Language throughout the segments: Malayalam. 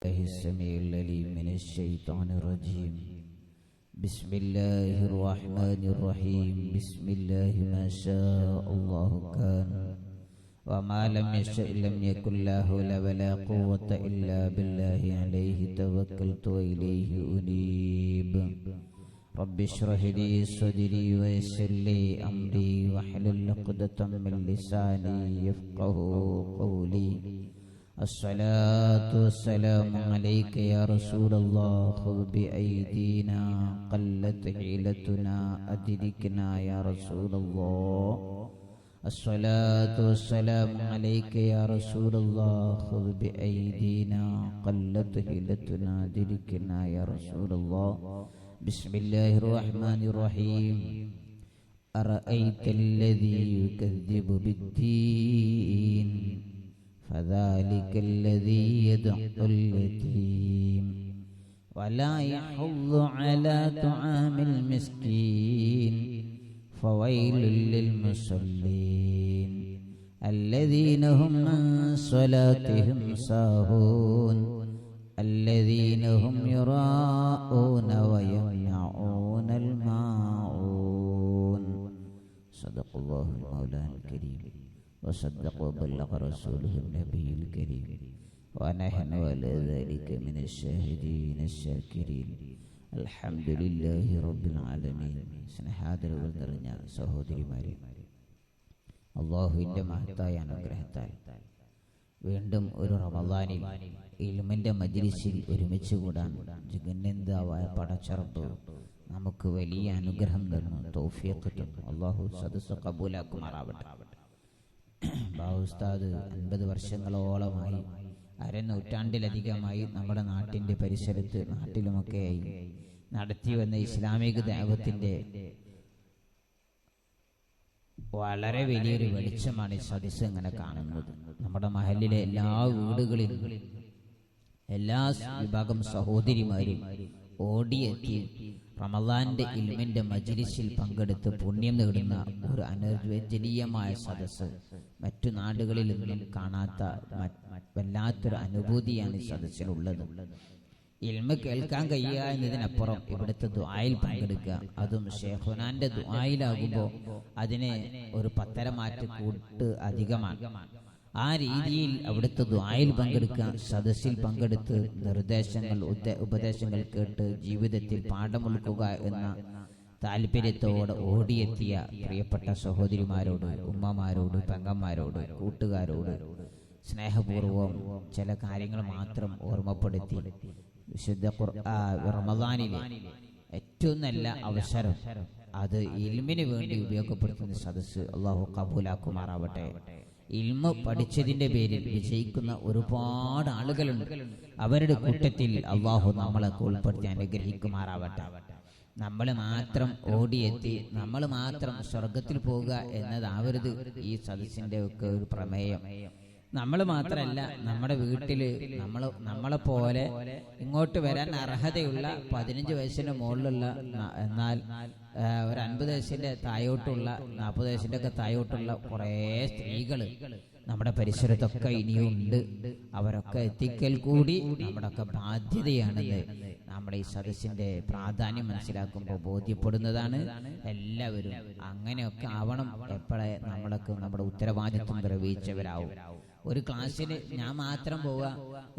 الله السميع العليم من الشيطان الرجيم. بسم الله الرحمن الرحيم. بسم الله ما شاء الله كان وما لم يشأ لم يكن لا حول ولا قوة إلا بالله عليه توكلت وإليه أنيب. رب اشرح لي صدري ويسر لي أمري واحلل عقدة من لساني يفقهوا قولي. الصلاة والسلام عليك يا رسول الله. خذ بأيدينا قلت حيلتنا أدركنا يا رسول الله. الصلاة والسلام عليك يا رسول الله. خذ بأيدينا قلت حيلتنا أدركنا يا رسول الله. بسم الله الرحمن الرحيم. أرأيت الذي يكذب بالدين فذلك الذي يدعو اليتيم ولا يحض على طعام المسكين فويل للمصلين الذين هم عن صلاتهم ساهون الذين هم يراءون ويمنعون الماعون. صدق الله المولى الكريم وصدق وبلغ رسوله النبي الكريم ونحن على ذلك من الشاهدين الشاكرين. الحمد لله رب العالمين. സ്നേഹാദരവുകൾ നിറഞ്ഞ സഹോദരിമാരെ, അല്ലാഹുവിന്റെ മഹത്തായ അനുഗ്രഹത്താൽ വീണ്ടും ഒരു റമളാനിൽ ഇൽമിന്റെ മജ്ലിസിൽ ഒരുമിച്ച് കൂടാൻ ജഗന്നന്ദാവായ പടച്ചറബ് നമുക്ക് വലിയ അനുഗ്രഹം തന്നു, തൗഫീഖ് തന്നു. അല്ലാഹു സദസ്സ് കബൂലാക്കുമാറാവട്ടെ. ഉസ്താദ് 50 വർഷങ്ങളോളമായി, അരനൂറ്റാണ്ടിലധികമായി നമ്മുടെ നാട്ടിൻ്റെ പരിസരത്ത് നാട്ടിലുമൊക്കെയായി നടത്തി വന്ന ഇസ്ലാമിക ദഅവത്തിന്റെ വളരെ വലിയൊരു വെളിച്ചമാണ് ഈ സദസ്സ് ഇങ്ങനെ കാണുന്നത്. നമ്മുടെ മഹല്ലിലെ എല്ലാ വീടുകളിലും എല്ലാ വിഭാഗം സഹോദരിമാരും ഓടിയെത്തി റമളാന്റെ ഇൽമിന്റെ മജ്ലിസിൽ പങ്കെടുത്ത് പുണ്യം നേടുന്ന ഒരു അനിർവചനീയമായ സദസ്സ്. മറ്റു നാടുകളിൽ നിന്നും കാണാത്ത വല്ലാത്തൊരു അനുഭൂതിയാണ് ഈ സദസ്സിലുള്ളത്. ഇൽമ കേൾക്കാൻ കഴിയുക എന്നതിനപ്പുറം ഇവിടുത്തെ ദുആയിൽ പങ്കെടുക്കുക, അതും ഷേഖുനാന്റെ ദുആയിലാകുമ്പോൾ അതിനെ ഒരു പത്തരമാറ്റ് കൂട്ട് അധികമാണ്. ആ രീതിയിൽ അവിടുത്തെ ദുആയിൽ പങ്കെടുക്കുക, സദസ്സിൽ പങ്കെടുത്ത് നിർദ്ദേശങ്ങൾ ഉപദേശങ്ങൾ കേട്ട് ജീവിതത്തിൽ പാഠം ഉൾക്കുക എന്ന താല്പര്യത്തോടെ ഓടിയെത്തിയ പ്രിയപ്പെട്ട സഹോദരിമാരോട്, ഉമ്മമാരോട്, പെങ്ങന്മാരോട്, കൂട്ടുകാരോട് സ്നേഹപൂർവം ചില കാര്യങ്ങൾ മാത്രം ഓർമ്മപ്പെടുത്തി വിശുദ്ധ റമളാനിലെ ഏറ്റവും നല്ല അവസരം അത് ഇൽമിന് വേണ്ടി ഉപയോഗപ്പെടുത്തുന്ന സദസ്സ് അല്ലാഹു കബൂലാക്കുമാറാവട്ടെ. ഇൽമ പഠിച്ചതിന്റെ പേരിൽ വിജയിക്കുന്ന ഒരുപാട് ആളുകളുണ്ട്. അവരുടെ കൂട്ടത്തിൽ അല്ലാഹു നമ്മളെ ഉൾപ്പെടുത്തി അനുഗ്രഹിക്കുമാറാവട്ടെ. നമ്മൾ മാത്രം ഓടിയെത്തി നമ്മൾ മാത്രം സ്വർഗത്തിൽ പോകുക എന്നതാവരുത് ഈ സദസ്സിന്റെ ഒക്കെ ഒരു പ്രമേയം. നമ്മൾ മാത്രമല്ല, നമ്മുടെ വീട്ടില് നമ്മളെ പോലെ ഇങ്ങോട്ട് വരാൻ അർഹതയുള്ള 15 വയസ്സിന് മുകളിലുള്ള, എന്നാൽ ഒരു 50 വയസ്സിന്റെ തായോട്ടുള്ള, 40 വയസ്സിന്റെ ഒക്കെ തായോട്ടുള്ള കുറേ സ്ത്രീകൾ നമ്മുടെ പരിസരത്തൊക്കെ ഇനിയുണ്ട്. അവരൊക്കെ എത്തിക്കൽ കൂടി നമ്മുടെയൊക്കെ ബാധ്യതയാണെന്ന് നമ്മുടെ ഈ സദസ്സിന്റെ പ്രാധാന്യം മനസ്സിലാക്കുമ്പോൾ ബോധ്യപ്പെടുന്നതാണ്. എല്ലാവരും അങ്ങനെയൊക്കെ ആവണം. എപ്പോഴേ നമ്മളൊക്കെ നമ്മുടെ ഉത്തരവാദിത്വം നിർവഹിച്ചവരാവും. ഒരു ക്ലാസ്സിന് ഞാൻ മാത്രം പോവുക,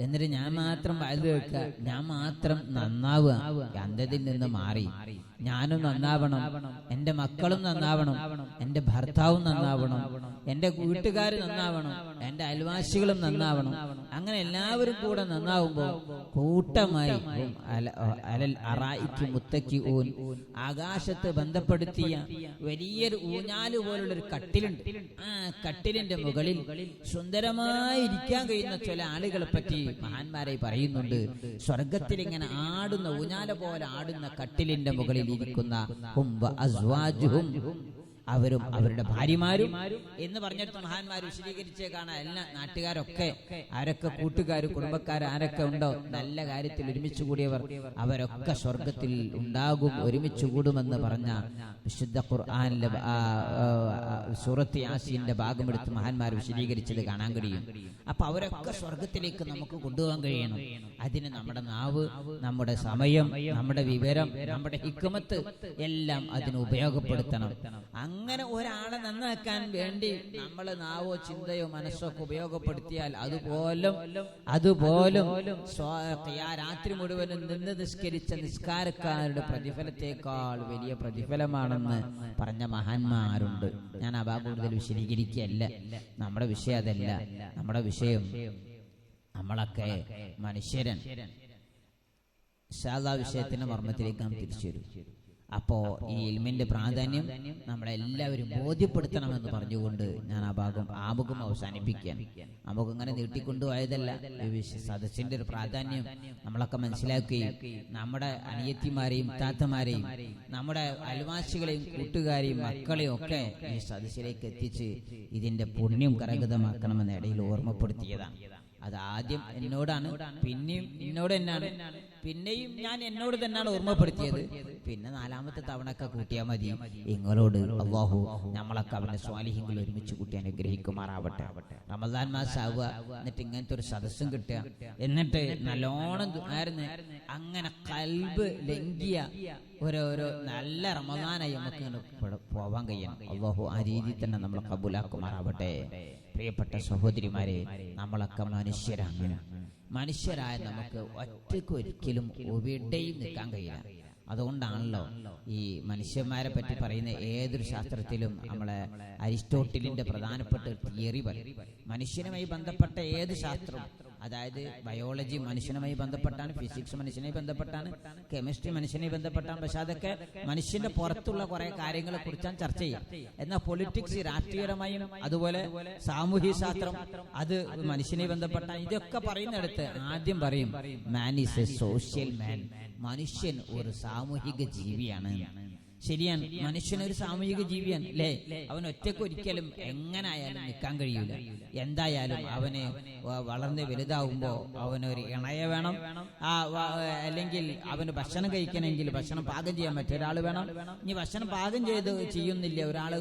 എന്നിട്ട് ഞാൻ മാത്രം വയത് കേൾക്കുക, ഞാൻ മാത്രം നന്നാവുക, അന്ധത്തിൽ നിന്ന് മാറി ഞാനും നന്നാവണം, എൻ്റെ മക്കളും നന്നാവണം, എൻ്റെ ഭർത്താവും നന്നാവണം, എൻ്റെ കൂട്ടുകാർ നന്നാവണം, എൻ്റെ അയൽവാസികളും നന്നാവണം. അങ്ങനെ എല്ലാവരും കൂടെ നന്നാവുമ്പോൾ കൂട്ടമായി ആകാശത്ത് ബന്ധപ്പെടുത്തിയ വലിയൊരു ഊഞ്ഞാല് പോലുള്ളൊരു കട്ടിലുണ്ട്. ആ കട്ടിലിന്റെ മുകളിൽ സുന്ദരമായി ഇരിക്കാൻ കഴിയുന്ന ചില ആളുകളെ പറ്റി മഹാന്മാരെ പറയുന്നുണ്ട്. സ്വർഗത്തിൽ ഇങ്ങനെ ആടുന്ന ഊഞ്ഞാല പോലെ ആടുന്ന കട്ടിലിന്റെ മുകളിൽ ഇരിക്കുന്ന അവരും അവരുടെ ഭാര്യമാരും എന്ന് പറഞ്ഞിടത്ത് മഹാന്മാർ വിശദീകരിച്ചേ കാണാം. എല്ലാ നാട്ടുകാരൊക്കെ ആരൊക്കെ കൂട്ടുകാർ കുടുംബക്കാർ ആരൊക്കെ ഉണ്ടോ നല്ല കാര്യത്തിൽ ഒരുമിച്ച് കൂടിയവർ അവരൊക്കെ സ്വർഗത്തിൽ ഉണ്ടാകും, ഒരുമിച്ച് കൂടുമെന്ന് പറഞ്ഞ വിശുദ്ധ ഖുർആനിലെ സൂറത്ത് യാസീന്റെ ഭാഗമെടുത്ത് മഹാന്മാർ വിശദീകരിച്ചത് കാണാൻ കഴിയും. അപ്പൊ അവരൊക്കെ സ്വർഗത്തിലേക്ക് നമുക്ക് കൊണ്ടുപോകാൻ കഴിയണം. അതിന് നമ്മുടെ നാവ്, നമ്മുടെ സമയം, നമ്മുടെ വിവരം, നമ്മുടെ ഹിക്മത്ത് എല്ലാം അതിന് ഉപയോഗപ്പെടുത്തണം. അങ്ങനെ ഒരാളെ നന്നാക്കാൻ വേണ്ടി നമ്മൾ നാവോ ചിന്തയോ മനസ്സോ ഒക്കെ ഉപയോഗപ്പെടുത്തിയാൽ അതുപോലും രാത്രി മുഴുവനും നിന്ന് നിസ്കരിച്ച നിസ്കാരക്കാരുടെ പ്രതിഫലത്തെക്കാൾ വലിയ പ്രതിഫലമാണെന്ന് പറഞ്ഞ മഹാന്മാരുണ്ട്. ഞാൻ ആ ഭാഗം കൂടുതൽ വിശദീകരിക്കുകയല്ല. നമ്മുടെ വിഷയം അതല്ല. നമ്മുടെ വിഷയം നമ്മളൊക്കെ മനുഷ്യരൻ. വിഷയത്തിന്റെ മർമ്മത്തിലേക്ക് നാം തിരിച്ചു വരും. അപ്പോ ഈ ഇൽമിന്റെ പ്രാധാന്യം നമ്മളെല്ലാവരും ബോധ്യപ്പെടുത്തണമെന്ന് പറഞ്ഞുകൊണ്ട് ഞാൻ ആ ഭാഗം ആമുഖം അവസാനിപ്പിക്കാൻ. നമുക്ക് ഇങ്ങനെ നീട്ടിക്കൊണ്ടുപോയതല്ല. സദസ്സിന്റെ ഒരു പ്രാധാന്യം നമ്മളൊക്കെ മനസ്സിലാക്കുകയും നമ്മുടെ അനിയത്തിമാരെയും താത്തമാരെയും നമ്മുടെ അയൽവാസികളെയും കൂട്ടുകാരെയും മക്കളെയും ഒക്കെ ഈ സദസ്സിലേക്ക് എത്തിച്ച് ഇതിന്റെ പുണ്യം കരഗതമാക്കണമെന്ന് ഇടയിൽ ഓർമ്മപ്പെടുത്തിയതാണ്. അത് ആദ്യം എന്നോടാണ്, പിന്നെയും എന്നോട് തന്നെയാണ്, പിന്നെയും ഞാൻ എന്നോട് തന്നെയാണ് ഓർമ്മപ്പെടുത്തിയത്. പിന്നെ നാലാമത്തെ തവണയൊക്കെ കൂട്ടിയാൽ മതി. നിങ്ങളോട് അല്ലാഹു നമ്മളൊക്കെ അവന്റെ സ്വാലിഹ്യങ്ങൾ ഒരുമിച്ച് കൂട്ടി അനുഗ്രഹിക്കുമാറാവട്ടെ. റമദാൻ മാസാവുക, എന്നിട്ട് ഇങ്ങനത്തെ ഒരു സദസ്സും കിട്ടുക, എന്നിട്ട് നല്ലോണം ആയിരുന്നു അങ്ങനെ കൽബ് ലംഘിയ ഓരോരോ നല്ല റമദാനായി നമുക്ക് പോവാൻ കഴിയണം. അല്ലാഹു ആ രീതിയിൽ തന്നെ നമ്മൾ കബൂലാക്കുമാറാവട്ടെ. പ്രിയപ്പെട്ട സഹോദരിമാരെ, നമ്മളൊക്കെ മനുഷ്യരാണ്. മനുഷ്യരായ നമുക്ക് ഒറ്റയ്ക്ക് ഒരിക്കലും എവിടെയും നിൽക്കാൻ കഴിയില്ല. അതുകൊണ്ടാണല്ലോ ഈ മനുഷ്യന്മാരെ പറ്റി പറയുന്ന ഏതൊരു ശാസ്ത്രത്തിലും നമ്മളെ അരിസ്റ്റോട്ടിലിന്റെ പ്രധാനപ്പെട്ട തിയറി പറയും. മനുഷ്യനുമായി ബന്ധപ്പെട്ട ഏത് ശാസ്ത്രം, അതായത് ബയോളജി മനുഷ്യനുമായി ബന്ധപ്പെട്ടാണ്, ഫിസിക്സ് മനുഷ്യനുമായി ബന്ധപ്പെട്ടാണ്, കെമിസ്ട്രി മനുഷ്യനുമായി ബന്ധപ്പെട്ടാണ്. പക്ഷെ അതൊക്കെ മനുഷ്യന്റെ പുറത്തുള്ള കുറെ കാര്യങ്ങളെ കുറിച്ചാണ് ചർച്ച ചെയ്യാം. എന്നാൽ പൊളിറ്റിക്സ് രാഷ്ട്രീയപരമായും അതുപോലെ സാമൂഹ്യ ശാസ്ത്രം അത് മനുഷ്യനുമായി ബന്ധപ്പെട്ടാണ്. ഇതൊക്കെ പറയുന്നിടത്ത് ആദ്യം പറയും മാൻ ഈസ് എ സോഷ്യൽ മാൻ. മനുഷ്യൻ ഒരു സാമൂഹിക ജീവിയാണ്. ശരിയാണ്, മനുഷ്യനൊരു സാമൂഹിക ജീവിയാണ് അല്ലേ. അവൻ ഒറ്റയ്ക്ക് ഒരിക്കലും എങ്ങനായാലും നിൽക്കാൻ കഴിയൂല. എന്തായാലും അവന് വളർന്ന് വലുതാവുമ്പോ അവനൊരു ഇണയെ വേണം, അല്ലെങ്കിൽ അവന് ഭക്ഷണം കഴിക്കണമെങ്കിൽ ഭക്ഷണം പാകം ചെയ്യാൻ മറ്റൊരാൾ വേണം. ഇനി ഭക്ഷണം പാകം ചെയ്യുന്നില്ല, ഒരാൾ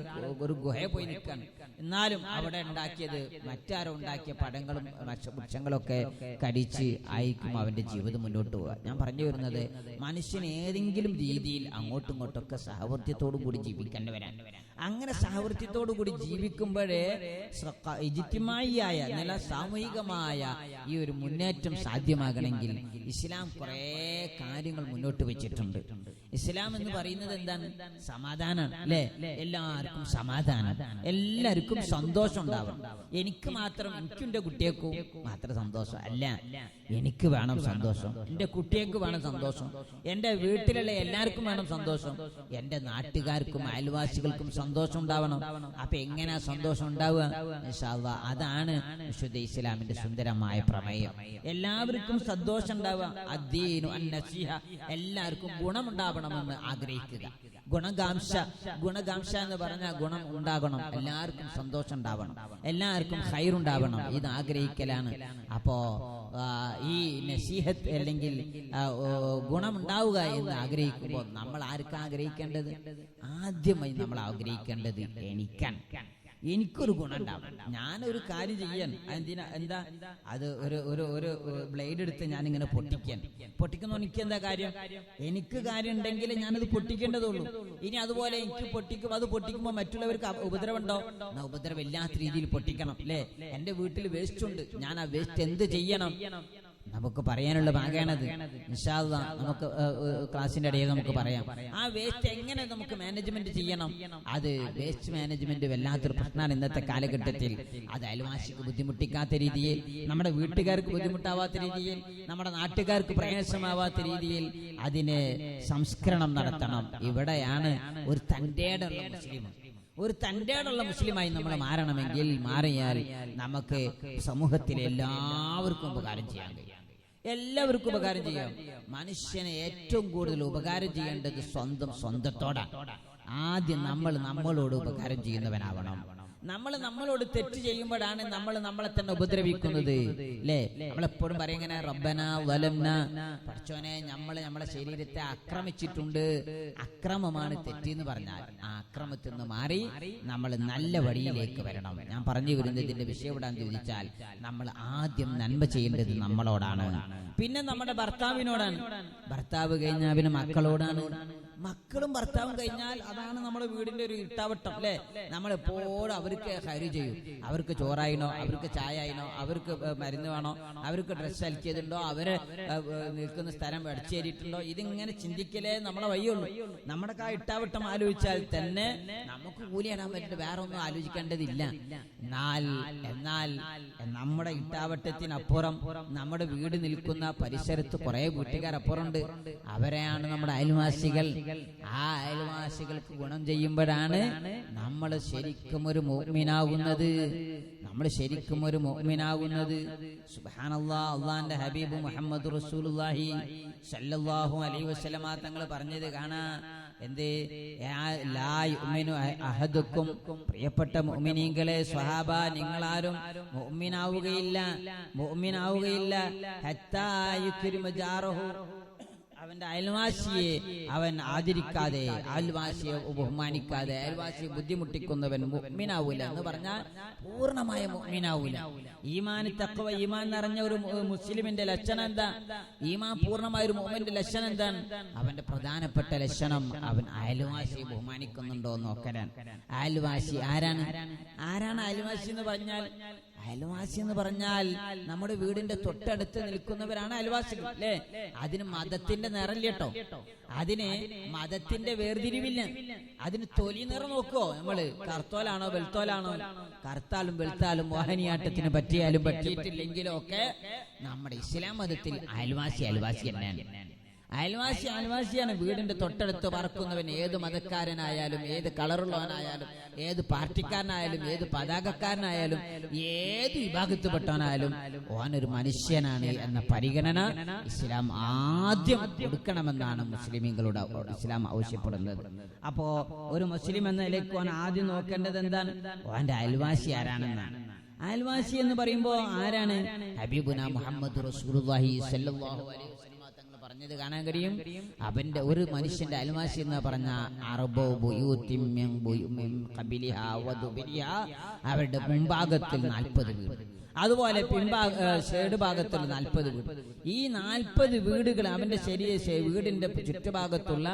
ഒരു ഗുഹയിൽ പോയി നിൽക്കാൻ, എന്നാലും അവിടെ ഉണ്ടാക്കിയത് മറ്റാരോ ഉണ്ടാക്കിയ പഴങ്ങളും വൃക്ഷങ്ങളൊക്കെ കടിച്ച് ആയിരിക്കും അവന്റെ ജീവിതം മുന്നോട്ട് പോവുക. ഞാൻ പറഞ്ഞു വരുന്നത് മനുഷ്യൻ ഏതെങ്കിലും രീതിയിൽ അങ്ങോട്ടും ഇങ്ങോട്ടൊക്കെ സഹവർത്തിയത്തോടു കൂടി ജീവിക്കേണ്ടവരാണ്. അങ്ങനെ സഹവർത്തിയത്തോടു കൂടി ജീവിക്കുമ്പോഴേ ഇജ്തിമായിയായ നില സാമൂഹികമായ ഈ ഒരു മുന്നേറ്റം സാധ്യമാകണമെങ്കിൽ ഇസ്ലാം കുറെ കാര്യങ്ങൾ മുന്നോട്ട് വെച്ചിട്ടുണ്ട്. ഇസ്ലാം എന്ന് പറയുന്നത് എന്താണ്? സമാധാനം അല്ലേ. എല്ലാവർക്കും സമാധാനം, എല്ലാവർക്കും സന്തോഷം ഉണ്ടാവണം. എനിക്ക് മാത്രം, എനിക്കും എന്റെ കുട്ടിയേക്കും മാത്രം സന്തോഷം അല്ല, എനിക്ക് വേണം സന്തോഷം, എന്റെ കുട്ടിയേക്ക് വേണം സന്തോഷം, എന്റെ വീട്ടിലുള്ള എല്ലാവർക്കും വേണം സന്തോഷം, എന്റെ നാട്ടുകാർക്കും അയൽവാസികൾക്കും സന്തോഷം ഉണ്ടാവണം. അപ്പൊ എങ്ങനെയാ സന്തോഷം ഉണ്ടാവുക? ഇൻഷാ അല്ലാഹ് അതാണ് വിശുദ്ധ ഇസ്ലാമിന്റെ സുന്ദരമായ പ്രമേയം. എല്ലാവർക്കും സന്തോഷം ഉണ്ടാവുക, അദ്ദീനു അന്നസിഹ, എല്ലാവർക്കും ഗുണമുണ്ടാവണമെന്ന് ആഗ്രഹിക്കുക. ഗുണകാംക്ഷ എന്ന് പറഞ്ഞാൽ ഗുണം ഉണ്ടാകണം, എല്ലാവർക്കും സന്തോഷം ഉണ്ടാവണം, എല്ലാവർക്കും ഖൈറുണ്ടാവണം, ഇത് ആഗ്രഹിക്കലാണ്. അപ്പോ ഈ നസീഹത്ത് അല്ലെങ്കിൽ ഗുണമുണ്ടാവുക എന്ന് ആഗ്രഹിക്കുമ്പോൾ നമ്മൾ ആർക്കാ ആഗ്രഹിക്കേണ്ടത്? ആദ്യമായി നമ്മൾ ആഗ്രഹിക്കേണ്ടത് എനിക്കൊരു ഗുണം ഉണ്ടാവും, ഞാനൊരു കാര്യം ചെയ്യാൻ. എന്താ അത്? ഒരു ബ്ലേഡ് എടുത്ത് ഞാനിങ്ങനെ പൊട്ടിക്കുന്ന എനിക്ക് എന്താ കാര്യം? എനിക്ക് കാര്യം ഉണ്ടെങ്കിൽ ഞാനത് പൊട്ടിക്കേണ്ടതുള്ളൂ. ഇനി അതുപോലെ എനിക്ക് പൊട്ടിക്കുമ്പോൾ മറ്റുള്ളവർക്ക് ഉപദ്രവം ഉണ്ടോ? ഉപദ്രവം ഇല്ലാത്ത രീതിയിൽ പൊട്ടിക്കണം അല്ലേ. എന്റെ വീട്ടിൽ വേസ്റ്റ് ഉണ്ട്, ഞാൻ ആ വേസ്റ്റ് എന്ത് ചെയ്യണം? നമുക്ക് പറയാനുള്ള ഭാഗമാണത്. ഇൻഷാ അല്ലാഹ് നമുക്ക് ക്ലാസിന്റെ ഇടയിൽ നമുക്ക് പറയാം. ആ വേസ്റ്റ് എങ്ങനെ നമുക്ക് മാനേജ്മെന്റ് ചെയ്യണം? അത് വേസ്റ്റ് മാനേജ്മെന്റ് വല്ലാത്തൊരു പ്രശ്നമാണ് ഇന്നത്തെ കാലഘട്ടത്തിൽ. അത് അയൽവാസിക്ക് ബുദ്ധിമുട്ടിക്കാത്ത രീതിയിൽ, നമ്മുടെ വീട്ടുകാർക്ക് ബുദ്ധിമുട്ടാവാത്ത രീതിയിൽ, നമ്മുടെ നാട്ടുകാർക്ക് പ്രയാസമാവാത്ത രീതിയിൽ അതിന് സംസ്കരണം നടത്തണം. ഇവിടെയാണ് ഒരു ഒരു തന്റേടുള്ള മുസ്ലിമായി നമ്മൾ മാറിയാൽ നമുക്ക് സമൂഹത്തിലെ എല്ലാവർക്കും ഉപകാരം ചെയ്യാൻ കഴിയും. എല്ലാവർക്കും ഉപകാരം ചെയ്യാം. മനുഷ്യനെ ഏറ്റവും കൂടുതൽ ഉപകാരം ചെയ്യേണ്ടത് സ്വന്തത്തോടാണ്. ആദ്യം നമ്മളോട് ഉപകാരം ചെയ്യുന്നവനാവണം. നമ്മളോട് തെറ്റ് ചെയ്യുമ്പോഴാണ് നമ്മളെ തന്നെ ഉപദ്രവിക്കുന്നത്. അല്ലേ? നമ്മളെപ്പോഴും പറയും ഇങ്ങനെ, റബ്ബന വലംന, പഠിച്ചോനെ നമ്മളെ ശരീരത്തെ ആക്രമിച്ചിട്ടുണ്ട്. അക്രമമാണ് തെറ്റെന്ന് പറഞ്ഞാൽ ആ അക്രമത്തിൽ നിന്ന് മാറി നമ്മൾ നല്ല വഴിയിലേക്ക് വരണം. ഞാൻ പറഞ്ഞു വരുന്നത് ഇതിന്റെ വിഷയം എവിടാന്ന് ചോദിച്ചാൽ, നമ്മൾ ആദ്യം നന്മ ചെയ്യേണ്ടത് നമ്മളോടാണ്, പിന്നെ നമ്മുടെ ഭർത്താവിനോടാണ്, ഭർത്താവ് കഴിഞ്ഞാൽ പിന്നെ മക്കളോടാണ്, മക്കളും ഭർത്താവും കഴിഞ്ഞാൽ അതാണ് നമ്മുടെ വീടിന്റെ ഒരു ഇട്ടാവട്ടം. അല്ലെ? നമ്മളെപ്പോഴും അവർക്ക് ഹരി ചെയ്യും. അവർക്ക് ചോറായിനോ, അവർക്ക് ചായ ആയിനോ, അവർക്ക് മരുന്ന് വേണോ, അവർക്ക് ഡ്രസ്സ് അലക്കിയതുണ്ടോ, അവരെ നിൽക്കുന്ന സ്ഥലം അടിച്ചേരിയിട്ടുണ്ടോ, ഇതിങ്ങനെ ചിന്തിക്കലേ നമ്മളെ വയ്യുള്ളൂ. നമ്മുടെ ആ ഇട്ടാവട്ടം ആലോചിച്ചാൽ തന്നെ നമുക്ക് കൂലി ഇടാൻ പറ്റില്ല, വേറെ ഒന്നും ആലോചിക്കേണ്ടതില്ല. എന്നാൽ നമ്മുടെ ഇട്ടാവട്ടത്തിനപ്പുറം നമ്മുടെ വീട് നിൽക്കുന്ന പരിസരത്ത് കുറെ വീട്ടുകാരപ്പുറമുണ്ട്. അവരെയാണ് നമ്മുടെ അയൽവാസികൾ. ആ അയൽവാസികൾക്ക് ഗുണം ചെയ്യുമ്പോഴാണ് നമ്മൾ ശരിക്കും ഒരു മുഅ്മിനാകുന്നത്. സുബ്ഹാനല്ലാഹ്. അല്ലാഹുവിന്റെ ഹബീബ് മുഹമ്മദ് റസൂലുള്ളാഹി സ്വല്ലല്ലാഹു അലൈഹി വസല്ലമ തങ്ങൾ പറഞ്ഞത് കാണാ, എന്തേ? ലാ യുഅ്മിനു അഹദുക്കും, പ്രിയപ്പെട്ട മുഅ്മിനീങ്ങളെ, സ്വഹാബ, നിങ്ങളാരും മുഅ്മിനാവുകയില്ല ഹത്താ യുക്രിമ ജാറഹു, അവന്റെ അയൽവാസിയെ അവൻ ആദരിക്കാതെ, അയൽവാസിയെ ബഹുമാനിക്കാതെ, അയൽവാസിയെ ബുദ്ധിമുട്ടിക്കുന്നവൻ മുഅ്മിനാവൂല എന്ന് പറഞ്ഞാൽ പൂർണ്ണമായ മുഅ്മിനാവൂല. ഈമാൻ തഖ്വ, ഈമാൻ നിറഞ്ഞ ഒരു മുസ്ലിമിന്റെ ലക്ഷണം എന്താ? ഈമാൻ പൂർണ്ണമായ ഒരു മുഅ്മിന്റെ ലക്ഷണം എന്താണ്? അവന്റെ പ്രധാനപ്പെട്ട ലക്ഷണം അവൻ അയൽവാസിയെ ബഹുമാനിക്കുന്നുണ്ടോ നോക്കലാണ്. അയൽവാസി ആരാണ്? അയൽവാസി എന്ന് പറഞ്ഞാൽ? അയൽവാസി എന്ന് പറഞ്ഞാൽ നമ്മുടെ വീടിന്റെ തൊട്ടടുത്ത് നിൽക്കുന്നവരാണ് അയൽവാസികൾ. അല്ലെ? അതിന് മതത്തിന്റെ നിറല്ലേട്ടോ, അതിന് മതത്തിന്റെ വേർതിരിവില്ല. അതിന് തൊലി നിറം നോക്കുവോ നമ്മള്? കറുത്തോലാണോ വെളുത്തോലാണോ? കറുത്താലും വെളുത്താലും മോഹിനിയാട്ടത്തിന് പറ്റിയാലും പറ്റിയിട്ടില്ലെങ്കിലും ഒക്കെ നമ്മുടെ ഇസ്ലാം മതത്തിൽ അയൽവാസി തന്നെയാണ്. അയൽവാസിയാണ്. വീടിന്റെ തൊട്ടടുത്ത് പറക്കുന്നവൻ ഏത് മതക്കാരനായാലും, ഏത് കളറുള്ളവനായാലും, ഏത് പാർട്ടിക്കാരനായാലും, ഏത് പതാകക്കാരനായാലും, ഏത് വിഭാഗത്തിൽപ്പെട്ടവനായാലും ഓനൊരു മനുഷ്യനാണ് എന്ന പരിഗണന ഇസ്ലാം ആദ്യം കൊടുക്കണമെന്നാണ് മുസ്ലിമീങ്ങളോട് ഇസ്ലാം ആവശ്യപ്പെടുന്നത്. അപ്പോ ഒരു മുസ്ലിം എന്ന നിലയ്ക്ക് ഓൻ ആദ്യം നോക്കേണ്ടത് എന്താണ്? ഓന്റെ അയൽവാസി ആരാണെന്നാണ്. അയൽവാസി എന്ന് പറയുമ്പോ ആരാണ്? ഹബീബുന മുഹമ്മദ് റസൂലുള്ളാഹി സ്വല്ലല്ലാഹു അലൈഹി വസല്ലം പറഞ്ഞത് കാണാൻ കഴിയും. അവന്റെ ഒരു മനുഷ്യന്റെ അയൽവാസി എന്ന് പറഞ്ഞ അവരുടെ മുൻഭാഗത്തിൽ 40 വീട്, അതുപോലെ സൈഡ് ഭാഗത്തുള്ള 40 വീട്. ഈ 40 വീടുകൾ അവന്റെ വീടിന്റെ ചുറ്റുഭാഗത്തുള്ള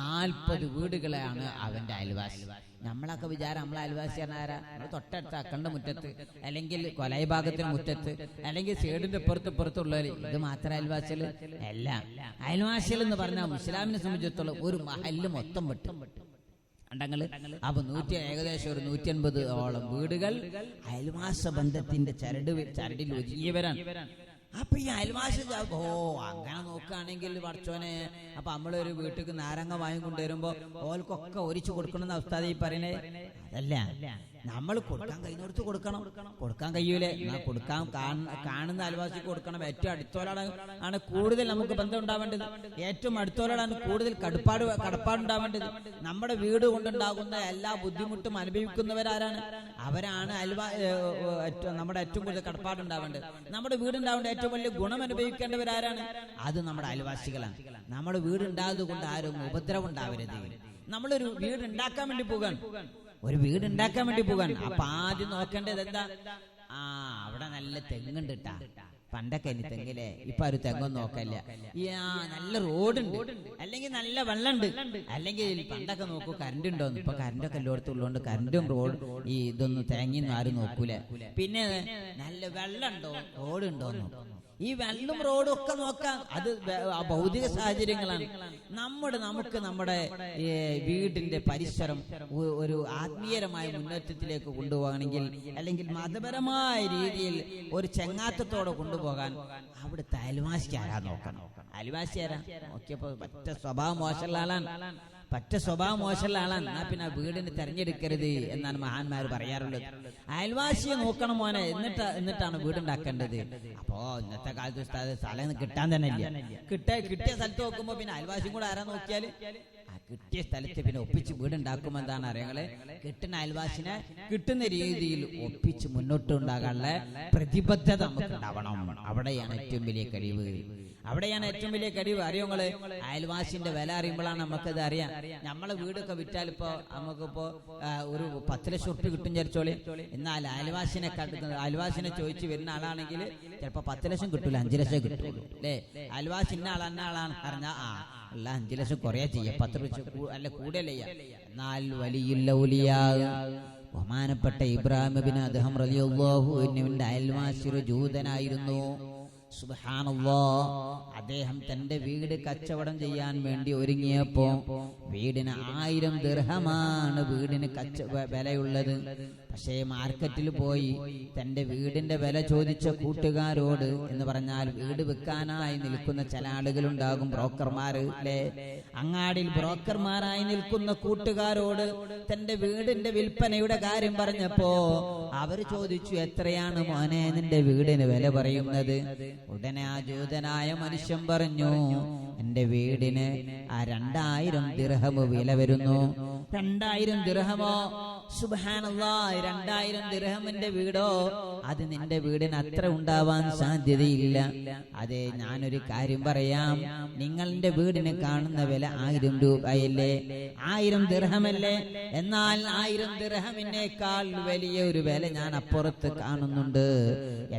40 വീടുകളെയാണ് അവന്റെ അയൽവാസി. നമ്മളൊക്കെ വിചാരം നമ്മളെ അയൽവാസി ആരാ? തൊട്ടടുത്ത അക്കണ്ട മുറ്റത്ത്, അല്ലെങ്കിൽ കൊലൈ ഭാഗത്തിന് മുറ്റത്ത്, അല്ലെങ്കിൽ സൈഡിന്റെ ഇപ്പുറത്തുള്ളവര്, ഇത് മാത്രം അയൽവാസികൾ അല്ല. അയൽവാസികൾ എന്ന് പറഞ്ഞാൽ ഇസ്ലാമിനെ സംബന്ധിച്ചിടത്തോളം ഒരു മഹല്ല് മൊത്തം വെട്ടും ഉണ്ടെങ്കിൽ അപ്പൊ ഏകദേശം ഒരു 150ഓളം വീടുകൾ അയൽവാസ ബന്ധത്തിന്റെ ചരടിൽ ഒതുങ്ങിയവരാണ്. അപ്പൊ ഈ അയൽവാസി അങ്ങനെ നോക്കുകയാണെങ്കിൽ പഠിച്ചോനെ, അപ്പൊ നമ്മളൊരു വീട്ടിൽ നാരങ്ങ വാങ്ങിക്കൊണ്ടുവരുമ്പോ ഓൽക്കൊക്കെ ഒരിച്ചു കൊടുക്കണമെന്ന അവസ്ഥ ഈ പറയണേ. അതല്ല, നമ്മൾ കൊടുക്കാൻ കഴിയുന്നിടത്ത് കൊടുക്കാൻ കഴിയൂലേ? കാണുന്ന അയൽവാസിക്ക് കൊടുക്കണം. ഏറ്റവും അടുത്തോലാണ് കൂടുതൽ നമുക്ക് ബന്ധം ഉണ്ടാവേണ്ടത്, ഏറ്റവും അടുത്തോലാണ് കൂടുതൽ കടപ്പാടുണ്ടാവേണ്ടത്. നമ്മുടെ വീട് കൊണ്ടുണ്ടാകുന്ന എല്ലാ ബുദ്ധിമുട്ടും അനുഭവിക്കുന്നവരാരാണ്? അവരാണ് നമ്മുടെ ഏറ്റവും കൂടുതൽ കടപ്പാടുണ്ടാവേണ്ടത്. നമ്മുടെ വീടുണ്ടാവേണ്ട ഏറ്റവും വലിയ ഗുണം അനുഭവിക്കേണ്ടവരാരാണ്? അത് നമ്മുടെ അയൽവാസികളാണ്. നമ്മുടെ വീടുണ്ടായത് കൊണ്ട് ആരും ഉപദ്രവം ഉണ്ടാവരുത്. നമ്മളൊരു വീടുണ്ടാക്കാൻ വേണ്ടി പോകാൻ അപ്പൊ ആദ്യം നോക്കേണ്ടത് എന്താ? അവിടെ നല്ല തെങ്ങുണ്ട് ട്ടാ. പണ്ടൊക്കെ ഇനി തെങ്ങിലെ, ഇപ്പൊ ഒരു തെങ്ങൊന്നും നോക്കല്ല. നല്ല റോഡുണ്ട്, അല്ലെങ്കിൽ നല്ല വെള്ളമുണ്ട്, അല്ലെങ്കിൽ പണ്ടൊക്കെ നോക്കൂ കറണ്ട് ഉണ്ടോന്ന്. ഇപ്പൊ കറണ്ടൊക്കെ എല്ലായിടത്തും ഉള്ളതുകൊണ്ട് കറണ്ടും റോഡ് ഇതൊന്നും തേങ്ങിയൊന്നും ആരും നോക്കൂല. പിന്നെ നല്ല വെള്ളമുണ്ടോ റോഡുണ്ടോന്ന്. ഈ വെള്ളം റോഡും ഒക്കെ നോക്കാം. അത് ഭൗതിക സാഹചര്യങ്ങളാണ്. നമുക്ക് നമ്മുടെ വീടിന്റെ പരിസരം ഒരു ആത്മീയമായ മുന്നേറ്റത്തിലേക്ക് കൊണ്ടുപോകണമെങ്കിൽ, അല്ലെങ്കിൽ മതപരമായ രീതിയിൽ ഒരു ചെങ്ങാത്തത്തോടെ കൊണ്ടുപോകാൻ അവിടുത്തെ അയൽവാസി ആരാ നോക്കണം. അയൽവാസി ആരാ നോക്കിയപ്പോ പറ്റ സ്വഭാവം മോശമുള്ള ആളാണ്. എന്നാ പിന്നെ വീടിന് തെരഞ്ഞെടുക്കരുത് എന്നാണ് മഹാന്മാർ പറയാറുള്ളത്. അയൽവാസിയെ നോക്കണം മോനെ, എന്നിട്ടാണ് വീടുണ്ടാക്കേണ്ടത്. അപ്പോ ഇന്നത്തെ കാലത്ത് സ്ഥലം കിട്ടാൻ തന്നെ ഇല്ല. കിട്ടിയ സ്ഥലത്ത് നോക്കുമ്പോ പിന്നെ അയൽവാസിയും കൂടെ ആരാ നോക്കിയാല് കിട്ടിയ സ്ഥലത്ത് പിന്നെ ഒപ്പിച്ച് വീടുണ്ടാക്കുമ്പോൾ എന്താണ് അറിയാങ്ങളെ, കിട്ടുന്ന അയൽവാസിനെ കിട്ടുന്ന രീതിയിൽ ഒപ്പിച്ച് മുന്നോട്ട് ഉണ്ടാകാനുള്ള പ്രതിബദ്ധത നമുക്ക് ഉണ്ടാവണം. അവിടെയാണ് ഏറ്റവും വലിയ കഴിവ്. അവിടെയാണ് ഏറ്റവും വലിയ കഴിവ്. അറിയോങ്ങള്, അയൽവാസിന്റെ വില അറിയുമ്പോഴാണ് നമുക്കത് അറിയാം. നമ്മളെ വീടൊക്കെ വിറ്റാൽ ഇപ്പൊ നമുക്കിപ്പോ ഒരു 10 ലക്ഷം ഉറുപ്പിക കിട്ടും വിചാരിച്ചോളി. എന്നാൽ അയൽവാസിനെ ചോദിച്ചു വരുന്ന ആളാണെങ്കിൽ ചിലപ്പോ 10 ലക്ഷം കിട്ടൂല, 5 ലക്ഷം കിട്ടുള്ളൂ അല്ലേ. അയൽവാസി ഇന്ന ആളാണ് പറഞ്ഞാൽ അല്ല 5 ലക്ഷം കുറയാ ചെയ്യാം, 10 ലക്ഷം അല്ല കൂടുതലേ. എന്നാൽ വലിയ ബഹുമാനപ്പെട്ട ഇബ്രാഹിം ഇബ്നു അദ്ഹം റളിയല്ലാഹു അൻഹുവിന്റെ അയൽവാസി ഒരു ജൂതനായിരുന്നു. സുബ്ഹാനല്ലാഹ്. അദ്ദേഹം തന്റെ വീട് കച്ചവടം ചെയ്യാൻ വേണ്ടി ഒരുങ്ങിയപ്പോ വീടിന് 1000 ദിർഹമാണ് വീടിന് വിലയുള്ളത്. പക്ഷേ മാർക്കറ്റിൽ പോയി തന്റെ വീടിന്റെ വില ചോദിച്ച കൂട്ടുകാരോട്, എന്ന് പറഞ്ഞാൽ വീട് വിൽക്കാനായി നിൽക്കുന്ന ചില ആളുകളുണ്ടാകും, ബ്രോക്കർമാർ അല്ലേ, അങ്ങാടിയിൽ ബ്രോക്കർമാരായി നിൽക്കുന്ന കൂട്ടുകാരോട് തന്റെ വീടിന്റെ വിൽപ്പനയുടെ കാര്യം പറഞ്ഞപ്പോ അവര് ചോദിച്ചു, എത്രയാണ് മോനെ നിന്റെ വീടിന് വില പറയുന്നത്? ഉടനെ ആ ജൂതനായ മനുഷ്യൻ പറഞ്ഞു, എന്റെ വീടിന് 2000 ദിർഹം വില വരുന്നു. 2000 ദിർഹമോ? സുബ്ഹാനല്ലാഹ്, 2000 ദിർഹമിന്റെ വീടോ? അത് നിന്റെ വീടിന് അത്ര ഉണ്ടാവാൻ സാധ്യതയില്ല. അതെ, ഞാനൊരു കാര്യം പറയാം, നിങ്ങളുടെ വീടിന് കാണുന്ന വില 1000 രൂപയല്ലേ, 1000 ദിർഹമല്ലേ? എന്നാൽ 1000 ദിർഹമിനേക്കാൾ വലിയ ഒരു വില ഞാൻ അപ്പുറത്ത് കാണുന്നുണ്ട്.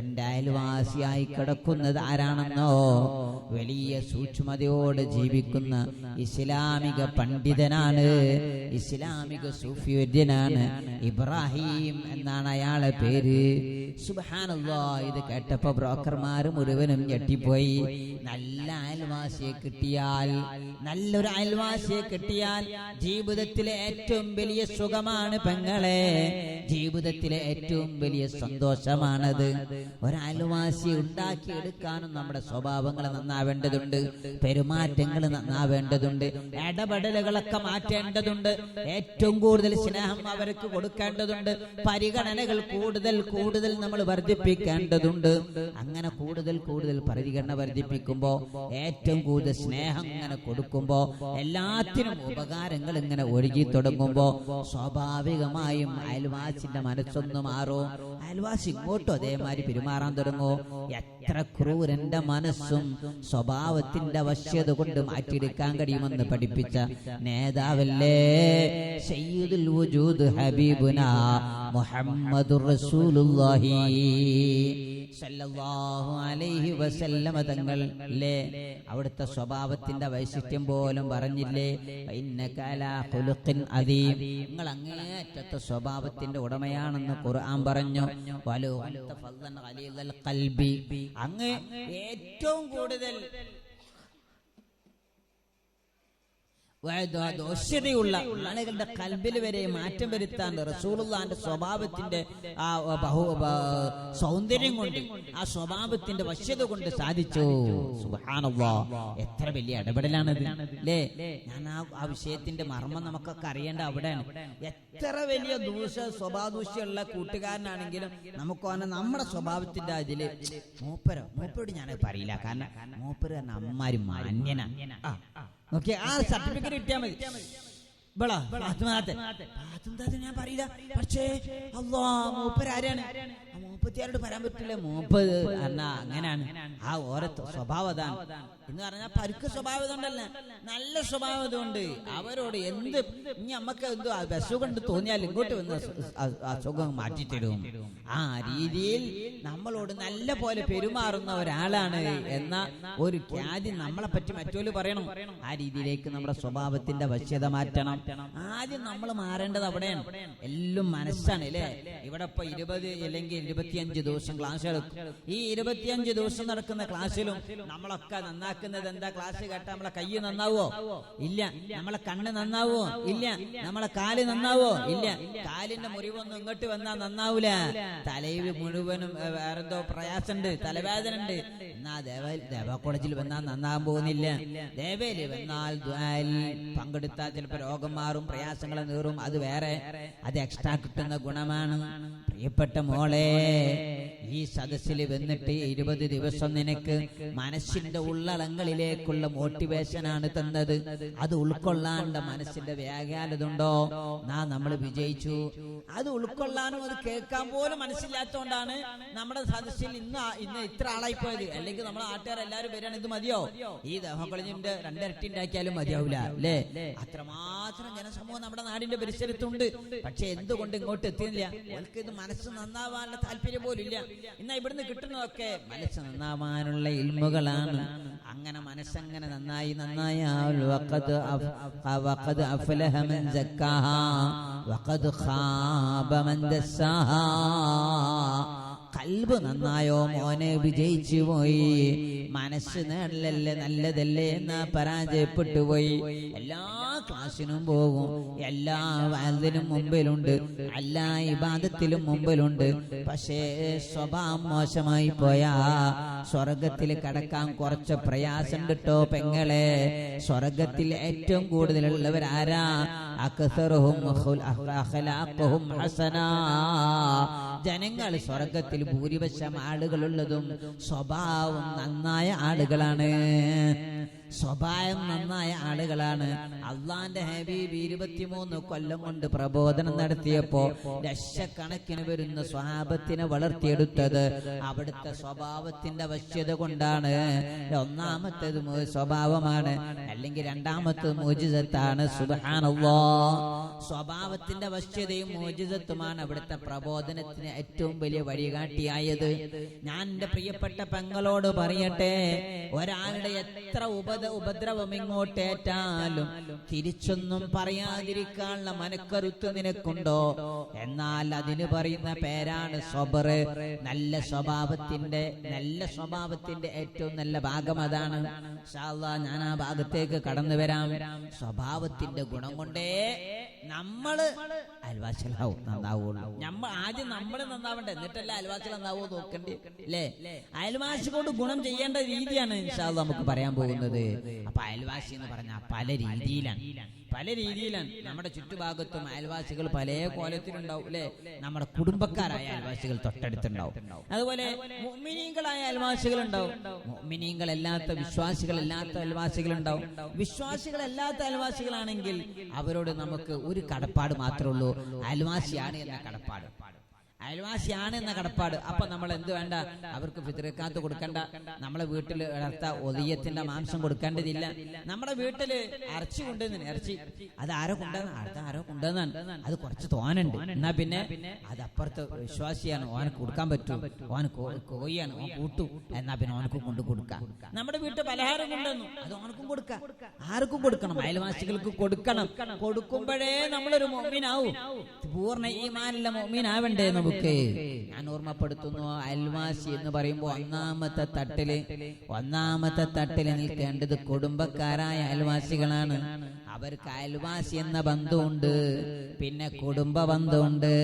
എന്റെ അയൽവാസിയായി കിടക്കുന്നത് ആരാണെന്നോ? വലിയ സൂക്ഷ്മതയോടെ ജീവിക്കുന്ന ഇസ്ലാമിക പണ്ഡിതനാണ്, ഇസ്ലാമിക സൂഫിവര്യനാണ്. ഇബ്രാഹിം എന്നാണ് അയാളെ പേര്. സുബ്ഹാനല്ലാഹ്. ഇത് കേട്ടപ്പോ ബ്രോക്കർമാർ മുഴുവനും ഞെട്ടിപ്പോയി. നല്ലൊരു അയൽവാസിയെ കിട്ടിയാൽ ജീവിതത്തിലെ ഏറ്റവും വലിയ സുഖമാണ് പെങ്ങളെ, ജീവിതത്തിലെ ഏറ്റവും വലിയ സന്തോഷമാണത്. ഒരയൽവാസി ഉണ്ടാക്കിയെടുക്കാനും നമ്മുടെ സ്വഭാവങ്ങൾ നന്നാവേണ്ടതുണ്ട്, പെരുമാറ്റങ്ങൾ നന്നാവേണ്ടതുണ്ട്, ഇടപെടലുകളൊക്കെ മാറ്റേണ്ടതുണ്ട്, ഏറ്റവും കൂടുതൽ സ്നേഹം അവർക്ക് കൊടുക്കേണ്ടതുണ്ട്, പരിഗണനകൾ കൂടുതൽ നമ്മൾ വർദ്ധിപ്പിക്കേണ്ടതുണ്ട്. അങ്ങനെ കൂടുതൽ പരിഗണന വർദ്ധിപ്പിക്കുമ്പോ, ഏറ്റവും കൂടുതൽ സ്നേഹം ഇങ്ങനെ കൊടുക്കുമ്പോ, എല്ലാത്തിനും ഉപകാരങ്ങൾ ഇങ്ങനെ ഒഴുകി തുടങ്ങുമ്പോ സ്വാഭാവികമായും അയൽവാസിന്റെ മനസ്സൊന്ന് മാറും. അയൽവാസി ഇങ്ങോട്ടും അതേമാതിരി പെരുമാറാൻ തുടങ്ങും. എത്ര ക്രൂരന്റെ മനസ്സും സ്വഭാവത്തിന്റെ വശ്യത കൊണ്ട് മാറ്റിയെടുക്കാൻ കഴിയുമെന്ന് പഠിപ്പിച്ച നേതാവല്ലേ സയ്യിദുൽ വജൂദ് ഹബീബുനാ മുഹമ്മദുർ റസൂലുള്ളാഹി സല്ലല്ലാഹു അലൈഹി വസല്ലമ തങ്ങൾ അല്ലേ. അവിടുത്തെ സ്വഭാവത്തിന്റെ വൈശിഷ്ട്യം പോലും പറഞ്ഞില്ലേ, ഇന്നക അലാ ഖുലുഖിൻ അദീം, നിങ്ങൾ അങ്ങേയറ്റത്തെ സ്വഭാവത്തിന്റെ ഉടമയാണെന്ന് ഖുർആൻ പറഞ്ഞു. വലു അൻത ഫദ്ദൻ ഖലീലൽ ഖൽബി, അങ്ങ് ഏറ്റവും കൂടുതൽ ദോഷ്യതയുള്ള ആളുകളുടെ കൽബിൽ വരെ മാറ്റം വരുത്താൻ റസൂലുള്ളാഹിന്റെ സ്വഭാവത്തിന്റെ ആ സൗന്ദര്യം കൊണ്ട്, ആ സ്വഭാവത്തിന്റെ വശ്യത കൊണ്ട് സാധിച്ചു. സുബ്ഹാനല്ലാഹ്, എത്ര വലിയ ഇടപെടലാണത് അല്ലേ. ഞാൻ ആ വിഷയത്തിന്റെ മർമ്മം നമുക്കൊക്കെ അറിയേണ്ട അവിടെയാണ്. എത്ര വലിയ സ്വഭാവദൂഷ്യമുള്ള കൂട്ടുകാരനാണെങ്കിലും നമുക്ക് നമ്മുടെ സ്വഭാവത്തിന്റെ അതില് മൂപ്പരോട് ഞാനത് പറയില്ല, കാരണം മൂപ്പര് അമ്മാര് മാന്യനാ. ഓക്കെ, ആ സർട്ടിഫിക്കറ്റ് കിട്ടിയാൽ മതി. ഞാൻ പറയില്ല, പക്ഷേ മൂപ്പരാരാണ്, മൂപ്പത്തിയാരോട് പറയാൻ പറ്റില്ല. മൂപ്പത് എന്നാ അങ്ങനെയാണ്, ആ ഓരോ സ്വഭാവം അതാണ് എന്ന് പറഞ്ഞാൽ പരുക്ക് സ്വഭാവം കൊണ്ടല്ല, നല്ല സ്വഭാവം കൊണ്ട് അവരോട് എന്ത് ഇനി നമ്മക്ക് എന്തോ അസുഖം കൊണ്ട് തോന്നിയാൽ ഇങ്ങോട്ട് വന്ന് അസുഖം മാറ്റിത്തരും. ആ രീതിയിൽ നമ്മളോട് നല്ല പോലെ പെരുമാറുന്ന ഒരാളാണ് എന്ന ഒരു ഖ്യാതി നമ്മളെ പറ്റി മറ്റൊരു പറയണം. ആ രീതിയിലേക്ക് നമ്മുടെ സ്വഭാവത്തിന്റെ വശ്യത മാറ്റണം. ആദ്യം നമ്മൾ മാറേണ്ടത് അവിടെയാണ്. എല്ലാം മനസ്സാണ് അല്ലേ. ഇവിടെ ഇപ്പൊ 20 അല്ലെങ്കിൽ 25 ദിവസം ക്ലാസ് എടുക്കും. ഈ 25 ദിവസം നടക്കുന്ന ക്ലാസ്സിലും നമ്മളൊക്കെ നന്നാക്കുന്നത് എന്താ? ക്ലാസ് കേട്ടാ നമ്മളെ കൈ നന്നാവോ? ഇല്ല. നമ്മളെ കണ്ണ് നന്നാവോ? ഇല്ല. നമ്മളെ കാല് നന്നാവോ? ഇല്ല. കാലിന്റെ മുറിവൊന്നും ഇങ്ങോട്ട് വന്നാൽ നന്നാവൂല. തലയിൽ മുഴുവനും വേറെന്തോ പ്രയാസമുണ്ട്, തലവേദന ഉണ്ട്. എന്നാ ദേവ കോളേജിൽ വന്നാൽ നന്നാകാൻ പോകുന്നില്ല. ദേവയില് വന്നാൽ പങ്കെടുത്താൽ ചിലപ്പോ രോഗം മാറും, പ്രയാസങ്ങൾ നീറും. അത് വേറെ, അത് എക്സ്ട്രാ കിട്ടുന്ന ഗുണമാണ്. പ്രിയപ്പെട്ട മോളെ, ഈ സദസ്സിൽ വന്നിട്ട് 20 ദിവസം നിനക്ക് മനസ്സിന്റെ ഉള്ളളങ്ങളിലേക്കുള്ള മോട്ടിവേഷനാണ് തന്നത്. അത് ഉൾക്കൊള്ളാണ്ട മനസ്സിന്റെ വ്യാഖ്യാനതുണ്ടോ? നമ്മൾ വിജയിച്ചു. അത് ഉൾക്കൊള്ളാനും അത് കേൾക്കാൻ പോലും മനസ്സില്ലാത്തതുകൊണ്ടാണ് നമ്മുടെ സദസ്സിൽ ഇന്ന് ഇത്ര ആളായി പോയത്. അല്ലെങ്കിൽ നമ്മുടെ ആട്ടുകാരെല്ലാരും വരികയാണ്, ഇത് മതിയോ? ഈ ദഹോക്കളിന്റെ 2 ഇരട്ടി ഉണ്ടാക്കിയാലും മതിയാവില്ല അല്ലേ? അത്രമാത്രം ജനസമൂഹം നമ്മുടെ നാടിന്റെ പരിസരത്തുണ്ട്. പക്ഷെ എന്തുകൊണ്ട് ഇങ്ങോട്ട് എത്തിയില്ല? അവർക്ക് ഇത് മനസ്സ് നന്നാവാനുള്ള താല്പര്യം പോലും ഇല്ല. ഇന്ന് ഇവിടുന്ന് കിട്ടുന്നതൊക്കെ മനസ്സ് നന്നാവാനുള്ള ഇൽമുകളാണ്. അങ്ങനെ മനസ്സങ്ങനെ നന്നായി വഖദ് അഫ്ലഹ മൻ സക്കാഹാ വഖദ് ഖാബ മൻ ദസ്സാഹാ. കൽബ് നന്നായോ മോനെ വിജയിച്ചു പോയി. മനസ്സ് നല്ലതല്ലേ എന്നാ പരാജയപ്പെട്ടു പോയി. എല്ലാ ക്ലാസ്സിനും പോകും, എല്ലാ വാദിനും മുമ്പിലുണ്ട്, എല്ലാ ഇബാദത്തിലും മുമ്പിലുണ്ട്. പക്ഷേ സ്വഭാവം മോശമായി പോയാ സ്വർഗത്തിൽ കടക്കാൻ കുറച്ച് പ്രയാസം കിട്ടോ പെങ്ങളെ. സ്വർഗത്തിൽ ഏറ്റവും കൂടുതലുള്ളവരാരാ? അക്സറുഹും അഖ്ലാഖുഹും ഹസനാ. ജനങ്ങൾ സ്വർഗത്തിൽ ഭൂരിപക്ഷം ആളുകളുള്ളതും സ്വഭാവം നന്നായ ആളുകളാണ്. സ്വഭാവം നന്നായ ആളുകളാണ്. അള്ളാന്റെ ഹബീബ് 23 കൊല്ലം കൊണ്ട് പ്രബോധനം നടത്തിയപ്പോ ലക്ഷക്കണക്കിന് വരുന്ന സ്വഹാബത്തിനെ വളർത്തിയെടുത്തത് അവിടുത്തെ സ്വഭാവത്തിന്റെ വശ്യത കൊണ്ടാണ്. ഒന്നാമത്തേത് സ്വഭാവമാണ്, അല്ലെങ്കിൽ രണ്ടാമത്തേത് മോചിതത്താണ്. സുബ്ഹാനല്ലാഹ്. സ്വഭാവത്തിന്റെ വശ്യതയും മോചിതത്വമാണ് അവിടുത്തെ പ്രബോധനത്തിന് ഏറ്റവും വലിയ വഴികാട്ടിയായത്. ഞാൻ എന്റെ പ്രിയപ്പെട്ട പെങ്ങളോട് പറയട്ടെ, ഒരാളുടെ എത്ര ഉപദ്രവം ഇങ്ങോട്ടേറ്റാലും തിരിച്ചൊന്നും പറയാതിരിക്കാനുള്ള മനക്കരുത്ത് നിനക്കുണ്ടോ? എന്നാൽ അതിന് പറയുന്ന പേരാണ് സ്വബർ. നല്ല സ്വഭാവത്തിന്റെ ഏറ്റവും നല്ല ഭാഗം അതാണ്. ഇൻഷാ അല്ലാഹ് ഞാൻ ആ ഭാഗത്തേക്ക് കടന്നു വരാം. സ്വഭാവത്തിന്റെ ഗുണം കൊണ്ടേ നമ്മള് അയൽവാസികളാവും നന്നാവുള്ളൂ. ആദ്യം നമ്മള് നന്നാവണ്ടേ, എന്നിട്ടല്ല അയൽവാസികൾ നന്നാവോ നോക്കണ്ടേ അല്ലേ? അയൽവാസി കൊണ്ട് ഗുണം ചെയ്യേണ്ട രീതിയാണ് ഇൻഷാ അല്ലാഹ് നമുക്ക് പറയാൻ പോകുന്നത്. അപ്പൊ അയൽവാസി എന്ന് പറഞ്ഞാൽ പല രീതിയിലാണ്. നമ്മുടെ ചുറ്റുഭാഗത്തും അയൽവാസികൾ പല കോലത്തിലുണ്ടാവും അല്ലെ? നമ്മുടെ കുടുംബക്കാരായ അയൽവാസികൾ തൊട്ടടുത്തുണ്ടാവും. അതുപോലെ മുഅ്മിനീങ്ങളായ അയൽവാസികൾ ഉണ്ടാവും, മുഅ്മിനീങ്ങളല്ലാത്ത വിശ്വാസികളല്ലാത്ത അയൽവാസികളുണ്ടാവും. വിശ്വാസികളല്ലാത്ത അയൽവാസികളാണെങ്കിൽ അവരോട് നമുക്ക് ഒരു കടപ്പാട് മാത്രമേ ഉള്ളൂ, അയൽവാസിയാണ് എന്ന കടപ്പാട്. അപ്പൊ നമ്മൾ എന്ത് വേണ്ട? അവർക്ക് ഫിത്റക്കാത്ത് കൊടുക്കണ്ട, നമ്മളെ വീട്ടിൽ ഒളിയത്തിന്റെ മാംസം കൊടുക്കേണ്ടതില്ല. നമ്മുടെ വീട്ടില് ഇറച്ചി കൊണ്ടുവന്നു, ഇറച്ചി അത് ആരോ കൊണ്ടുവന്നാണ്, അത് കുറച്ച് തോനുണ്ട്, എന്നാ പിന്നെ അത് അപ്പുറത്ത് വിശ്വാസിയാണ്, ഓനക്ക് കൊടുക്കാൻ പറ്റും, ഓൻ കോഴിയാണ്, ഓൻ കൂട്ടും, എന്നാ പിന്നെ ഓനക്കും കൊണ്ട് കൊടുക്കാം. നമ്മുടെ വീട്ടിൽ പലഹാരം കൊണ്ടുവന്നു, അത് ഓനക്കും കൊടുക്കാം. ആർക്കും കൊടുക്കണം? അയൽവാസികൾക്ക് കൊടുക്കണം. കൊടുക്കുമ്പോഴേ നമ്മളൊരു മുഅ്മിനാവും. പൂർണ്ണ ഈമാനുള്ള മുഅ്മിനാവണ്ടേ നമുക്ക്? ഞാൻ ഓർമ്മപ്പെടുത്തുന്നു, അയൽവാസി എന്ന് പറയുമ്പോൾ ഒന്നാമത്തെ തട്ടില് നിൽക്കേണ്ടത് കുടുംബക്കാരായ അയൽവാസികളാണ്. അവർക്ക് അയൽവാസി എന്ന ബന്ധമുണ്ട്, പിന്നെ കുടുംബ ബന്ധമുണ്ട്,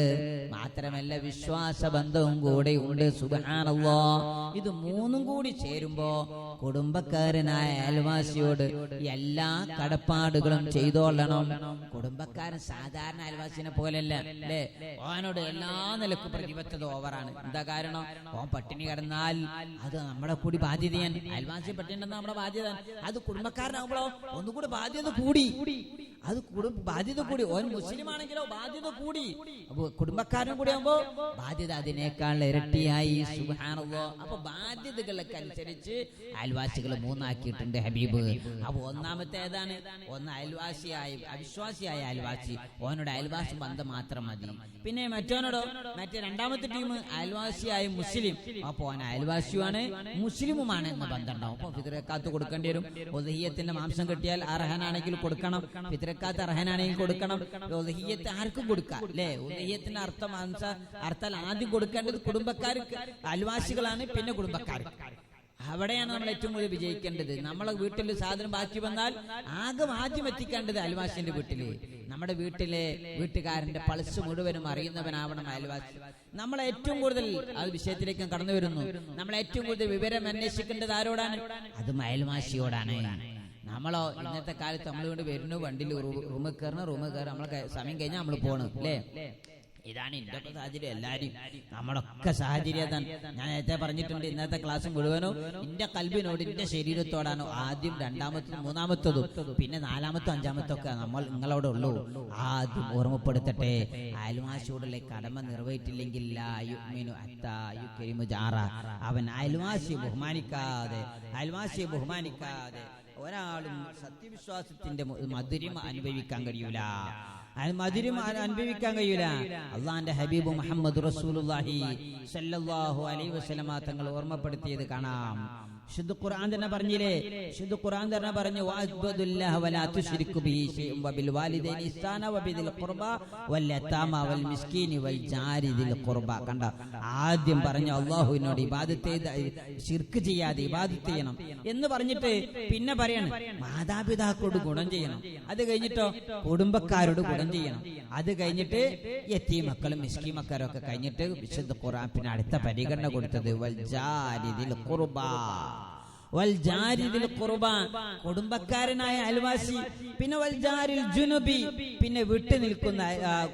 മാത്രമല്ല വിശ്വാസ ബന്ധവും കൂടെ ഉണ്ട്. സുബ്ഹാനല്ലാഹ്. ഇത് മൂന്നും കൂടി ചേരുമ്പോ കുടുംബക്കാരനായ അയൽവാസിയോട് എല്ലാ കടപ്പാടുകളും ചെയ്തോളണം. കുടുംബക്കാരൻ സാധാരണ അയൽവാസിനെ പോലെയല്ല അല്ലേ? ഓനോട് എല്ലാ നിലക്കും പ്രതിബദ്ധത ഓവറാണ്. എന്താ കാരണം? ഓൻ പട്ടിണി കിടന്നാൽ അത് നമ്മുടെ കൂടി ബാധ്യതയാണ്. അയൽവാസി പട്ടിണി കിടന്നാൽ നമ്മുടെ ബാധ്യത. അത് കുടുംബക്കാരനാകുമ്പോഴോ ഒന്നുകൂടി ബാധ്യത കൂടി. ഓൻ മുസ്ലിം ആണെങ്കിലോ ബാധ്യത കൂടി. അപ്പൊ കുടുംബക്കാരനും കൂടി ആകുമ്പോ ബാധ്യത അതിനേക്കാൾ ഇരട്ടിയായി. സുബ്ഹാനല്ലാഹ്. അപ്പൊ ബാധ്യതകളൊക്കെ അനുസരിച്ച് അയൽവാസികൾ 3 ആക്കിയിട്ടുണ്ട് ഹബീബ്. അപ്പൊ ഒന്നാമത്തെ ഏതാണ്? ഒന്ന് അയൽവാസിയായി അവിശ്വാസിയായ അയൽവാസി, ഓനോട് അയൽവാസി ബന്ധം മാത്രം മതി. പിന്നെ മറ്റോനോടോ രണ്ടാമത്തെ ടീം അയൽവാസിയായ മുസ്ലിം, അപ്പൊ ഓൻ അയൽവാസിയുമാണ് മുസ്ലിമുമാണ് എന്ന ബന്ധം ഉണ്ടാവും. അപ്പൊ ഫിത്റക്കാത്ത് കൊടുക്കേണ്ടി വരും. ഉദ്ഹിയ്യത്തിന്റെ മാംസം കിട്ടിയാൽ അർഹനാണെങ്കിൽ കൊടുക്കണം, ഫിത്റക്കാത്ത് അർഹനാണെങ്കിൽ കൊടുക്കണം. ഉദ്ഹിയ്യത്ത് ആർക്കും കൊടുക്കാം അല്ലെ? ഉദ്ഹിയ്യത്തിന്റെ അർത്ഥം ആദ്യം കൊടുക്കേണ്ടത് കുടുംബക്കാർക്ക്, അയൽവാസികളാണ്, പിന്നെ കുടുംബക്കാർക്ക്. അവിടെയാണ് നമ്മൾ ഏറ്റവും കൂടുതൽ വിജയിക്കേണ്ടത്. നമ്മളെ വീട്ടിൽ സാധനം ബാക്കി വന്നാൽ ആദ്യം എത്തിക്കേണ്ടത് അയൽവാസിന്റെ വീട്ടില്. നമ്മുടെ വീട്ടുകാരന്റെ പൾസ് മുഴുവനും അറിയുന്നവനാവണം അയൽവാസി. നമ്മളെ ഏറ്റവും കൂടുതൽ അത് വിഷയത്തിലേക്ക് കടന്നു വരുന്നു. നമ്മളെ ഏറ്റവും കൂടുതൽ വിവരം അന്വേഷിക്കേണ്ടത് ആരോടാണ്? അതും അയൽവാസിയോടാണ്. നമ്മളോ ഇന്നത്തെ കാലത്ത് നമ്മൾ കൊണ്ട് വരുന്നു, വണ്ടിയിൽ റൂമിൽ കയറണം, നമ്മളെ സമയം കഴിഞ്ഞാൽ നമ്മൾ പോകണം അല്ലേ? ഇതാണ് എന്റെ സാഹചര്യം. എല്ലാരും നമ്മളൊക്കെ സാഹചര്യം അതാണ്. ഞാൻ നേരത്തെ പറഞ്ഞിട്ടുണ്ട്, ഇന്നത്തെ ക്ലാസ് മുഴുവനും എന്റെ കൽബിനോട് എന്റെ ശരീരത്തോടാണ് ആദ്യം, രണ്ടാമത്തതും മൂന്നാമത്തതും പിന്നെ നാലാമത്തും അഞ്ചാമത്തും ഒക്കെ നമ്മൾ നിങ്ങളോട് ഉള്ളൂ. ആദ്യം ഓർമ്മപ്പെടുത്തട്ടെ, അയൽവാസിയോടുള്ള കടമ നിറവേറ്റില്ലെങ്കിൽ അവൻ അയൽവാസിയെ ബഹുമാനിക്കാതെ ഒരാളും സത്യവിശ്വാസത്തിന്റെ മധുരം അനുഭവിക്കാൻ കഴിയൂല. അള്ളാന്റെ ഹബീബ് മുഹമ്മദ് റസൂലുള്ളാഹി സ്വല്ലല്ലാഹു അലൈഹി വസല്ലമ തങ്ങൾ ഓർമ്മപ്പെടുത്തിയത് കാണാം. ശുദ്ധ ഖുർആൻ തന്നെ പറഞ്ഞില്ലേ, ശുദ്ധ ഖുർആൻ തന്നെ പറഞ്ഞു, വഅബ്ദുല്ലാഹ വലാ തുശ്രികു ബിഹി ശൈഅൻ വബിൽ വാലിദൈനി ഇഹ്സാന വബിദിൽ ഖുർബ വൽ യതാമ വൽ മിസ്കീനി വൽ ജാരി ദിൽ ഖുർബ. കണ്ട, ആദ്യം പറഞ്ഞു അല്ലാഹുവിനോട് ഇബാദത്ത് ശിർക്ക് ചെയ്യാതെ ഇബാദത്ത് ചെയ്യണം എന്ന് പറഞ്ഞിട്ട് പിന്നെ പറയാണ് മാതാപിതാക്കളോട് ഗുണം ചെയ്യണം. അത് കഴിഞ്ഞിട്ടോ കുടുംബക്കാരോട് ഗുണം ചെയ്യണം. അത് കഴിഞ്ഞിട്ട് യതീം മക്കളും മിസ്കീൻ മക്കളും ഒക്കെ കഴിഞ്ഞിട്ട് വിശുദ്ധ ഖുർആൻ പിന്നെ അടുത്ത പരിഗണന കൊടുത്തത് വൽ ജാരി ദിൽ ഖുർബ. വൽ ജാരിദിൽ ഖുർബ, കുടുംബക്കാരനായ അയൽവാസി. പിന്നെ വൽ ജാരിൽ ജുനുബി, പിന്നെ വിട്ടു നിൽക്കുന്ന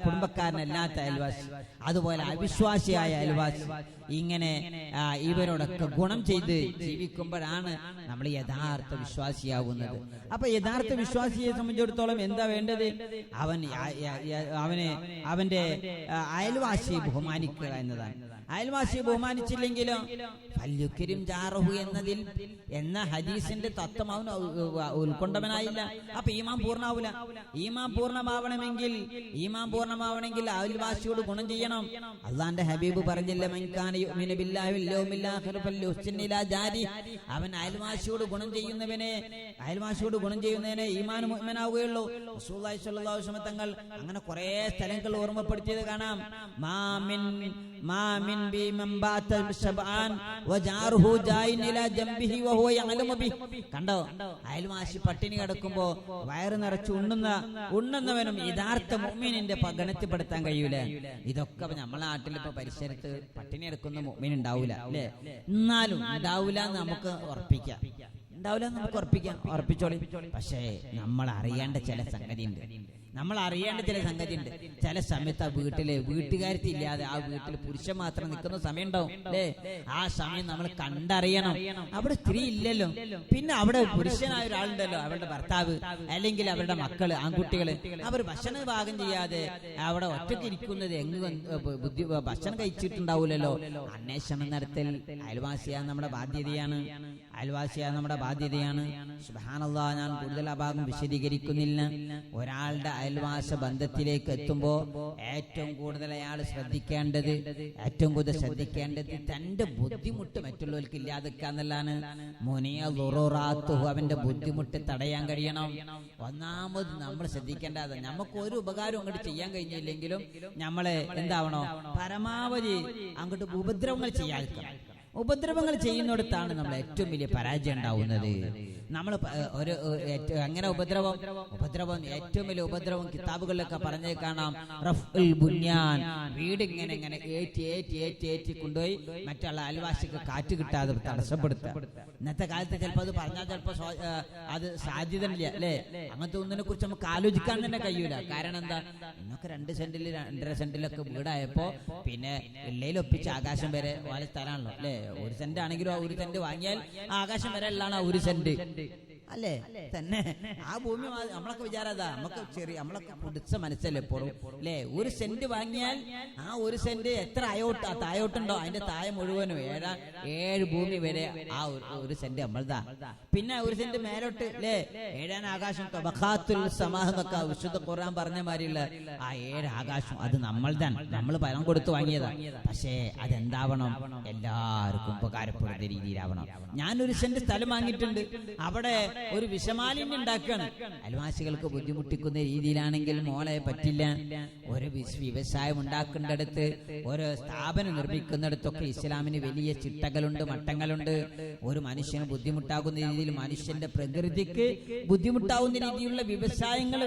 കുടുംബക്കാരനല്ലാത്ത അയൽവാസി. അതുപോലെ അവിശ്വാസിയായ അയൽവാസി. ഇങ്ങനെ ഇവരോടൊക്കെ ഗുണം ചെയ്ത് ജീവിക്കുമ്പോഴാണ് നമ്മൾ യഥാർത്ഥ വിശ്വാസിയാവുന്നത്. അപ്പൊ യഥാർത്ഥ വിശ്വാസിയെ സംബന്ധിച്ചിടത്തോളം എന്താ വേണ്ടത്? അവന്റെ അയൽവാസിയെ ബഹുമാനിക്കുക എന്നതാണ്. അയൽവാസിയെ ബഹുമാനിച്ചില്ലെങ്കിലോ ഫല്യുക്രിം ജാറഹു എന്ന ഹദീസിന്റെ തത്വം അവൻ ഉൾക്കൊണ്ടവനായില്ല. അപ്പൊ ഈമാൻ പൂർണ്ണാവൂല. ഈമാൻ പൂർണ്ണമാവണമെങ്കിൽ അയൽവാസിയോട് ഗുണം ചെയ്യണം. അള്ളാന്റെ ഹബീബ് പറഞ്ഞില്ല, മൻകാന യുഅ്മിനു ബില്ലാഹി വൽ യൗമിൽ ആഖിർ ഫല്യുഹ്സിൻ ഇലാ ജാരി. അവൻ അയൽവാസിയോട് ഗുണം ചെയ്യുന്നവനെ ഈമാൻ മുഅ്മിനാവുകയുള്ളൂ. റസൂലുള്ളാഹി സ്വല്ലല്ലാഹു അലൈഹി വസല്ലം തങ്ങൾ അങ്ങനെ കുറെ സ്ഥലങ്ങൾ ഓർമ്മപ്പെടുത്തിയത് കാണാം. മാമിൻ ബിമൻ ബാത ശബആൻ വജാറുഹു ജായിൻ ഇലാ ജംബിഹി വഹുവ യഅലമു ബി. കണ്ടോ, അയൽവാസി പട്ടിണി കിടക്കുമ്പോ വയറ് നിറച്ച് ഉണ്ണുന്നവനും യഥാർത്ഥ മുഅ്മിനിന്റെ ഗണത്തിൽപ്പെടുത്താൻ കഴിയൂല. ഇതൊക്കെ നമ്മളെ നാട്ടിൽ ഇപ്പൊ പരിസരത്ത് പട്ടിണി കിടക്കുന്ന മുഅ്മിൻ ഉണ്ടാവൂല അല്ലെ? എന്നാലും ഉണ്ടാവൂല എന്ന് നമുക്ക് ഉറപ്പിക്കാം. ഉറപ്പിച്ചോളി. പക്ഷേ നമ്മൾ അറിയേണ്ട ചില സംഗതി ഉണ്ട്. ചില സമയത്ത് ആ വീട്ടുകാരത്തി ഇല്ലാതെ ആ വീട്ടിൽ പുരുഷൻ മാത്രം നിൽക്കുന്ന സമയം ഉണ്ടാവും അല്ലേ? ആ സമയം നമ്മൾ കണ്ടറിയണം. അവിടെ സ്ത്രീ ഇല്ലല്ലോ, പിന്നെ അവിടെ പുരുഷനായ ഒരാളുണ്ടല്ലോ, അവരുടെ ഭർത്താവ് അല്ലെങ്കിൽ അവരുടെ മക്കള്, ആൺകുട്ടികള്. അവർ ഭക്ഷണം പാകം ചെയ്യാതെ അവിടെ ഒറ്റയ്ക്ക് ഇരിക്കുന്നത് ഭക്ഷണം കഴിച്ചിട്ടുണ്ടാവൂലല്ലോ. അന്വേഷണം നടത്തൽ അയൽവാസിയാണ് നമ്മുടെ ബാധ്യതയാണ്. സുബ്ഹാനല്ലാഹ്, ഞാൻ കൂടുതൽ ആ ഭാഗം വിശദീകരിക്കുന്നില്ല. ഒരാളുടെ അയൽവാസ ബന്ധത്തിലേക്ക് എത്തുമ്പോ ഏറ്റവും കൂടുതൽ അയാൾ ശ്രദ്ധിക്കേണ്ടത് തന്റെ ബുദ്ധിമുട്ട് മറ്റുള്ളവർക്ക് ഇല്ലാതെക്കാന്നുള്ളതാണ്. അവന്റെ ബുദ്ധിമുട്ട് തടയാൻ കഴിയണം. ഒന്നാമത് നമ്മൾ ശ്രദ്ധിക്കേണ്ടത്, നമുക്ക് ഒരു ഉപകാരം അങ്ങോട്ട് ചെയ്യാൻ കഴിഞ്ഞില്ലെങ്കിലും നമ്മളെ എന്താവണോ, പരമാവധി അങ്ങോട്ട് ഉപദ്രവങ്ങൾ ചെയ്യാതിരിക്കണം. ഉപദ്രവങ്ങൾ ചെയ്യുന്നിടത്താണ് നമ്മൾ ഏറ്റവും വലിയ പരാജയം ഉണ്ടാവുന്നത്. നമ്മൾ അങ്ങനെ ഉപദ്രവം ഏറ്റവും വലിയ ഉപദ്രവം കിതാബുകളിലൊക്കെ പറഞ്ഞേ കാണാം. റഫ്ഉൽ ബുന്യാൻ, വീട് ഇങ്ങനെ ഏറ്റി കൊണ്ടുപോയി മറ്റുള്ള അയൽവാസിക്ക് കാറ്റ് കിട്ടാതെ തടസ്സപ്പെടുത്തുക. ഇന്നത്തെ കാലത്ത് ചിലപ്പോൾ അത് പറഞ്ഞാൽ ചിലപ്പോൾ അത് സാധ്യത ഇല്ല അല്ലെ? അങ്ങനത്തെ ഒന്നിനെ കുറിച്ച് നമുക്ക് ആലോചിക്കാൻ തന്നെ കഴിയൂല. കാരണം എന്താ, ഇന്നൊക്കെ 2 സെന്റിൽ 2.5 സെന്റിലൊക്കെ വീടായപ്പോ പിന്നെ ഇള്ളയിലൊപ്പിച്ച് ആകാശം വരെ ഓരോ സ്ഥലമാണല്ലോ അല്ലെ? 1 സെന്റ് ആണെങ്കിലും 1 സെന്റ് വാങ്ങിയാൽ ആകാശം വരെ ഉള്ളതാണ് 1 സെന്റ് അല്ലേ? തന്നെ ആ ഭൂമി നമ്മളൊക്കെ വിചാരതാ, നമ്മളൊക്കെ പിടിച്ച മനസ്സല്ലേ എപ്പോഴും അല്ലേ? 1 സെന്റ് വാങ്ങിയാൽ ആ 1 സെന്റ് എത്ര തായോട്ടുണ്ടോ അതിന്റെ താഴെ മുഴുവനും 7 ഭൂമി വരെ ആ 1 സെന്റ് നമ്മളതാ. പിന്നെ 1 സെന്റ് മേലോട്ട് അല്ലേ 7 ആകാശം, തബഖാത്തുൽ സമാഹ് എന്നൊക്കെ വിശുദ്ധ ഖുർആൻ പറഞ്ഞ മാതിരിയുള്ള ആ 7 ആകാശം അത് നമ്മൾതാണ്, നമ്മൾ പണം കൊടുത്ത് വാങ്ങിയതാ. പക്ഷേ അതെന്താവണം, എല്ലാവർക്കും ഉപകാരപ്പെടുന്ന രീതിയിലാവണം. ഞാനൊരു സെന്റ് സ്ഥലം വാങ്ങിയിട്ടുണ്ട്, അവിടെ ഒരു വിഷമാലിന്യം ഉണ്ടാക്കുകയാണ്. അയൽവാസികൾക്ക് ബുദ്ധിമുട്ടിക്കുന്ന രീതിയിലാണെങ്കിൽ മോളെ പറ്റില്ല. ഒരു വ്യവസായം ഉണ്ടാക്കുന്നിടത്ത്, ഒരു സ്ഥാപനം നിർമ്മിക്കുന്നിടത്തൊക്കെ ഇസ്ലാമിന് വലിയ ചിട്ടകളുണ്ട്, മട്ടങ്ങളുണ്ട്. ഒരു മനുഷ്യന് ബുദ്ധിമുട്ടാകുന്ന രീതിയിൽ, മനുഷ്യന്റെ പ്രകൃതിക്ക് ബുദ്ധിമുട്ടാവുന്ന രീതിയിലുള്ള വ്യവസായങ്ങൾ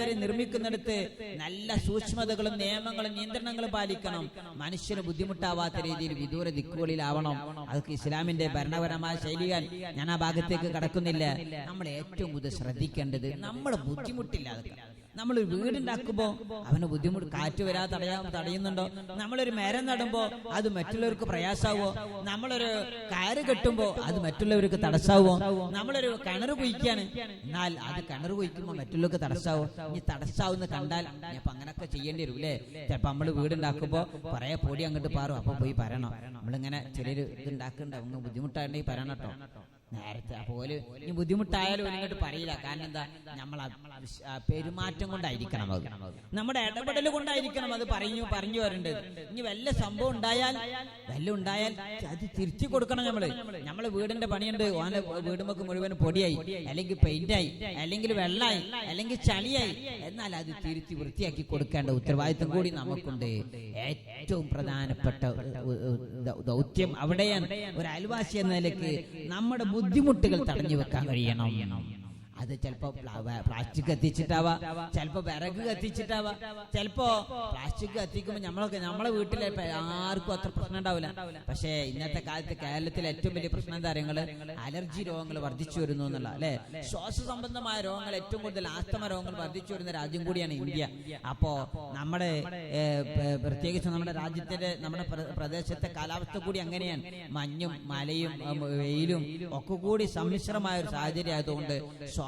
വരെ നിർമ്മിക്കുന്നിടത്ത് നല്ല സൂക്ഷ്മതകളും നിയമങ്ങളും നിയന്ത്രണങ്ങളും പാലിക്കണം. മനുഷ്യന് ബുദ്ധിമുട്ടാവാത്ത രീതിയിൽ വിദൂര ദിക്കുകളിലാവണം. അതൊക്കെ ഇസ്ലാമിന്റെ ഭരണപരമായ ശൈലികൾ. ഞാൻ ആ ഭാഗത്തേക്ക് കടക്കുന്നില്ല. നമ്മൾ ഏറ്റവും കൂടുതൽ ശ്രദ്ധിക്കേണ്ടത് നമ്മൾ ബുദ്ധിമുട്ടില്ലാതെ, നമ്മളൊരു വീടുണ്ടാക്കുമ്പോ അവന് ബുദ്ധിമുട്ട്, കാറ്റ് വരാതെ തടയുന്നുണ്ടോ? നമ്മളൊരു മരം നടുമ്പോ അത് മറ്റുള്ളവർക്ക് പ്രയാസാവോ? നമ്മളൊരു കയറ് കെട്ടുമ്പോ അത് മറ്റുള്ളവർക്ക് തടസ്സാവോ? നമ്മളൊരു കിണർ കുഴിക്കാണ്, എന്നാൽ അത് കിണർ കുഴിക്കുമ്പോ മറ്റുള്ളവർക്ക് തടസ്സാവോ? ഇനി തടസ്സാവെന്ന് കണ്ടാൽ അപ്പൊ അങ്ങനൊക്കെ ചെയ്യേണ്ടി വരും അല്ലേ? ചിലപ്പോ നമ്മള് വീടുണ്ടാക്കുമ്പോ കുറെ പൊടി അങ്ങോട്ട് പാറും, അപ്പൊ പോയി പറയണം. നമ്മളിങ്ങനെ ചെറിയൊരു ഇതുണ്ടാക്കണ്ട, അങ്ങ് ബുദ്ധിമുട്ടായിട്ടുണ്ടെങ്കിൽ പറയണം കേട്ടോ നേരത്തെ. അപോലെ ഈ ബുദ്ധിമുട്ടായാലും ഇങ്ങോട്ട് പറയില്ല. കാരണം എന്താ, നമ്മൾ പെരുമാറ്റം കൊണ്ടായിരിക്കണം, അത് നമ്മുടെ ഇടപെടൽ കൊണ്ടായിരിക്കണം അത് പറഞ്ഞു വരേണ്ടത്. ഇനി വല്ല സംഭവം ഉണ്ടായാൽ അത് തിരിച്ചു കൊടുക്കണം. നമ്മളെ വീടിന്റെ പണിയുണ്ട്, ഓനെ വീടുമ്പോ മുഴുവൻ പൊടിയായി, അല്ലെങ്കിൽ പെയിന്റായി, അല്ലെങ്കിൽ വെള്ളായി, അല്ലെങ്കിൽ ചളിയായി, എന്നാൽ അത് തിരിച്ച് വൃത്തിയാക്കി കൊടുക്കേണ്ട ഉത്തരവാദിത്വം കൂടി നമുക്കുണ്ട്. ഏറ്റവും പ്രധാനപ്പെട്ട ദൗത്യം അവിടെയാണ്. ഒരു അയൽവാസി എന്ന നിലയ്ക്ക് നമ്മുടെ ബുദ്ധിമുട്ടുകൾ തടഞ്ഞു വെക്കാൻ കഴിയണം. അത് ചിലപ്പോ പ്ലാസ്റ്റിക് കത്തിച്ചിട്ടാവാ, ചിലപ്പോ വിറക് കത്തിച്ചിട്ടാവാ. ചിലപ്പോ പ്ലാസ്റ്റിക് കത്തിക്കുമ്പോ നമ്മളെ വീട്ടിലെ ആർക്കും അത്ര പ്രശ്നം ഉണ്ടാവില്ല. പക്ഷേ ഇന്നത്തെ കാലത്ത് കേരളത്തിലെ ഏറ്റവും വലിയ പ്രശ്നം എന്താ അറിയങ്ങള്, അലർജി രോഗങ്ങൾ വർദ്ധിച്ചു വരുന്നു എന്നുള്ള അല്ലെ. ശ്വാസ സംബന്ധമായ രോഗങ്ങൾ ഏറ്റവും കൂടുതൽ, ആസ്തമ രോഗങ്ങൾ വർദ്ധിച്ചു വരുന്ന രാജ്യം കൂടിയാണ് ഇന്ത്യ. അപ്പോ നമ്മുടെ പ്രത്യേകിച്ച് നമ്മുടെ രാജ്യത്തിന്റെ, നമ്മുടെ പ്രദേശത്തെ കാലാവസ്ഥ കൂടി അങ്ങനെയാണ്. മഞ്ഞും മലയും വെയിലും ഒക്കെ കൂടി സമ്മിശ്രമായ ഒരു സാഹചര്യം ആയതുകൊണ്ട്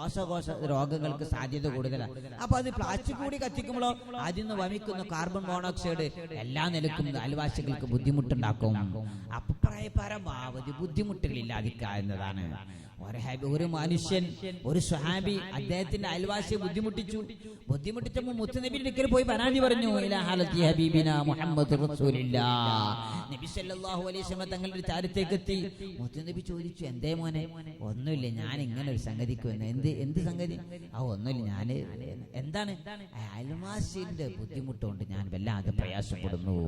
ശ്വാസകോശ രോഗങ്ങൾക്ക് സാധ്യത കൂടുതലാണ്. അപ്പൊ അത് പ്ലാസ്റ്റിക് കൂടി കത്തിക്കുമ്പോഴോ അതിൽ നിന്ന് വമിക്കുന്ന കാർബൺ മോണോക്സൈഡ് എല്ലാ നിലക്കും അയൽവാസികൾക്ക് ബുദ്ധിമുട്ടുണ്ടാക്കും. അഭിപ്രായ പരമാവധി ബുദ്ധിമുട്ടുകൾ ഇല്ലാതിരിക്കുക എന്നതാണ്. ഒരു മനുഷ്യൻ, ഒരു സ്വഹാബി അദ്ദേഹത്തിന്റെ അയൽവാസിയെ ബുദ്ധിമുട്ടിച്ചപ്പോൾ മുത്തുനബിയുടെ അടുക്കൽ പോയി പരാതി പറഞ്ഞു. നബി സല്ലല്ലാഹു അലൈഹി വസല്ലം തങ്ങളുടെ ചാരത്തേക്ക് എത്തി. മുത്തുനബി ചോദിച്ചു, എന്തേ മോനെ? ഒന്നുമില്ല, ഞാൻ ഇങ്ങനെ ഒരു സംഗതിക്ക് വന്നു. എന്ത് സംഗതി? ഒന്നുമില്ല, ഞാൻ എന്താണ്, അയൽവാസിന്റെ ബുദ്ധിമുട്ടുകൊണ്ട് ഞാൻ വല്ലാതെ പ്രയാസപ്പെടുന്നു.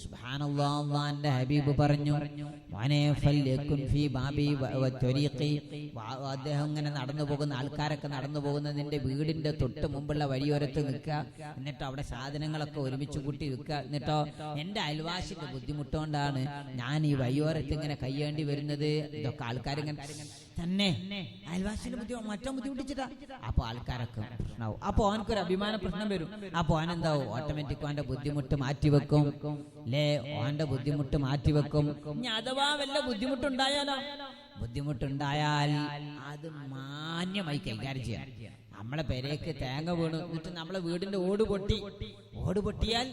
സുബ്ഹാനല്ലാഹ്, അല്ലാഹുവിന്റെ ഹബീബ് പറഞ്ഞു, മോനെ ഫൽയകുൻ ഫീ ബാബി വത്വരീഖി. അദ്ദേഹം ഇങ്ങനെ നടന്നു പോകുന്ന ആൾക്കാരൊക്കെ നടന്നു പോകുന്നതിന്റെ വീടിന്റെ തൊട്ട് മുമ്പുള്ള വഴിയോരത്ത് നിൽക്കുക. എന്നിട്ടോ അവിടെ സാധനങ്ങളൊക്കെ ഒരുമിച്ച് കൂട്ടി വിൽക്കുക. എന്നിട്ടോ എന്റെ അയൽവാസിന്റെ ബുദ്ധിമുട്ടുകൊണ്ടാണ് ഞാൻ ഈ വഴിയോരത്ത് ഇങ്ങനെ കയ്യേണ്ടി വരുന്നത്. ഇതൊക്കെ ആൾക്കാരിങ്ങനെ തന്നെ അയൽവാസിന്റെ ബുദ്ധിമുട്ടിച്ചിട്ടാ. അപ്പൊ ആൾക്കാരൊക്കെ പ്രശ്നമാവും. അപ്പൊ അവനക്കൊരു അഭിമാന പ്രശ്നം വരും. അപ്പൊ അവനെന്താവും, ഓട്ടോമാറ്റിക് അവന്റെ ബുദ്ധിമുട്ട് മാറ്റിവെക്കും അല്ലേ? അവന്റെ ബുദ്ധിമുട്ട് മാറ്റിവെക്കും. ഇനി അഥവാ വല്ല ബുദ്ധിമുട്ടുണ്ടായാൽ അത് മാന്യമായി കൈകാര്യം ചെയ്യാം. നമ്മളെ പെരേക്ക് തേങ്ങ വീണു, എന്നിട്ട് നമ്മളെ വീടിന്റെ ഓട് പൊട്ടിയാൽ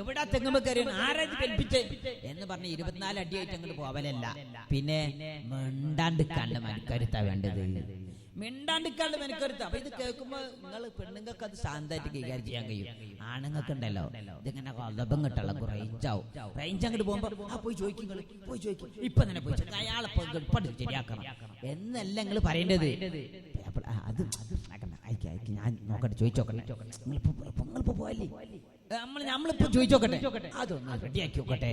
എവിടാ തെങ്ങുമ്പോ കയറിയ ആരാജ് കൽപ്പിച്ചേ എന്ന് പറഞ്ഞ് 24 അടിയായിട്ട് അങ്ങോട്ട് പോവലല്ല. പിന്നെ മിണ്ടാണ്ടിക്കാണ്ട് മനക്കരുത്താ വേണ്ടത്, മിണ്ടാണ്ടിക്കാണ്ട് മെനക്കരുത്ത്. അപ്പൊ ഇത് കേൾക്കുമ്പോ നിങ്ങൾ പെണ്ണുങ്ങൾക്ക് അത് ശാന്തമായിട്ട് കൈകാര്യം ചെയ്യാൻ കഴിയും. ആണുങ്ങൾക്ക് ഉണ്ടല്ലോ ഇതിങ്ങനെ കൊലബം കിട്ടുള്ള റേഞ്ച് അങ്ങോട്ട് പോകുമ്പോ പോയി ചോദിക്കും ഇപ്പൊ തന്നെ പോയി അയാളെ ഇപ്പട്ട് ശരിയാക്കണം എന്നല്ല നിങ്ങൾ പറയേണ്ടത്. അത് ഞാൻ നോക്കട്ടെ, ചോദിച്ചോക്കട്ടെ, നിങ്ങളിപ്പോ പോയല്ലേ, നമ്മളിപ്പോ ചോദിച്ചോക്കട്ടെ, അതൊന്ന് റെഡിയാക്കി നോക്കട്ടെ,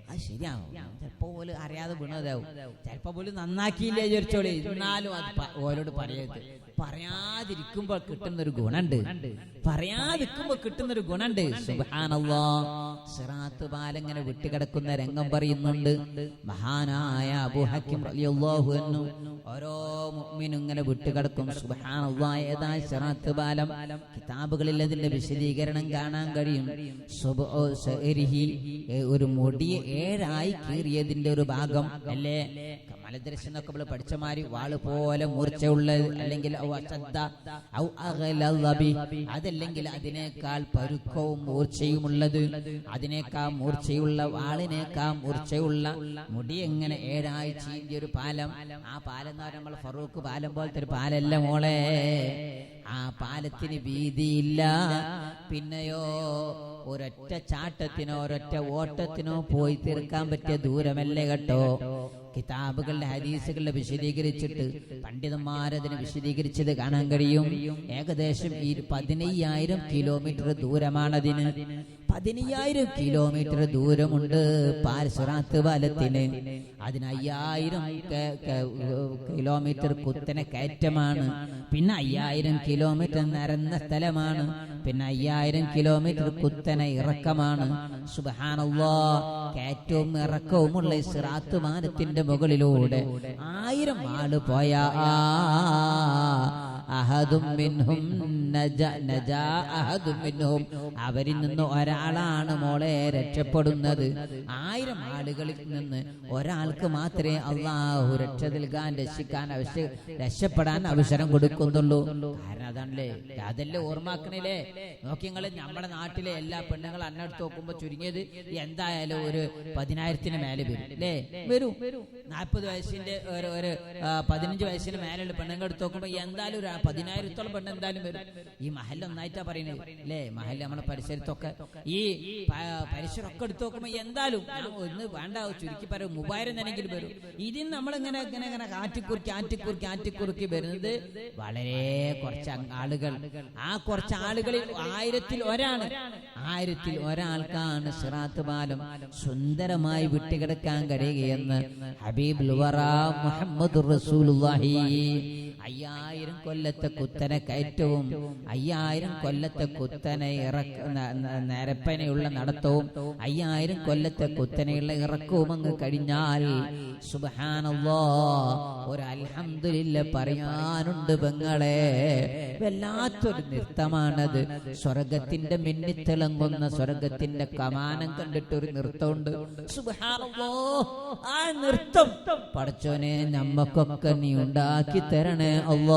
അത് ശരിയാവും. ചിലപ്പോ പോലും അറിയാതെ വീണതാവും, ചിലപ്പോ പോലും നന്നാക്കിയില്ലേ വിചാരിച്ചോളി. എന്നാലും അത് ഓരോട് പറയരുത്. പറയാതിരിക്കുമ്പോൾ കിട്ടുന്നൊരു ഗുണുണ്ട്. സുബ്ഹാനല്ലാഹ്, സിറാത്ത് പാലങ്ങനെ വിട്ടുകിടക്കുന്ന രംഗം പറയുന്നുണ്ട് മഹാനായ അബൂ ഹക്കീം റളിയല്ലാഹു അൻഹു. ഓരോ മുഅ്മിനും ഇങ്ങനെ വിട്ടുകിടക്കും. സുബ്ഹാനല്ലാഹ്, ഏതാ സിറാത്ത് പാലം? കിതാബുകളിൽ അതിന്റെ വിശദീകരണം കാണാൻ കഴിയും. ഒരു മുടി 7 കീറിയതിന്റെ ഒരു ഭാഗം അല്ലേ? മലദർശനം എന്നൊക്കെ നമ്മൾ പഠിച്ച മാതിരി വാള് പോലെ മൂർച്ചയുള്ള, അല്ലെങ്കിൽ അതല്ലെങ്കിൽ അതിനേക്കാൾ പരുക്കവും മൂർച്ചയുമുള്ളത്, അതിനേക്കാൾ മൂർച്ചയുള്ള വാളിനേക്കാൾ മൂർച്ചയുള്ള മുടി എങ്ങനെ 7 ചീന്തിയ ഒരു പാലം. ആ പാലം എന്ന് പറഞ്ഞാൽ നമ്മൾ ഫറൂഖ് പാലം പോലത്തെ ഒരു പാലല്ല മോളെ. ആ പാലത്തിന് വീതിയില്ല. പിന്നെയോ ഒരൊറ്റ ചാട്ടത്തിനോ ഒരൊറ്റ ഓട്ടത്തിനോ പോയി തീർക്കാൻ പറ്റിയ ദൂരമല്ലേ കേട്ടോ. കിതാബുകളുടെ ഹദീസുകളിലെ വിശദീകരിച്ചിട്ട് പണ്ഡിതന്മാരതിനെ വിശദീകരിച്ചത് കാണാൻ കഴിയും. ഏകദേശം 15,000 കിലോമീറ്റർ ദൂരമാണതിന്. 15,000 കിലോമീറ്റർ ദൂരമുണ്ട് സിറാത്ത് പാലത്തിന്. അതിന് 5,000 കിലോമീറ്റർ കുത്തനെ കയറ്റമാണ്. പിന്നെ 5,000 കിലോമീറ്റർ നിരന്ന സ്ഥലമാണ്. പിന്നെ 5,000 കിലോമീറ്റർ കുത്തനെ ഇറക്കമാണ്. സുബ്ഹാനല്ലാഹ്, കയറ്റവും ഇറക്കവുമുള്ള ഈ സിറാത്ത് പാലത്തിന്റെ മുകളിലൂടെ 1000 ആള് പോയാ അഹദും മിൻഹും നജാ അഹദും മിൻഹും, അവരിൽ നിന്ന് ഒരാളാണ് മോളെ രക്ഷപ്പെടുന്നത്. 1000 ആളുകളിൽ നിന്ന് ഒരാൾക്ക് മാത്രമേ അള്ളാഹു രക്ഷ നൽകാൻ രക്ഷപ്പെടാൻ അവസരം കൊടുക്കുന്നുള്ളൂ. കാരണം അതാണല്ലേ, അതല്ലേ ഓർമ്മാക്കണില്ലേ. നോക്കി നിങ്ങള് നമ്മുടെ നാട്ടിലെ എല്ലാ പെണ്ണുങ്ങളും അന്നെടുത്ത് നോക്കുമ്പോ ചുരുങ്ങിയത് എന്തായാലും ഒരു 10,000-ന് മേലെ വരും അല്ലേ, വരും. 40 വയസ്സിന്റെ ഒരു 15 വയസ്സിന് മേലുള്ള പെണ്ണുങ്ങൾ എടുത്ത് നോക്കുമ്പോ എന്തായാലും ഒരു 10,000-ഓളം പെണ്ണ് എന്തായാലും വരും. ഈ മഹൽ ഒന്നായിട്ടാ പറയുന്നത് അല്ലേ, മഹൽ നമ്മുടെ പരിസരത്തൊക്കെ ഈ പരിസരമൊക്കെ എടുത്ത് നോക്കുമ്പോ എന്തായാലും ഒന്ന് വേണ്ട ചുരുക്കി പറയും 3000 തന്നെങ്കിലും വരും. ഇതിന് നമ്മളിങ്ങനെ ഇങ്ങനെ ആറ്റിക്കുറുക്കി വരുന്നത് വളരെ കുറച്ച് ആളുകൾ. ആ കുറച്ച് ആളുകളിൽ 1000-ൽ ഒരാൾക്കാണ് സിറാത്ത് പാലം സുന്ദരമായി വിട്ടുകിടക്കാൻ കഴിയുകയെന്ന് ഹബീബുൽ വറ മുഹമ്മദുർ റസൂലുള്ളാഹി. 5000 കൊല്ലത്തെ കുത്തനെ കയറ്റവും 5000 കൊല്ലത്തെ കുത്തനെ നിരപ്പനെയുള്ള നടത്തവും 5000 കൊല്ലത്തെ കുത്തനെയുള്ള ഇറക്കവും അങ്ങ് കഴിഞ്ഞാൽ സുബ്ഹാനല്ലാഹ് ഒരു അൽഹംദുലില്ലാഹ് പറയാനുണ്ട് പെങ്ങളെ. വല്ലാത്തൊരു നൃത്തമാണത്. സ്വർഗത്തിന്റെ മിന്നിത്തിളങ്ങുന്ന സ്വർഗത്തിന്റെ കമാനം കണ്ടിട്ടൊരു നൃത്തമുണ്ട്. സുബ്ഹാനല്ലാഹ്, ആ നൃത്തം പടച്ചോനെ നമ്മക്കൊക്കെ നീ ഉണ്ടാക്കി തരണേ അല്ലാഹ്.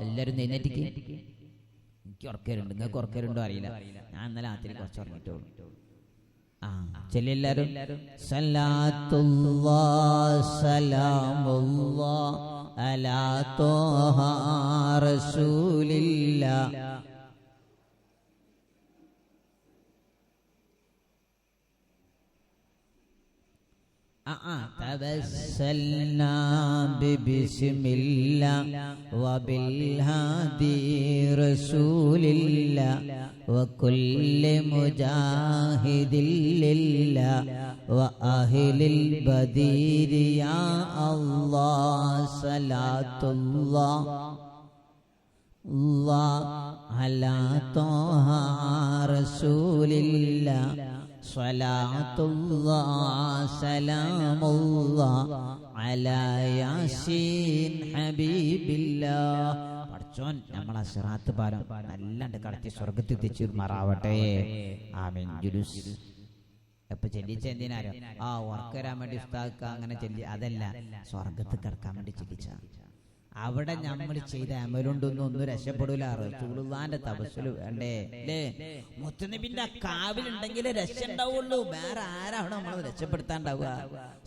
എല്ലാരും എഴുന്നേറ്റിക്ക്. എനിക്ക് ഉറക്കരുണ്ട്, നിങ്ങൾക്ക് ഉറക്കരുണ്ടോ അറിയില്ല. ഞാൻ ഇന്നലെ രാത്രി കുറച്ച് ഉറങ്ങിട്ടോളൂ. ചെല്ലെല്ലാരും സലാത്തുല്ലാഹ് സലാമുല്ലാഹ് അലാ ത്വാഹ റസൂലില്ലാഹ്. തവസ്സൽനാ ബിസ്മില്ലാഹ് വബിൽഹാദി റസൂലില്ലാഹ് വകുല്ലി മുജാഹിദിൻ ലില്ലാഹ് വഅഹ്ലിൽ ബദീരി യാ അല്ലാഹ്. സലാത്തുല്ലാഹ് അലാ ത്വാഹ റസൂലില്ലാഹ് സ്വലാത്തുല്ലാഹ് സലാമുല്ലാഹ് അലാ യാസീൻ ഹബീബില്ലാഹ്. പടച്ചോൻ നമ്മളെ സിറാത്ത് പാലം നല്ലാണ്ട് കടത്തി സ്വർഗത്തിൽ എത്തിച്ചുമാറാവട്ടെ. ആമീൻ. ജുലൂസ് എപ്പൊ ചെല്ലിച്ച എന്തിനാരോ ഉറക്കം വരാൻ വേണ്ടി ഉസ്താദ് അങ്ങനെ ചെല്ലി, അതല്ല, സ്വർഗത്ത് കിടക്കാൻ വേണ്ടി ചെല്ലിച്ച. അവിടെ നമ്മൾ ചെയ്ത അമലുണ്ടൊന്നും രക്ഷപ്പെടൂല. റസൂലുള്ളാഹിന്റെ തപസ്സുല് വേണ്ടേ അല്ലേ? മുത്തുനബിന്റെ കാവിലുണ്ടെങ്കിലേ രക്ഷ ഉണ്ടാവുള്ളൂ. വേറെ ആരാണ് നമ്മൾ രക്ഷപ്പെടുത്താണ്ടാവുക?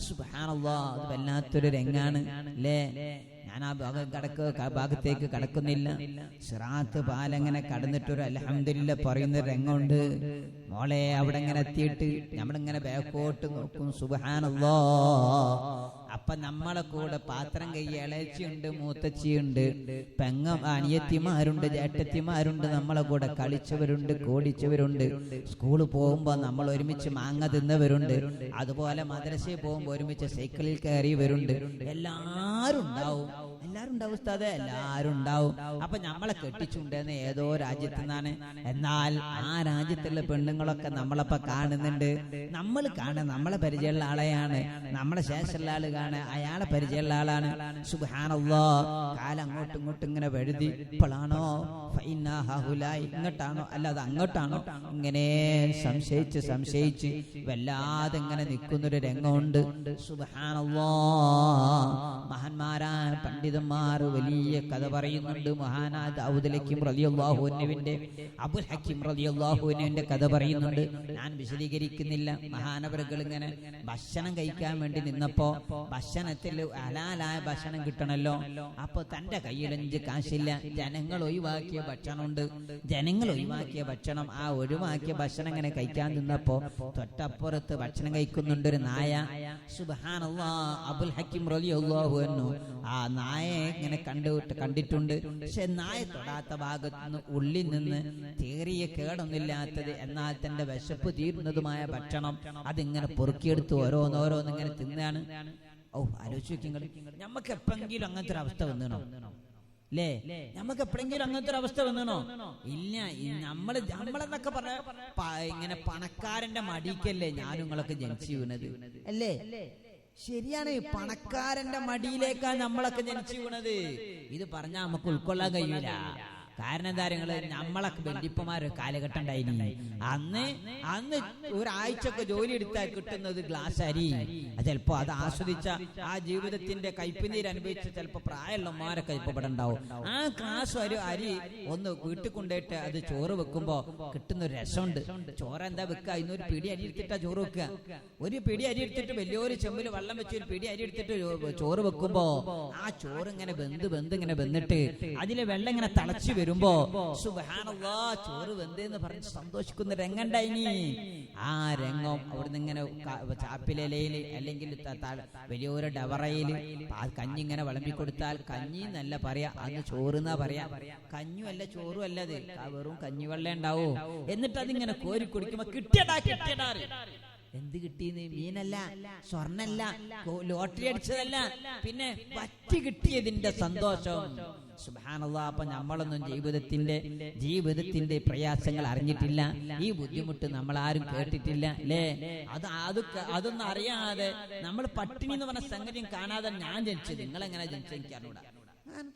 സുബ്ഹാനല്ലാഹ്, അത് വല്ലാത്തൊരു രംഗാണ് അല്ലേ. ഞാൻ ആ ഭാഗത്തേക്ക് കടക്കുന്നില്ല. സിറാത്ത് പാലങ്ങനെ കടന്നിട്ടൊരു അൽഹംദുലില്ലാഹ് പറയുന്ന രംഗമുണ്ട് മോളെ. അവിടെ ഇങ്ങനെ എത്തിയിട്ട് നമ്മളിങ്ങനെ ബാക്കോട്ട് നോക്കും. സുബ്ഹാനല്ലാഹ്. അപ്പൊ നമ്മളെ കൂടെ പാത്രം കൈ ഇളച്ചിയുണ്ട്, മൂത്തച്ചിയുണ്ട്, അനിയത്തിമാരുണ്ട്, ജേട്ടത്തിമാരുണ്ട്, നമ്മളെ കൂടെ കളിച്ചവരുണ്ട്, കോടിച്ചവരുണ്ട്. സ്കൂളിൽ പോകുമ്പോ നമ്മൾ ഒരുമിച്ച് മാങ്ങ തിന്നവരുണ്ട്, അതുപോലെ മദ്രസയിൽ പോകുമ്പോ ഒരുമിച്ച് സൈക്കിളിൽ കയറിയവരുണ്ട്. എല്ലാരും ഉണ്ടാവും ഉസ്താദേ, എല്ലാരും ഉണ്ടാവും. അപ്പൊ നമ്മളെ കെട്ടിച്ചുണ്ടെന്ന് ഏതോ രാജ്യത്തു നിന്നാണ്. എന്നാൽ ആ രാജ്യത്തുള്ള പെണ്ണുങ്ങളൊക്കെ നമ്മളപ്പോ കാണുന്നുണ്ട്. നമ്മൾ കാണാൻ നമ്മളെ പരിചയമുള്ള ആളെയാണ്, നമ്മളെ ശേഷമുള്ള ആള് കാണാൻ അയാളെ പരിചയമുള്ള ആളാണ്. സുബ്ഹാനല്ലാഹ്, കാലം അങ്ങോട്ടും ഇങ്ങോട്ടും ഇങ്ങനെ വഴുതി, ഇപ്പോഴാണോ ഇങ്ങോട്ടാണോ അല്ലാതെ അങ്ങോട്ടാണോ, ഇങ്ങനെ സംശയിച്ച് വല്ലാതെ ഇങ്ങനെ നിൽക്കുന്നൊരു രംഗമുണ്ട്. സുബ്ഹാനല്ലാഹ്, മഹാന്മാരായ പണ്ഡിതന്മാർ വലിയ കഥ പറയുന്നുണ്ട്. മഹാനായ ദാവൂദ് ഹക്കീം റളിയല്ലാഹു അൻഹുവിന്റെ അബുൽ ഹക്കീം റളിയല്ലാഹു അൻഹുവിന്റെ കഥ പറയുന്നുണ്ട്. ഞാൻ വിശദീകരിക്കുന്നില്ല. മഹാനവറുകൾ ഇങ്ങനെ ഭക്ഷണം കഴിക്കാൻ വേണ്ടി നിന്നപ്പോ ഭക്ഷണത്തിൽ ഹലാലായ ഭക്ഷണം കിട്ടണല്ലോ. അപ്പൊ തന്റെ കയ്യിൽ 5 കാശില്ല. ജനങ്ങൾ ഒഴിവാക്കിയ ഭക്ഷണമുണ്ട്. ജനങ്ങൾ ഒഴിവാക്കിയ ഭക്ഷണം, ആ ഒഴിവാക്കിയ ഭക്ഷണം ഇങ്ങനെ കഴിക്കാൻ നിന്നപ്പോ തൊട്ടപ്പുറത്ത് ഭക്ഷണം കഴിക്കുന്നുണ്ട് ഒരു നായ. സുബ്ഹാനല്ലാഹ്, അബുൽ ഹക്കീം റളിയല്ലാഹു അൻഹു ആ നായയെ ഇങ്ങനെ കണ്ടിട്ടുണ്ട്. പക്ഷെ നായ തൊടാത്ത ഭാഗത്തുനിന്ന് ഉള്ളിൽ നിന്ന് തീറിയ കേടൊന്നുമില്ലാത്തത്, എന്നാൽ തന്റെ വിശപ്പ് തീരുന്നതുമായ ഭക്ഷണം അതിങ്ങനെ പൊറുക്കിയെടുത്ത് ഓരോന്നോരോന്ന് ഇങ്ങനെ തിന്നാണ്. ആലോചിച്ച് നോക്കിങ്ങൾ, നമുക്ക് എപ്പോഴെങ്കിലും അങ്ങനത്തെ ഒരു അവസ്ഥ വന്നണോ അല്ലേ? നമുക്ക് എപ്പോഴെങ്കിലും അങ്ങനത്തെ ഒരു അവസ്ഥ വന്നണോ? ഇല്ല. നമ്മളെന്നൊക്കെ പറഞ്ഞ ഇങ്ങനെ പണക്കാരന്റെ മടിക്കല്ലേ ഞാനും നിങ്ങളൊക്കെ ജനിച്ചു വീണത് അല്ലേ? ശരിയാണ്, പണക്കാരന്റെ മടിയിലേക്കാണ് നമ്മളൊക്കെ ജനിച്ചു വീണത്. ഇത് പറഞ്ഞാൽ നമുക്ക് ഉൾക്കൊള്ളാൻ കഴിയൂല. കാരണം എന്താ, നിങ്ങള് നമ്മളൊക്കെ വല്യപ്പന്മാര് കാലഘട്ടം ഉണ്ടായിനി. അന്ന് ഒരാഴ്ചക്ക് ജോലി എടുത്താൽ കിട്ടുന്നത് ഗ്ലാസ് അരി. ചിലപ്പോ അത് ആസ്വദിച്ച ആ ജീവിതത്തിന്റെ കയ്പുനീര് അനുഭവിച്ച ചിലപ്പോ പ്രായമുള്ളമാരൊക്കെ ഇപ്പൊ ഇവിടെ ഉണ്ടാവും. ആ ഗ്ലാസ് അരി ഒന്ന് വീട്ടിൽ കൊണ്ടുപോയിട്ട് അത് ചോറ് വെക്കുമ്പോ കിട്ടുന്ന ഒരു രസമുണ്ട്. ചോറ് എന്താ വെക്കുക, ഇന്നൊരു പിടി അരി എടുത്തിട്ടാ ചോറ് വെക്കുക. ഒരു പിടി അരി എടുത്തിട്ട് വലിയൊരു ചെമ്പില് വെള്ളം വെച്ച് ഒരു പിടി അരി എടുത്തിട്ട് ചോറ് വെക്കുമ്പോ ആ ചോറ് ഇങ്ങനെ വെന്ത് ഇങ്ങനെ വെന്നിട്ട് അതിലെ വെള്ളം ഇങ്ങനെ തിളച്ചു വരുമ്പോ സുബ്ഹാനല്ലാഹ് ചോറ് വെന്തെന്ന് പറഞ്ഞ് സന്തോഷിക്കുന്ന രംഗണ്ടായിനി. ആ രംഗം അവിടുന്ന് ഇങ്ങനെ ചാപ്പിലയില് അല്ലെങ്കിൽ വലിയൊരു ഡവറയില് കഞ്ഞി ഇങ്ങനെ വിളമ്പി കൊടുത്താൽ കഞ്ഞി എന്നല്ല പറയാ, അന്ന് ചോറ് എന്നാ പറയാ. കഞ്ഞും അല്ല ചോറും അല്ലത്, വെറും കഞ്ഞിവെള്ളം ഉണ്ടാവോ. എന്നിട്ട് അതിങ്ങനെ കോരി കുടിക്കുമ്പോ കിട്ടിയടാ. എന്ത് കിട്ടിയെന്ന്? മീനല്ല, സ്വർണ്ണല്ല, ലോട്ടറി അടിച്ചതല്ല, പിന്നെ വറ്റി കിട്ടിയതിന്റെ സന്തോഷം. സുബ്ഹാനല്ലാഹ്. അപ്പൊ നമ്മളൊന്നും ജീവിതത്തിന്റെ പ്രയാസങ്ങൾ അറിഞ്ഞിട്ടില്ല, ഈ ബുദ്ധിമുട്ട് നമ്മൾ ആരും കേട്ടിട്ടില്ല അല്ലേ? അതൊന്നും അറിയാതെ നമ്മൾ പട്ടിണി എന്ന് പറഞ്ഞ സംഗതിയും കാണാതെ ഞാൻ ജനിച്ചത്. നിങ്ങളെങ്ങനെ ജനിച്ചത് എനിക്ക് അറിഞ്ഞൂടാ.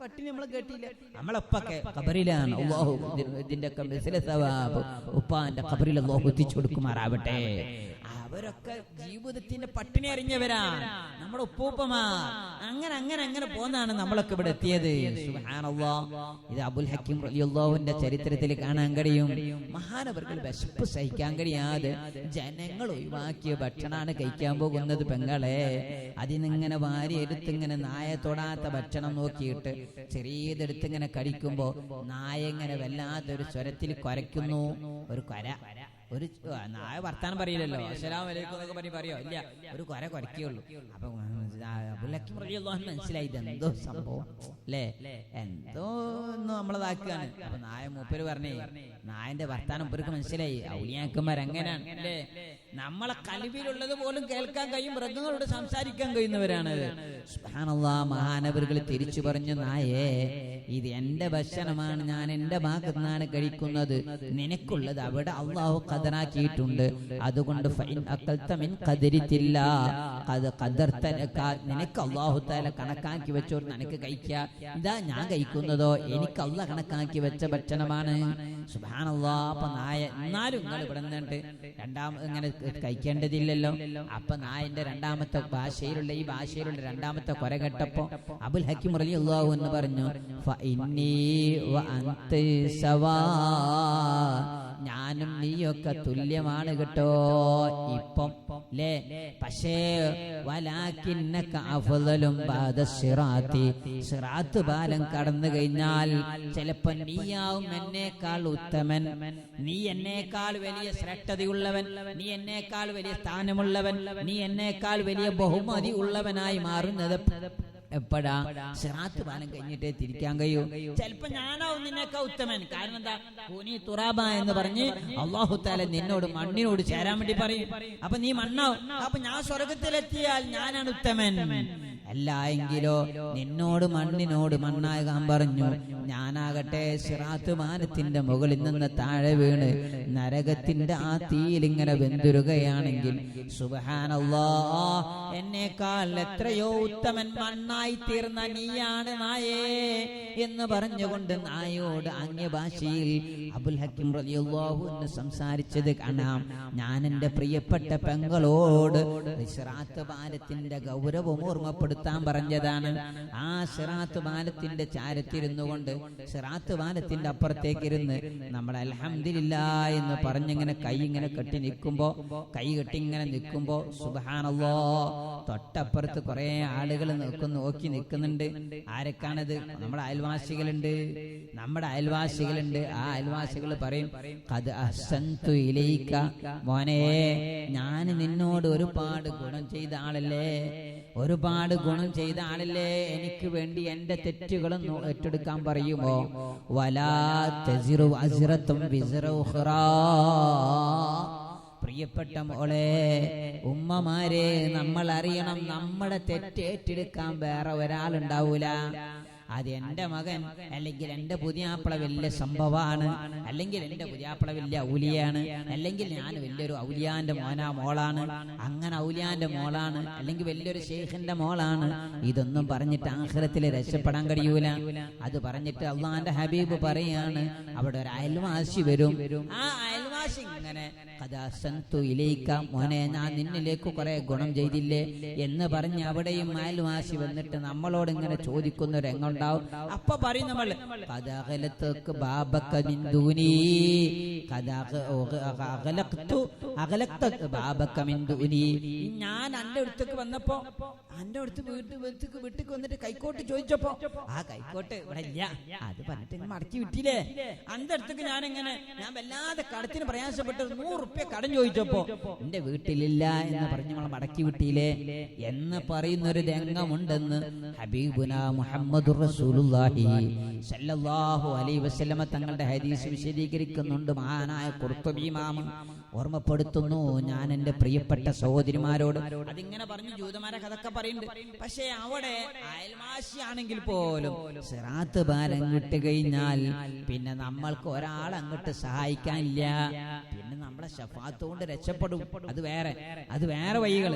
പട്ടിണി നമ്മൾ കേട്ടില്ല. നമ്മളൊക്കെ ഖബറിലാണ്. അല്ലാഹു ഇതിന്റെ ഉപ്പാന്റെ ഖബറിൽ അല്ലാഹു എത്തിച്ചു കൊടുക്കുമാറാവട്ടെ. അവരൊക്കെ ജീവിതത്തിന്റെ പട്ടിണി അറിഞ്ഞവരാണ് നമ്മുടെ ഉപ്പൂപ്പമാർ. അങ്ങനെ പോന്നാണ് നമ്മളൊക്കെ ഇവിടെ എത്തിയത്. സുബ്ഹാനല്ലാഹ്. ഇത് അബുൽ ഹക്കീം റളിയല്ലാഹുവിന്റെ ചരിത്രത്തിൽ കാണാൻ കഴിയും. മഹാനവർകൾ വിശപ്പ് സഹിക്കാൻ കഴിയാതെ ജനങ്ങൾ ഒഴിവാക്കിയ ഭക്ഷണമാണ് കഴിക്കാൻ പോകുന്നത്. പെങ്ങളെ, അതിനിങ്ങനെ വാരി എടുത്തിങ്ങനെ നായ തൊടാത്ത ഭക്ഷണം നോക്കിയിട്ട് ചെറിയതെടുത്ത് ഇങ്ങനെ കടിക്കുമ്പോ നായ ഇങ്ങനെ വല്ലാത്തൊരു സ്വരത്തിൽ കുരയ്ക്കുന്നു. ഒരു നായ വർത്താനം പറയില്ലല്ലോ, അസ്സലാമു അലൈക്കും എന്നൊക്കെ പറഞ്ഞ് പറയോ? ഇല്ല, ഒരു കുരയ്ക്കുള്ളൂ. അപ്പൊ അബൂൽ ഹക്കീം റളിയല്ലാഹു അൻഹു മനസ്സിലായി എന്തോ സംഭവം അല്ലേ, എന്തോ ഒന്നും നമ്മളതാക്കുകയാണ്. അപ്പൊ മൂപ്പര് പറഞ്ഞേ, നായന്റെ വർത്താനം മൂപ്പർക്ക് മനസ്സിലായി. ഔലിയാക്കന്മാർ അങ്ങനെയാണ് അല്ലേ? നമ്മളെ കൽവിലുള്ളത് പോലും കേൾക്കാൻ കഴിയും, മൃഗങ്ങളോട് സംസാരിക്കാൻ കഴിയുന്നവരാണ്. സുബ്ഹാനല്ലാഹ്. മഹാനവറുകൾ തിരിച്ചു പറഞ്ഞു, നായേ, ഇത് എന്റെ ഭക്ഷണമാണ്, ഞാൻ എന്റെ ഭാഗത്ത് നിന്നാണ് കഴിക്കുന്നത്. നിനക്കുള്ളത് അവിടെ അല്ലാഹു ഖദറാക്കിയിട്ടുണ്ട്. അതുകൊണ്ട് നിനക്ക് അല്ലാഹു തആല കണക്കാക്കി വെച്ചോ, നിനക്ക് കഴിക്കുക. ഇതാ ഞാൻ കഴിക്കുന്നതോ എനിക്ക് അല്ലാഹു കണക്കാക്കി വെച്ച ഭക്ഷണമാണ്. സുബ്ഹാനല്ലാഹ്. അപ്പൊ നായ, എന്നാലും നിങ്ങൾ ഇവിടെ നിന്നിട്ട് ഇങ്ങനെ കഴിക്കേണ്ടതില്ലല്ലോ. അപ്പൊ നായന്റെ രണ്ടാമത്തെ ഭാഷയിലുള്ള രണ്ടാമത്തെ കൊര കേട്ടപ്പോ അബുൽ ഹക്കീം റളിയല്ലാഹു അൻഹു പറഞ്ഞു, ഫഇന്നീ വഅൻത സവാ, ഞാനും നീയൊക്കെ തുല്യമാണ് കേട്ടോ ഇപ്പം അല്ലേ? പക്ഷേ വലാകിന്നക അഫ്ളലും ബഅദ സിറാത്തി, സിറാത്ത് പാലം കടന്നു കഴിഞ്ഞാൽ ചിലപ്പോ നീയാവും എന്നേക്കാൾ ഉത്തമൻ, നീ എന്നേക്കാൾ വലിയ ശ്രേഷ്ഠതയുള്ളവൻ, നീ എന്നേക്കാൾ വലിയ സ്ഥാനമുള്ളവൻ, നീ എന്നേക്കാൾ വലിയ ബഹുമതി ഉള്ളവനായി മാറുന്നത് എപ്പോഴാ? സിറാത്ത് പാലം കഴിഞ്ഞിട്ടേ തിരിക്കാൻ കഴിയൂ. ചിലപ്പോ ഞാനാവും നിന്നേക്കാ ഉത്തമൻ. കാരണം എന്താ? കൂനി തുറാബ എന്ന് പറഞ്ഞ് അല്ലാഹു തആല നിന്നോട് മണ്ണിനോട് ചേരാൻ വേണ്ടി പറയും. അപ്പൊ നീ മണ്ണാവും. അപ്പൊ ഞാൻ സ്വർഗത്തിലെത്തിയാൽ ഞാനാണ് ഉത്തമൻ. അല്ല എങ്കിലോ നിന്നോട് മണ്ണിനോട് മണ്ണാകാൻ പറഞ്ഞു. ഞാനാകട്ടെ സിറാത്ത് പാലത്തിന്റെ മുകളിൽ നിന്ന് താഴെ വീണ് നരകത്തിന്റെ ആ തീയിൽ ഇങ്ങനെ വെന്തുരുകയാണെങ്കിൽ സുബ്ഹാനല്ലാഹ്, എന്നേക്കാൾ എത്രയോ ഉത്തമൻ മണ്ണായി തീർന്ന നീയാണ് നായേ എന്ന് പറഞ്ഞുകൊണ്ട് നായോട് അന്യഭാഷയിൽ അബുൽ ഹക്കീം റളിയല്ലാഹു അൻഹു സംസാരിച്ചത് കാണാം. ഞാൻ എന്റെ പ്രിയപ്പെട്ട പെങ്ങളോട് സിറാത്ത് പാലത്തിന്റെ ഗൗരവം ഓർമ്മപ്പെടുത്താൻ പറഞ്ഞതാണ്. ആ സിറാത്ത് പാലത്തിന്റെ ചാരത്തിരുന്നു കൊണ്ട് സിറാത്ത് പാലത്തിന്റെ അപ്പുറത്തേക്ക് ഇരുന്ന് നമ്മൾ അൽഹംദുലില്ലാഹ് എന്ന് പറഞ്ഞിങ്ങനെ കൈ ഇങ്ങനെ കെട്ടി ഇങ്ങനെ നിൽക്കുമ്പോ സുബ്ഹാനല്ലാഹ്, തൊട്ടപ്പുറത്ത് കുറെ ആളുകൾ നോക്കി നിൽക്കുന്നുണ്ട്. ആരൊക്കെയാണത്? നമ്മുടെ അയൽവാസികളുണ്ട്. ആ അയൽവാസികൾ പറയും, ഖദ് അഹ്സൻതു ഇലൈക, മോനെ ഞാൻ നിന്നോട് ഒരുപാട് ഗുണം ചെയ്ത ആളല്ലേ, എനിക്ക് വേണ്ടി എന്റെ തെറ്റുകളും ഏറ്റെടുക്കാൻ പറയുമോ? വലാ തസിറു അസ്റത്തും വിസ്റ ഉഖ്റാ. പ്രിയപ്പെട്ട മോളെ, ഉമ്മമാരെ, നമ്മൾ അറിയണം, നമ്മുടെ തെറ്റ് ഏറ്റെടുക്കാൻ വേറെ ഒരാളുണ്ടാവൂല. അത് എൻ്റെ മകൻ അല്ലെങ്കിൽ എൻ്റെ പുതിയാപ്പിള വലിയ സംഭവമാണ്, അല്ലെങ്കിൽ എൻ്റെ പുതിയാപ്പിള വലിയ ഔലിയാണ്, അല്ലെങ്കിൽ ഞാൻ വലിയൊരു ഔലിയാന്റെ മോളാണ്, അങ്ങനെ ഔലിയാന്റെ മോളാണ്, അല്ലെങ്കിൽ വലിയൊരു ശൈഖിന്റെ മോളാണ്, ഇതൊന്നും പറഞ്ഞിട്ട് ആഖിറത്തിൽ രക്ഷപ്പെടാൻ കഴിയൂല. അത് പറഞ്ഞിട്ട് അള്ളാന്റെ ഹബീബ് പറയാണ്, അവിടെ ഒരു അയൽവാസി വരും. ആ അയൽവാസി ഇങ്ങനെ മോനെ ഞാൻ നിന്നിലേക്ക് കുറെ ഗുണം ചെയ്തില്ലേ എന്ന് പറഞ്ഞ് അവിടെയും അയൽവാസി വന്നിട്ട് നമ്മളോട് ഇങ്ങനെ ചോദിക്കുന്ന ഒരു രംഗമുണ്ടാവും. അപ്പൊ പറയും നമ്മൾ, ഞാൻ എന്റെ അടുത്തേക്ക് വന്നപ്പോ എന്റെ അടുത്ത് വീട്ടിക്ക് വന്നിട്ട് കൈക്കോട്ട് ചോദിച്ചപ്പോ ആ കൈക്കോട്ട് ഇവിടെ ഇല്ല, അത് പറഞ്ഞിട്ട് മടക്കി വിട്ടില്ലേ. അന്റെ അടുത്തേക്ക് ഞാൻ വല്ലാതെ കടത്തിന് പ്രയാസപ്പെട്ട് 100 റുപ്യ കടം ചോദിച്ചപ്പോ എന്റെ വീട്ടിലില്ല എന്ന് പറഞ്ഞ് നമ്മൾ മടക്കി വിട്ടില്ലേ എന്ന് പറയുന്നൊരു രംഗമുണ്ടെന്ന് ഹബീബുന മുഹമ്മദുർ റസൂലുള്ളാഹി സ്വല്ലല്ലാഹു അലൈഹി വസല്ലമ തങ്ങളുടെ ഹദീസ് വിശദീകരിക്കുന്നുണ്ട്. മഹാനായ ഖുർത്തുബി ഇമാം ഓർമ്മപ്പെടുത്തുന്നു, ഞാൻ എന്റെ പ്രിയപ്പെട്ട സഹോദരിമാരോട് അതിങ്ങനെ പറഞ്ഞു ജൂതന്മാരെ കഥക്കെ പറയുന്നുണ്ട്. പക്ഷെ അവിടെ അയൽവാസിയാണെങ്കിൽ പോലും സിറാത്ത് പാലം കിട്ടി കഴിഞ്ഞാൽ പിന്നെ നമ്മൾക്ക് ഒരാൾ അങ്ങോട്ട് സഹായിക്കാനില്ല, പിന്നെ നമ്മളെ ശഫാത്ത് കൊണ്ട് രക്ഷപ്പെടും. അത് വേറെ വഴികൾ.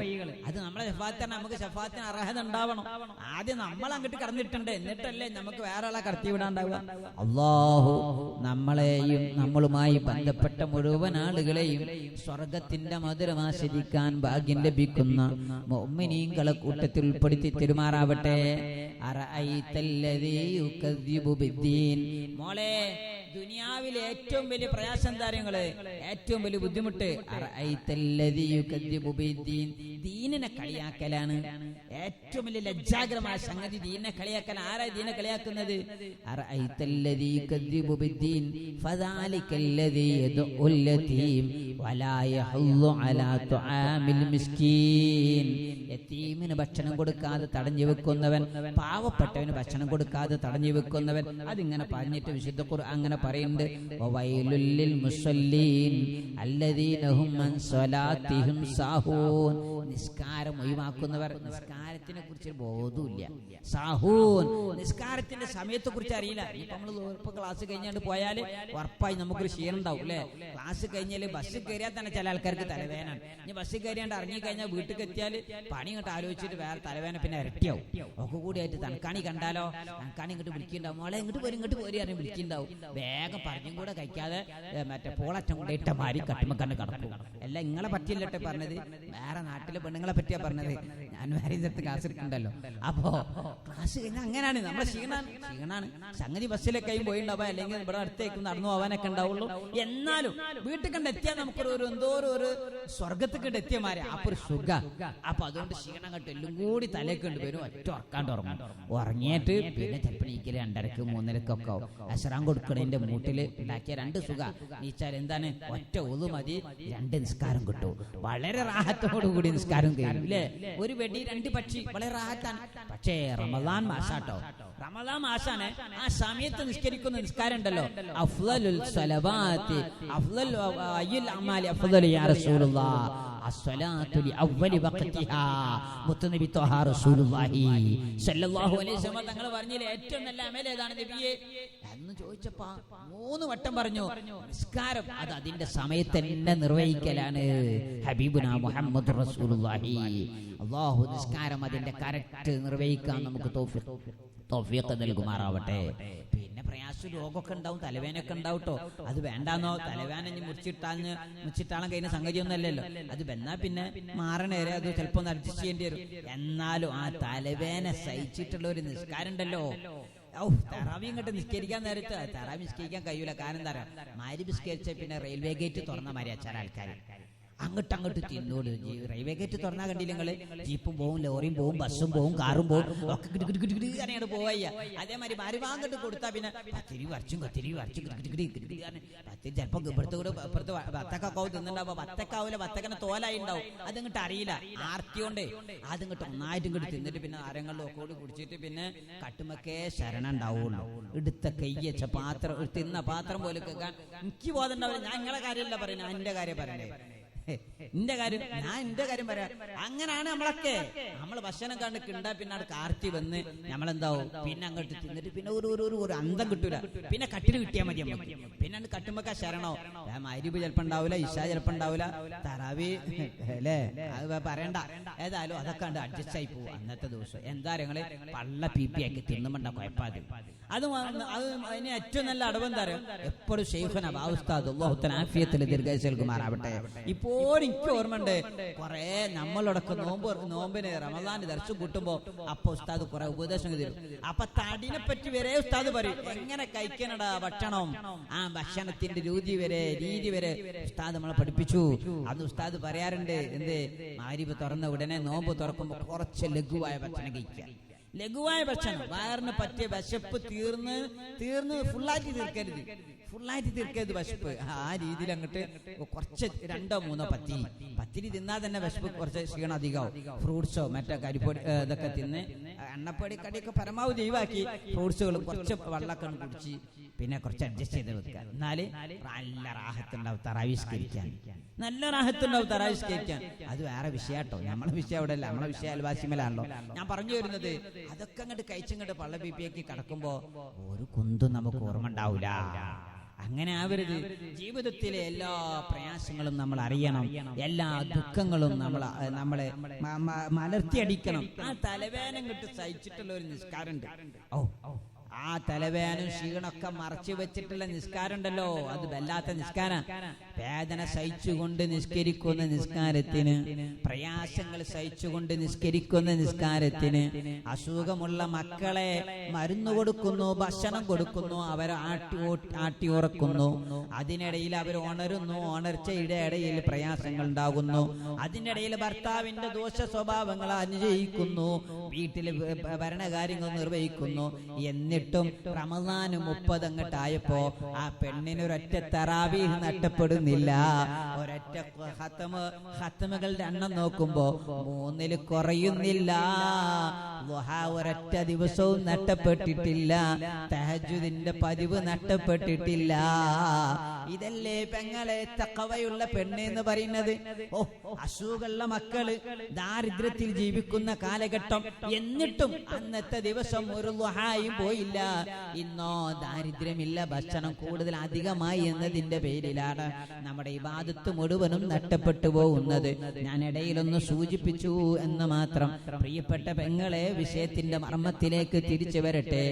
അത് നമ്മളെ ശഫാത്താണ്, നമുക്ക് ശഫാത്തിന് അർഹത ഉണ്ടാവണം. ആദ്യം നമ്മൾ അങ്ങോട്ട് കടന്നിട്ടുണ്ട്, എന്നിട്ടല്ലേ നമുക്ക് വേറെ ആളെ കടത്തിവിടാണ്ടാവുക. അല്ലാഹു നമ്മളെയും നമ്മളുമായി ബന്ധപ്പെട്ട മുഴുവൻ ആളുകളെയും സ്വർഗത്തിന്റെ മധുരം ആസ്വദിക്കാൻ ഭാഗ്യം ലഭിക്കുന്ന മുഅ്മിനീങ്ങളെ കൂട്ടത്തിൽ ഉൾപ്പെടുത്തി തെരുമാറാവട്ടെ. മോളെ, ദുനിയാവിലെ ഏറ്റവും വലിയ പ്രയാസം താരങ്ങള്, ഏറ്റവും വലിയ ബുദ്ധിമുട്ട് ദീനിനെ കളിയാക്കലാണ്. ഏറ്റവും വലിയ ലജ്ജാകരമായ സംഗതി ദീനിനെ കളിയാക്കൽ. ആരാ ദീനെ കളിയാക്കുന്നത്? യതീമിന് ഭക്ഷണം കൊടുക്കാതെ തടഞ്ഞു വെക്കുന്നവൻ, പാവപ്പെട്ടവന് ഭക്ഷണം കൊടുക്കാതെ തടഞ്ഞു വെക്കുന്നവൻ, അതിങ്ങനെ പറഞ്ഞിട്ട് വിശുദ്ധ ഖുർആൻ അങ്ങനെ പറയുന്നുണ്ട്, വവൈലുൽ ലിൽ മുസല്ലീൻ അല്ലദീന ഹും അൻ സ്വലാത്തിഹിം സാഹൂൻ. നിസ്കാരം ഒഴിവാക്കുന്നവർ, നിസ്കാരത്തിനെ കുറിച്ച് ബോധമില്ല. സാഹൂൻ, നിസ്കാരത്തിന്റെ സമയത്തെ കുറിച്ച് അറിയില്ല. ഇപ്പൊ നമ്മൾ ക്ലാസ് കഴിഞ്ഞാണ്ട് പോയാല് ഉറപ്പായി നമുക്കൊരു ക്ഷീണം ഉണ്ടാവും അല്ലെ. ക്ലാസ് കഴിഞ്ഞാല് ബസ്സിൽ കയറിയാൽ തന്നെ ചില ആൾക്കാർക്ക് തലവേദന. ഇനി ബസ്സിൽ കയറിയാണ്ട് ഇറങ്ങി കഴിഞ്ഞാൽ വീട്ടിൽ എത്തിയാൽ പണി ഇങ്ങോട്ട് ആലോചിച്ചിട്ട് വേറെ തലവേദന പിന്നെ ഇരട്ടിയാവും. ഒക്കെ കൂടിയായിട്ട് തണുക്കാണി കണ്ടാലോ, തണുക്കാണി ഇങ്ങോട്ട് വിളിക്കുന്നുണ്ടാവും, മോളെ ഇങ്ങോട്ട് പോരി അറിയാൻ വിളിക്കുന്നുണ്ടാവും. വേഗം പറഞ്ഞും കൂടെ കഴിക്കാതെ മറ്റേ പോളറ്റം കൊണ്ടിട്ട മാരി കട്ടുമക്കണ്ട് കിടക്കും. അല്ല നിങ്ങളെ പറ്റിയല്ലോട്ടെ പറഞ്ഞത്, വേറെ നാട്ടിലെ പെണ്ണുങ്ങളെ പറ്റിയാ പറഞ്ഞത്. ഞാൻ വേറെ ഇന്നത്തെ ക്ലാസ് എടുക്കണ്ടല്ലോ. അപ്പോ ക്ലാസ് കഴിഞ്ഞാൽ അങ്ങനെയാണ്, നമ്മളെ ക്ഷീണാണ്. സംഗതി ബസ്സിലൊക്കെ പോയിണ്ടാവാ, അല്ലെങ്കിൽ ഇവിടെ അടുത്തേക്ക് നടന്നു പോവാനൊക്കെ ഉണ്ടാവുള്ളൂ. എന്നാലും വീട്ടിൽ കണ്ട് എത്തിയാൽ നമുക്കൊരു എന്തോരം സ്വർഗത്തിൽ കണ്ട് എത്തിയമാരെ അപ്പൊ ഒരു സുഖ. അപ്പൊ അതുകൊണ്ട് ക്ഷീണം കണ്ട് എല്ലാം കൂടി തലേക്ക് കൊണ്ട് വരും, ഒറ്റ ഉറക്കാണ്ട് ഉറങ്ങിയിട്ട് പിന്നെ ചിലപ്പോൾ നീക്കല് 2:30 3:30 അസറാൻ കൊടുക്കണതിന്റെ മൂട്ടില് ഉണ്ടാക്കിയ 2 സുഖ. നീച്ചാൽ എന്താണ്, ഒറ്റ ഒതു മതി, 2 നിസ്കാരം കിട്ടും. വളരെ റാഹത്തോടുകൂടി നിസ്കാരം കഴിയും അല്ലേ. ഒരു വെടി 2 പക്ഷി, വളരെ റാഹത്താണ്. പക്ഷേ റമദാൻ മാസാട്ടോ, റമദാൻ മാസാണ്. ആ സമയത്ത് നിസ്കരിക്കുന്ന നിസ്കാരം ഉണ്ടല്ലോ, അഫ്ളലുൽ സ്വലവാത്തി അഫ്ളൽ അയ്യുൽ അമാലി അഫ്ളലു യാ റസൂലുള്ളാഹ് അസ്സലാത്തു ലിഅവ്വലി വഖതിഹാ. മുത്തനബി ത്വഹാ റസൂലുള്ളാഹി സ്വല്ലല്ലാഹു അലൈഹി വസല്ലം തങ്ങൾ പറഞ്ഞില്ലേ ഏറ്റവും നല്ല അമൽ ഏതാണ് നബിയെ എന്ന് ചോദിച്ചപ്പോ 3 വട്ടം പറഞ്ഞു നിസ്കാരം. അത് അതിന്റെ സമയത്ത് തന്നെ നിർവഹിക്കലാണ് ഹബീബുനാ മുഹമ്മദ് റസൂലുള്ളാഹി. അല്ലാഹു നിസ്കാരം അതിന്റെ കറക്റ്റ് നിർവഹിക്കാൻ നമുക്ക് തൗഫീഖ് നൽകുമാറാവട്ടെ. പിന്നെ പ്രയാസം രോഗമൊക്കെ ഉണ്ടാവും, തലവേനൊക്കെ ഉണ്ടാവും കേട്ടോ. അത് വേണ്ടാന്നോ, തലവേന മുച്ചിട്ടാളം കഴിഞ്ഞ സംഗതിയൊന്നും അല്ലല്ലോ. അത് വന്നാൽ പിന്നെ മാറണേരെ അത് ചിലപ്പോ ഒന്ന് അഡ്ജസ്റ്റ് ചെയ്യേണ്ടി വരും. എന്നാലും ആ തലവേന സഹിച്ചിട്ടുള്ള ഒരു നിസ്കാരം ഉണ്ടല്ലോ, തറാവി ഇങ്ങോട്ട് നിസ്കരിക്കാൻ നേരത്ത് തറാവി നിസ്കരിക്കാൻ കഴിയൂല. കാരണം എന്താ പറയുക, മാരി നിസ്കരിച്ച പിന്നെ റെയിൽവേ ഗേറ്റ് തുറന്ന മാതിരി ചില ആൾക്കാർ അങ്ങോട്ട് തിന്നോട്. റെയിൽവേ ഗേറ്റ് തുറന്നാൽ കണ്ടില്ല നിങ്ങള്, ജീപ്പും പോവും, ലോറിയും പോവും, ബസ്സും പോവും, കാറും പോവും, ഒക്കെ കിട്ടിക്കിട്ടിക്കിട്ടിയാണ് പോവയ്യ. അതേമാതിരി മരുവാങ്ങട്ട് കൊടുത്താൽ പിന്നെ കത്തിരി വരച്ചും പത്തിരി ചിലപ്പോ ഇപ്പുറത്ത് കൂടെ ഇപ്പുറത്ത് വത്തക്കാവും തിന്നുണ്ടാവും. വത്തക്കാവില്ല, വത്തക്കനെ തോലായി ഉണ്ടാവും. അതിങ്ങോട്ട് അറിയില്ല, ആർത്തിയോണ്ടേ അതിങ്ങോട്ട് ഒന്നായിട്ട് ഇങ്ങോട്ട് തിന്നിട്ട് പിന്നെ ആരങ്ങളിലും ഒക്കെ കൂടി കുടിച്ചിട്ട് പിന്നെ കട്ടുമൊക്കെ ശരണം ഉണ്ടാവുള്ളൂ. എടുത്ത കയ്യച്ച പാത്രം, തിന്ന പാത്രം പോലെ കേൾക്കാൻ എനിക്ക് ബോധം ഉണ്ടാവില്ല. ഞാൻ നിങ്ങളെ കാര്യമല്ല പറയുന്നത്, ഞാൻ എന്റെ കാര്യം പറയണേ. എന്റെ കാര്യം പറയാം. അങ്ങനാണ് നമ്മളൊക്കെ. നമ്മൾ ഭക്ഷണം കണ്ട് കിണ്ടാ പിന്നെ അവിടെ കാർത്തി വന്ന് നമ്മളെന്താവും പിന്നെ അങ്ങോട്ട് തിന്നിട്ട് പിന്നെ ഒരു അന്തം കിട്ടൂല. പിന്നെ കട്ടിന് കിട്ടിയാൽ മതി നമുക്ക്. പിന്നെ കട്ടുമ്പോ ശരണോ മഗ്‌രിബ് ചിലപ്പോ ഉണ്ടാവില്ല, ഇശാ ചിലപ്പോ ഉണ്ടാവില്ല, തറാവി അല്ലേ അത് പറയണ്ട. ഏതായാലും അതൊക്കെ ഉണ്ട് അഡ്ജസ്റ്റ് ആയി പോകും അന്നത്തെ ദിവസം. എന്താ നിങ്ങള് പള്ള പീപ്പി ആക്കി തിന്നുമ്പോണ്ട കുഴപ്പമില്ല. അത് അതിന് ഏറ്റവും നല്ല അടവെന്താ അറിയാം, എപ്പോഴും ഷെയ്ഖുന ഉസ്താദ് അല്ലാഹു തആല ആഫിയത്തിൽ ദീർഘായുസ്സ് നൽകുമാറാവട്ടെ. ഇപ്പോൾ എനിക്ക് ഓർമ്മയുണ്ട്, കുറെ നമ്മളോടൊക്കെ നോമ്പിന് റമദാന് ദർശനം കൂട്ടുമ്പോ അപ്പൊ ഉസ്താദ് കുറെ ഉപദേശങ്ങൾ തരും. അപ്പൊ തടിനെ പറ്റി വരെ ഉസ്താദ് പറയും, എങ്ങനെ കഴിക്കണടാ ഭക്ഷണം, ആ ഭക്ഷണത്തിന്റെ രീതി വരെ ഉസ്താദ് നമ്മളെ പഠിപ്പിച്ചു. അന്ന് ഉസ്താദ് പറയാറുണ്ട്, എന്ത് മഗ്‌രിബ് തുറന്ന ഉടനെ നോമ്പ് തുറക്കുമ്പോ കുറച്ച് ലഘുവായ ഭക്ഷണം കഴിക്കുക. ലഘുവായ ഭക്ഷണം, വയറിന് പറ്റിയ വിശപ്പ് തീർന്ന് ഫുള്ളായിട്ട് തീർക്കരുത് വിശപ്പ്. ആ രീതിയിൽ അങ്ങോട്ട് കുറച്ച് 2-3 പത്തിരി തിന്നാൽ തന്നെ വിശപ്പ് കുറച്ച് ക്ഷീണം അധികമാവും. ഫ്രൂട്ട്സോ മറ്റേ കരിപ്പൊടി ഇതൊക്കെ തിന്ന് എണ്ണപ്പൊടി കടിയൊക്കെ പരമാവധി ഒഴിവാക്കി ഫ്രൂട്ട്സുകളും കുറച്ച് വെള്ളമൊക്കെ കുടിച്ച് പിന്നെ കുറച്ച് അഡ്ജസ്റ്റ് ചെയ്ത് വെക്കുക. എന്നാല് നല്ല റാഹത്തുണ്ടാവും തറാവിസ്കരിക്കാൻ, നല്ല റാഹത്തുണ്ടാവും തറാവിസ്കരിക്കാൻ. അത് വേറെ വിഷയാട്ടോ, നമ്മളെ വിഷയം അവിടെ അല്ല, നമ്മളെ വിഷയം അൽവാസിമലാണല്ലോ. ഞാൻ പറഞ്ഞു വരുന്നത്, അതൊക്കെ അങ്ങോട്ട് കഴിച്ചങ്ങോട്ട് പള്ള ബിപിയാക്കി കിടക്കുമ്പോ ഒരു കുന്തും നമുക്ക് ഓർമ്മ ഉണ്ടാവൂല. അങ്ങനെ ആവരുത്. ജീവിതത്തിലെ എല്ലാ പ്രയാസങ്ങളും നമ്മൾ അറിയണം, എല്ലാ ദുഃഖങ്ങളും നമ്മളെ മലർത്തിയടിക്കണം. ആ തലവേദന കിട്ട് സഹിച്ചിട്ടുള്ള ഒരു നിസ്കാരമുണ്ട്. ആ തലവേദന ക്ഷീണമൊക്കെ മറച്ചു വെച്ചിട്ടുള്ള നിസ്കാരം ഉണ്ടല്ലോ, അത് വല്ലാത്ത നിസ്കാരം. വേദന സഹിച്ചുകൊണ്ട് നിസ്കരിക്കുന്ന നിസ്കാരത്തിന്, പ്രയാസങ്ങൾ സഹിച്ചുകൊണ്ട് നിസ്കരിക്കുന്ന നിസ്കാരത്തിന്, അസുഖമുള്ള മക്കളെ മരുന്ന് കൊടുക്കുന്നു, ഭക്ഷണം കൊടുക്കുന്നു, അവരെ ആട്ടി ഉറക്കുന്നു, അതിനിടയിൽ അവർ ഉണരുന്നു, ഉണർച്ചയുടെ ഇടയിൽ പ്രയാസങ്ങൾ ഉണ്ടാകുന്നു, അതിനിടയിൽ ഭർത്താവിന്റെ ദോഷ സ്വഭാവങ്ങൾ അനുജയിക്കുന്നു, വീട്ടിൽ ഭരണകാര്യങ്ങൾ നിർവഹിക്കുന്നു. എന്നിട്ടും റമദാന് 30 അങ്ങോട്ടായപ്പോ ആ പെണ്ണിനൊരൊറ്റ തറാവീഹ് നഷ്ടപ്പെടുന്നില്ല. ഒരൊറ്റ ഖത്മുകളുടെ എണ്ണം നോക്കുമ്പോ 3 കുറയുന്നില്ല. ഒരൊറ്റ ദിവസവും നഷ്ടപ്പെട്ടിട്ടില്ല. തഹജ്ജുദിന്റെ പതിവ് നഷ്ടപ്പെട്ടിട്ടില്ല. ഇതല്ലേ പെങ്ങളെ തഖവയുള്ള പെണ്ണ് എന്ന് പറയുന്നത്. അസുഖമുള്ള മക്കള്, ദാരിദ്ര്യത്തിൽ ജീവിക്കുന്ന കാലഘട്ടം, എന്നിട്ടും അന്നത്തെ ദിവസം ഒരു ളുഹായും പോയില്ല. ഇന്നോ ദാരിദ്ര്യമില്ല, ഭക്ഷണം കൂടുതൽ അധികമായി എന്നതിന്റെ പേരിലാണ് നമ്മുടെ ഇബാദത്ത് മുഴുവനും നഷ്ടപ്പെട്ടു പോകുന്നത്. ഞാൻ ഇടയിലൊന്ന് സൂചിപ്പിച്ചു എന്ന് മാത്രം. പ്രിയപ്പെട്ട പെങ്ങളെ, വിഷയത്തിന്റെ മർമ്മത്തിലേക്ക് തിരിച്ചു വരട്ടെ.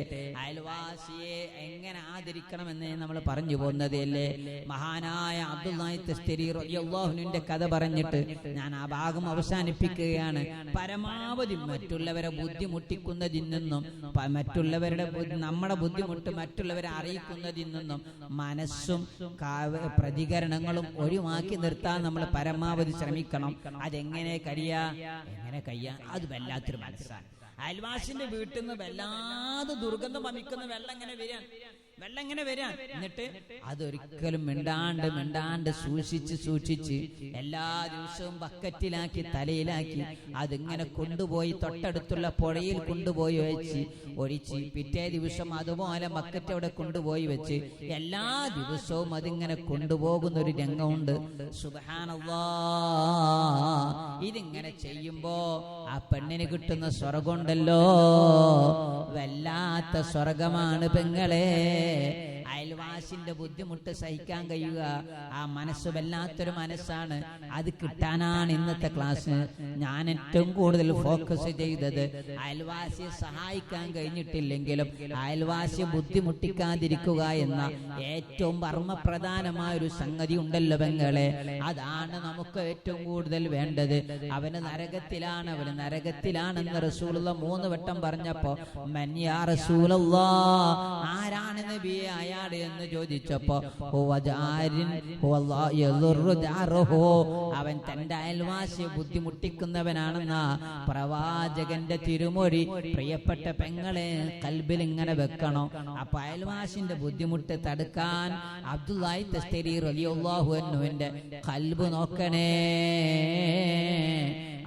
അയൽവാസിയെ എങ്ങനെ ആദരിക്കണമെന്ന് നമ്മൾ പറഞ്ഞു പോകുന്നതല്ലേ. മഹാനായ അബ്ദുല്ലാഹി തസ്തരി റളിയല്ലാഹു അൻഹുവിന്റെ കഥ പറഞ്ഞിട്ട് ഞാൻ ആ ഭാഗം അവസാനിപ്പിക്കുകയാണ്. പരമാവധി മറ്റുള്ളവരെ ബുദ്ധിമുട്ടിക്കുന്നതിൽ നിന്നും, നമ്മുടെ ബുദ്ധിമുട്ട് മറ്റുള്ളവരെ അറിയിക്കുന്നതിൽ നിന്നും മനസ്സും പ്രതികരണങ്ങളും ഒഴിവാക്കി നിർത്താൻ നമ്മൾ പരമാവധി ശ്രമിക്കണം. അതെങ്ങനെ കഴിയാ? അത് വല്ലാത്തൊരു മനസ്സാണ്. അയൽവാസിന്റെ വീട്ടിൽ നിന്ന് വല്ലാതെ ദുർഗന്ധം വമിക്കുന്ന വെള്ളം എങ്ങനെ വരാൻ എന്നിട്ട് അതൊരിക്കലും മിണ്ടാണ്ട് സൂക്ഷിച്ച് എല്ലാ ദിവസവും ബക്കറ്റിലാക്കി തലയിലാക്കി അതിങ്ങനെ കൊണ്ടുപോയി തൊട്ടടുത്തുള്ള പുഴയിൽ കൊണ്ടുപോയി ഒഴിച്ച് പിറ്റേ ദിവസം അതുപോലെ ബക്കറ്റ് അവിടെ കൊണ്ടുപോയി വെച്ച് എല്ലാ ദിവസവും അതിങ്ങനെ കൊണ്ടുപോകുന്ന ഒരു രംഗമുണ്ട്. സുബ്ഹാനല്ലാഹ്. ഇതിങ്ങനെ ചെയ്യുമ്പോ ആ പെണ്ണിന് കിട്ടുന്ന സ്വർഗമുണ്ടല്ലോ, വല്ലാത്ത സ്വർഗമാണ് പെങ്ങളെ. അയൽവാസിന്റെ ബുദ്ധിമുട്ട് സഹിക്കാൻ കഴിയുക, ആ മനസ്സ് വല്ലാത്തൊരു മനസ്സാണ്. അത് കിട്ടാനാണ് ഇന്നത്തെ ക്ലാസ് ഞാൻ ഏറ്റവും കൂടുതൽ ഫോക്കസ് ചെയ്തത്. അയൽവാസിയെ സഹായിക്കാൻ കഴിഞ്ഞിട്ടില്ലെങ്കിലും അയൽവാസിയെ ബുദ്ധിമുട്ടിക്കാതിരിക്കുക എന്ന ഏറ്റവും മർമ്മപ്രധാനമായ ഒരു സംഗതി ഉണ്ടല്ലോ പെങ്ങളെ, അതാണ് നമുക്ക് ഏറ്റവും കൂടുതൽ വേണ്ടത്. അവന് നരകത്തിലാണെന്ന് റസൂലുള്ള 3 വട്ടം പറഞ്ഞപ്പോ മൻ യാ റസൂലല്ലാഹ്, ആരാണ് നബിയെ അയാൾ എന്ന് ചോദിച്ചപ്പോ അവൻ തന്റെ അയൽവാസിയെ ബുദ്ധിമുട്ടിക്കുന്നവനാണെന്ന പ്രവാചകന്റെ തിരുമൊഴി. പ്രിയപ്പെട്ട പെങ്ങളെ, കൽബിൽ ഇങ്ങനെ വെക്കണം. അപ്പൊ അയൽവാസിന്റെ ബുദ്ധിമുട്ട് തടുക്കാൻ അബ്ദുല്ലാഹി തസ്തരി റളിയല്ലാഹു അൻഹുവിന്റെ കൽബ് നോക്കണേ.